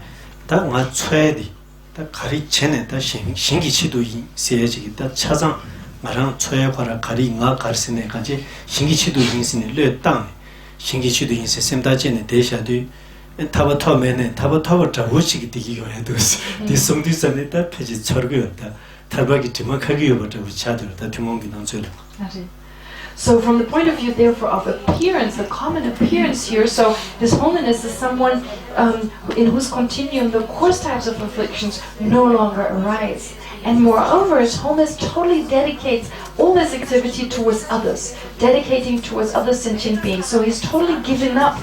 Speaker 1: 다가 최디 다 가리체네 다 신기치도 세지기 다 차장 마랑 최과라 가리가 가르스네까지 신기치도 인신의 뢰땅 신기치도 인세 쌤다제네 대샤도 타바토메네 타바토버 자고치기 되기가 해도 디송디선에 다 페이지 철거였다 탈바기 dimак하게 여버터 차들 다 팀원기 난줄
Speaker 2: So from the point of view, therefore, of appearance, the common appearance here, so His Holiness is someone in whose continuum the coarse types of afflictions no longer arise. And moreover, His Holiness totally dedicates all this activity towards others, dedicating towards other sentient beings. So he's totally given up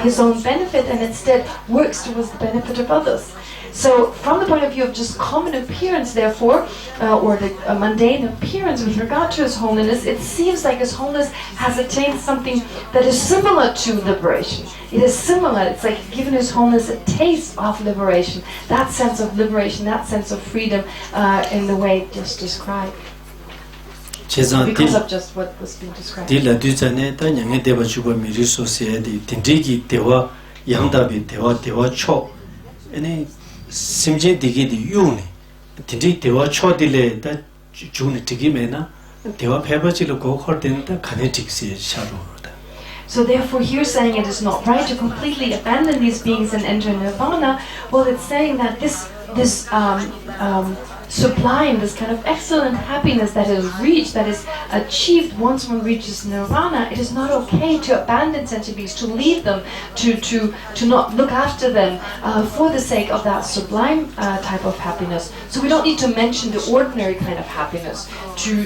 Speaker 2: his own benefit and instead works towards the benefit of others. So from the point of view of just common appearance, therefore, or the mundane appearance with regard to His Holiness, it seems like His Holiness has attained something that is similar to liberation. It is similar, it's like giving His Holiness a taste of liberation, that sense of liberation, that sense of freedom in the way just described. Because of just what was being described.
Speaker 1: 심지 되게도 유네 진짜 대화 초딜에 다 주는 되기면은 대화 배버지로 고걸 된다 카네틱스에 샤로다.
Speaker 2: So therefore here saying it is not right to completely abandon these beings and enter nirvana, well it's saying that this sublime, this kind of excellent happiness that is reached, that is achieved once one reaches nirvana, it is not okay to abandon sentient beings, to leave them, to not look after them for the sake of that sublime type of happiness. So we don't need to mention the ordinary kind of happiness, to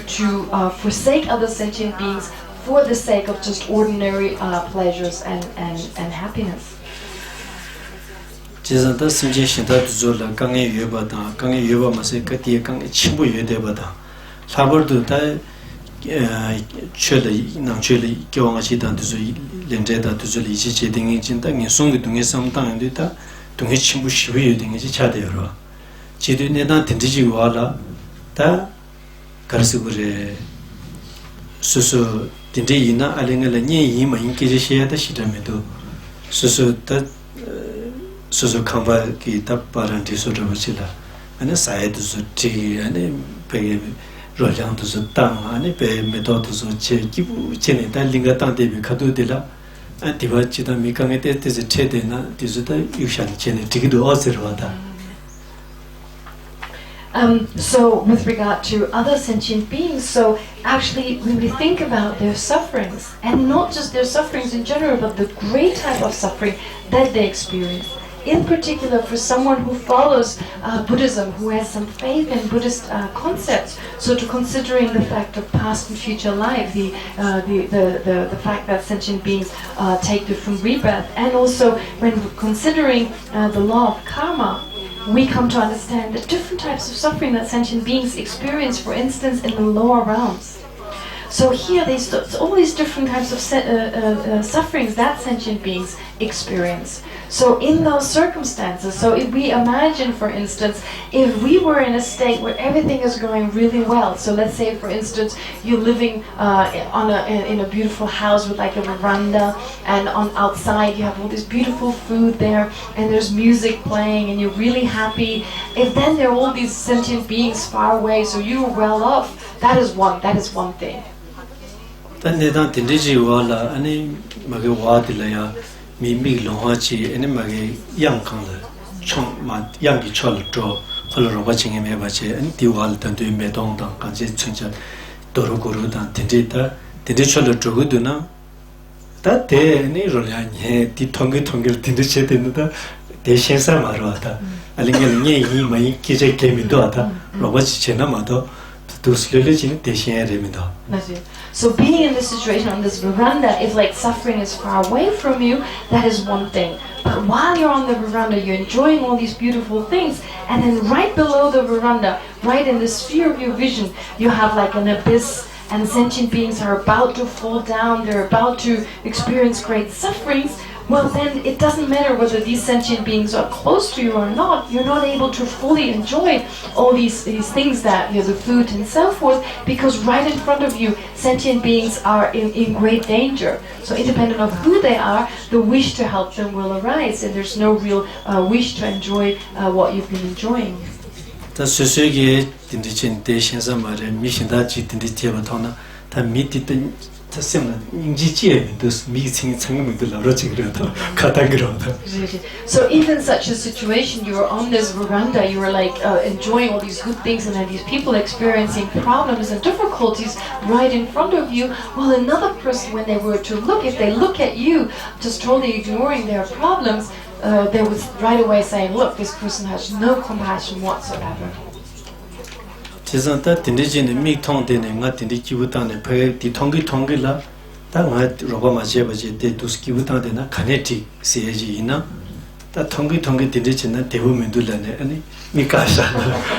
Speaker 2: forsake other sentient beings for the sake of just ordinary pleasures and happiness.
Speaker 1: Jizanta simje shinta tuzola kange yueba mase katiye kange chimbo yuede bada. Labardu ta chöle nang chöle gyawanga chidan tuzo lenje da tuzo li ichi che dingi jinda ngi songi dungi samtang yundu ta dungi chimbo shiwe yude ngi chi chade yorwa. Chidu nedan tindiji wala ta karsigure susu tindi ina alingala nye yima inkeje sheya ta shidamido susu ta susu kamba ki ta paranti so rabachila ane saye tuzo ti ane pe rolyang tuzo tang ane pe meto tuzo che kibu chene ta linga tang debi kadu dila ane diwa chida mikange te teze che de na tuzo ta yukshan chene tigido ozirwa ta.
Speaker 2: So with regard to other sentient beings, so actually when we think about their sufferings, and not just their sufferings in general, but the great type of suffering that they experience, in particular for someone who follows Buddhism, who has some faith in Buddhist concepts, so to considering the fact of past and future life, the fact that sentient beings take different rebirth, and also when considering the law of karma, we come to understand the different types of suffering that sentient beings experience, for instance, in the lower realms. So here, there's all these different types of sufferings that sentient beings experience. So in those circumstances, so if we imagine, for instance, if we were in a state where everything is going really well, so let's say, for instance, you're living in a beautiful house with like a veranda, and outside you have all this beautiful food there, and there's music playing, and you're really happy. If then there are all these sentient beings far away, so you're well off, that is one thing.
Speaker 1: Mi lonhachi ene mage yang kangla chong ma yang gi chol to khol ro ba ching me ba che an diwal tan tu me dong dang kan je chungcha doru guru dan tinde ta tinde chol to gu du na ta te ni ro ya nye ti thong tinde che de da de shen sa ma ro ta alingel nye yi mai ki je ke mi do ta ro ba chi che na ma do to slowly chin de shen re mi do.
Speaker 2: So being in this situation on this veranda, if like suffering is far away from you, that is one thing. But while you're on the veranda, you're enjoying all these beautiful things, and then right below the veranda, right in the sphere of your vision, you have like an abyss, and sentient beings are about to fall down, they're about to experience great sufferings. Well, then it doesn't matter whether these sentient beings are close to you or not. You're not able to fully enjoy all these things that, the food and so forth, because right in front of you, sentient beings are in great danger. So independent of who they are, the wish to help them will arise, and there's no real wish to enjoy what you've been enjoying. So even such a situation, you were on this veranda, you were like enjoying all these good things, and then these people experiencing problems and difficulties right in front of you. Well, another person, when they were to look, if they look at you, just totally ignoring their problems, they would right away say, look, this person has no compassion whatsoever.
Speaker 1: Jizanta tindijin mi tong de nga tindi kibutan de pe di tongi la ta nga roba ma je ba je de dus kibutan de na kaneti seji ina ta tongi tindijin na de hu mendu la ne ani mi ka sha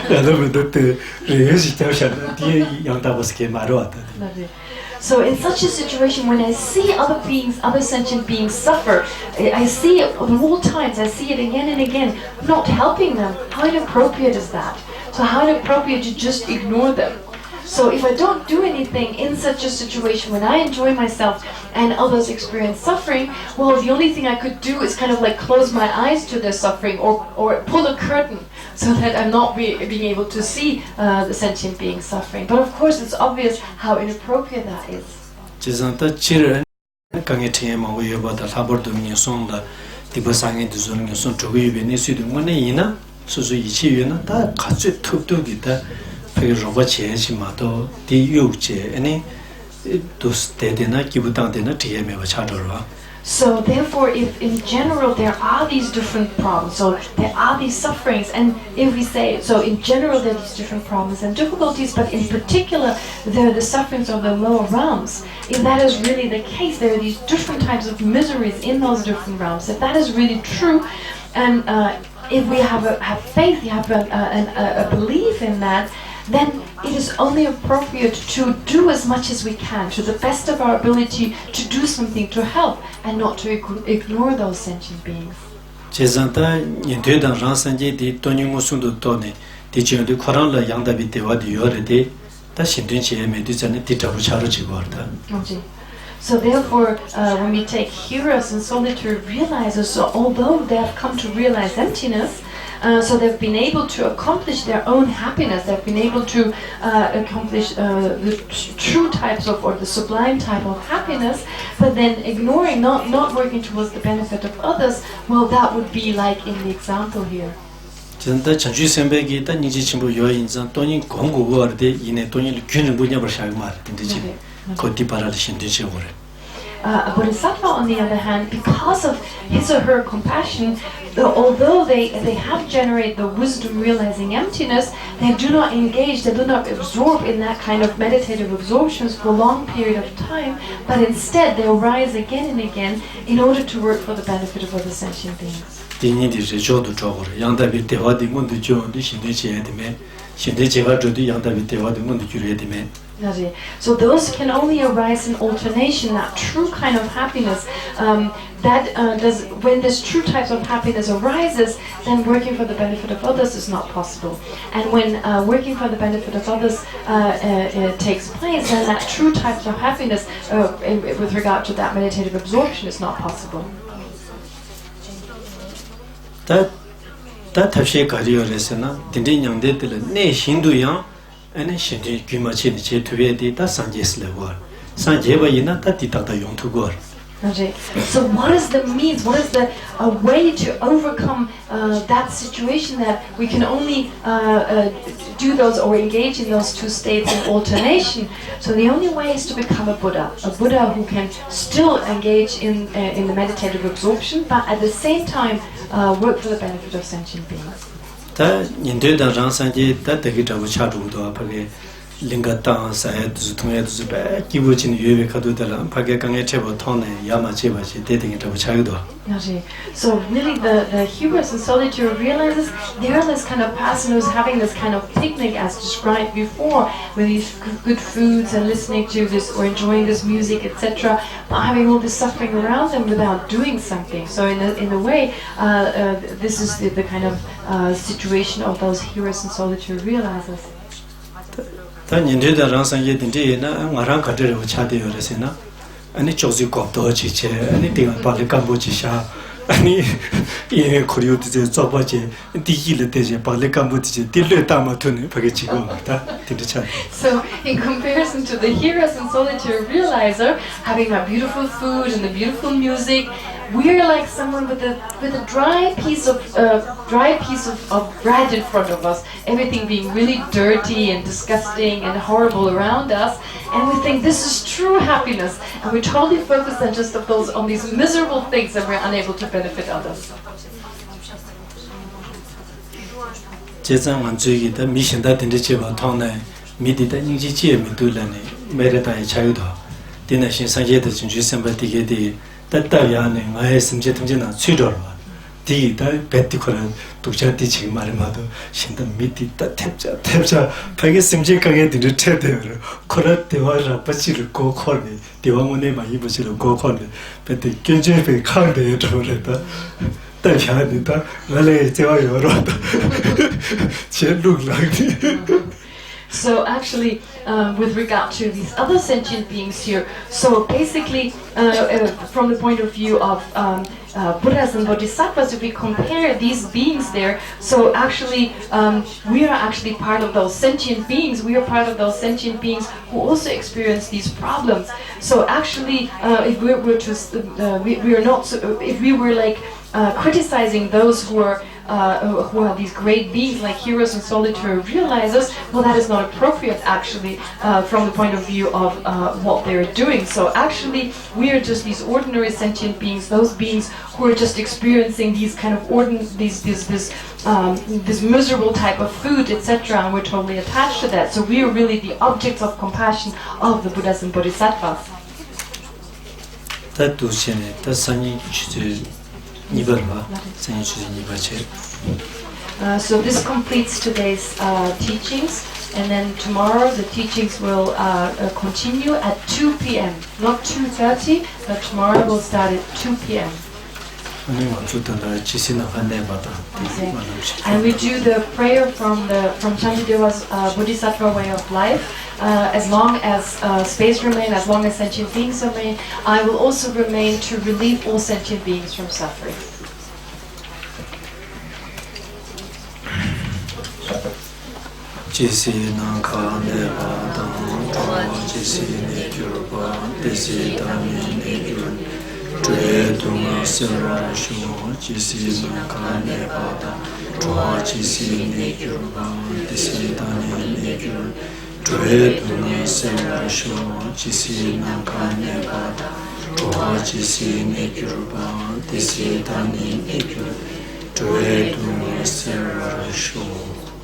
Speaker 1: la la me de re ji ta sha di yang ta bos ke ma ro ta.
Speaker 2: So in such a situation, when I see other beings, other sentient beings suffer, I see it all times, I see it again and again, not helping them. How inappropriate is that? So how inappropriate to just ignore them. So if I don't do anything in such a situation, when I enjoy myself and others experience suffering, well, the only thing I could do is kind of like close my eyes to their suffering, or pull a curtain so that I'm not being able to see the sentient being suffering. But of course, it's obvious how inappropriate that is.
Speaker 1: 수수 이치유나 다 같이 툭툭이다 그 로봇체지마도 디유제 아니 도스테데나 기부당데나 디에메와 차더라.
Speaker 2: So therefore, if in general there are these different problems, so there are these sufferings, and if we say, so in general there are these different problems and difficulties, but in particular there are the sufferings of the lower realms, if that is really the case, there are these different types of miseries in those different realms, if that is really true, and if we have faith, we have a belief in that, then it is only appropriate to do as much as we can, to the best of our ability, to do something to help, and not to ignore those sentient beings.
Speaker 1: 제zan타 인도당 ransanji 토니무순도 토네 디치온데 코란라 양다비 대와디 요르데 다 신든치에 메디자네 디타부 차르지고르다.
Speaker 2: So therefore, when we take heroes and solitary realizers, so although they have come to realize emptiness, so they've been able to accomplish their own happiness, they've been able to accomplish the true types of, or the sublime type of happiness, but then ignoring, not working towards the benefit of others, well, that would be like in the example here.
Speaker 1: 진짜 전주 선배기 다 니지 친구 여인상 돈이 공고거데 이내 돈이 균을 뭐냐버 샤이마 된지 거디 바라를 신듯이 오래.
Speaker 2: A bodhisattva, on the other hand, because of his or her compassion, although they have generated the wisdom realizing emptiness, they do not engage, they do not absorb in that kind of meditative absorptions for a long period of time, but instead they rise again and again in order to work for the benefit of other sentient beings.
Speaker 1: 디니디제 조도 저거를 양다비 대화디 문도 조도 신대지에 되면 신대지가 조도 양다비 대화디 문도 줄여야 되면.
Speaker 2: So those can only arise in alternation, that true kind of happiness. When this true type of happiness arises, then working for the benefit of others is not possible. And when working for the benefit of others takes place, then that true type of happiness with regard to that meditative absorption is not possible.
Speaker 1: 다 탑시에 가리어레스나 딘딘양데들 내 신도양 아니 신디 규마치니 제투에디 다 산제슬레고 산제바이나 다 디타다 용투고.
Speaker 2: So what is the means, what is the way to overcome that situation that we can only do those or engage in those two states in alternation? So the only way is to become a Buddha who can still engage in the meditative absorption, but at the same time work for the benefit of sentient beings.
Speaker 1: 다 인도다 ransanji 다 되기다고 차도도 앞에 링가땅 사야도 통해도 배 기부진 유에 가도달라 파게 강에 채버 통네 야마 제바지 대등이라고 차유도.
Speaker 2: So really the heroes in solitude realizes they are this kind of person who's having this kind of picnic as described before, with these good foods and listening to this or enjoying this music, etc., but having all this suffering around them without doing something. So in a way, this is the kind of situation of those heroes in solitude realizes.
Speaker 1: 다 인도다 ransanji 딘데나 마랑 가드르고 차대요레세나 아니 조지 겁도 지체 아니 대가 발레 캄보지샤 아니 예 코리오드제 저바제 디힐레 대제 발레 캄보지제 딜레 다마토네 바게 지금 다 딘데차. So
Speaker 2: in comparison to the heroes in solitude realizer having a beautiful food and the beautiful music, we're like someone with a dry piece of bread in front of us, everything being really dirty and disgusting and horrible around us, and we think this is true happiness, and we're totally focused on just on these miserable things, and we're unable to benefit others.
Speaker 1: 제장만 저기다 미신다 딘데체바 통네 미디다 닝지지에 미둘라네 메레다에 차유도 디나신 상제의 진주 선배디게디 따따야네 나의 심지 통제나 취더라 디다 베티코라 독자디 지금 말마도 신다 미디다 탭자 파게 심지하게 디르체데요 코라 대화라 빠지를 고콜네 대왕원에 많이 보시를 고콜네 베티 견제에 칸데 저래다 대샤니다 나래 제가 열어다 제룩락이.
Speaker 2: So actually, with regard to these other sentient beings here, so basically, from the point of view of Buddhas and Bodhisattvas, if we compare these beings there, so actually, we are actually part of those sentient beings. We are part of those sentient beings who also experience these problems. So actually, if we were like criticizing those who are who are these great beings like heroes in solitary realizes, well, that is not appropriate actually from the point of view of what they're doing. So actually we are just these ordinary sentient beings, those beings who are just experiencing these kind of this miserable type of food, etc., and we're totally attached to that. So we are really the objects of compassion of the Buddhas and Bodhisattvas. So this completes today's teachings, and then tomorrow the teachings will continue at 2 p.m. Not 2:30, but tomorrow will start at 2 p.m. And we do the prayer from Chandideva's Bodhisattva way of life. As long as space remains, as long as sentient beings remain, I will also remain to relieve all sentient beings from suffering.
Speaker 1: Sure.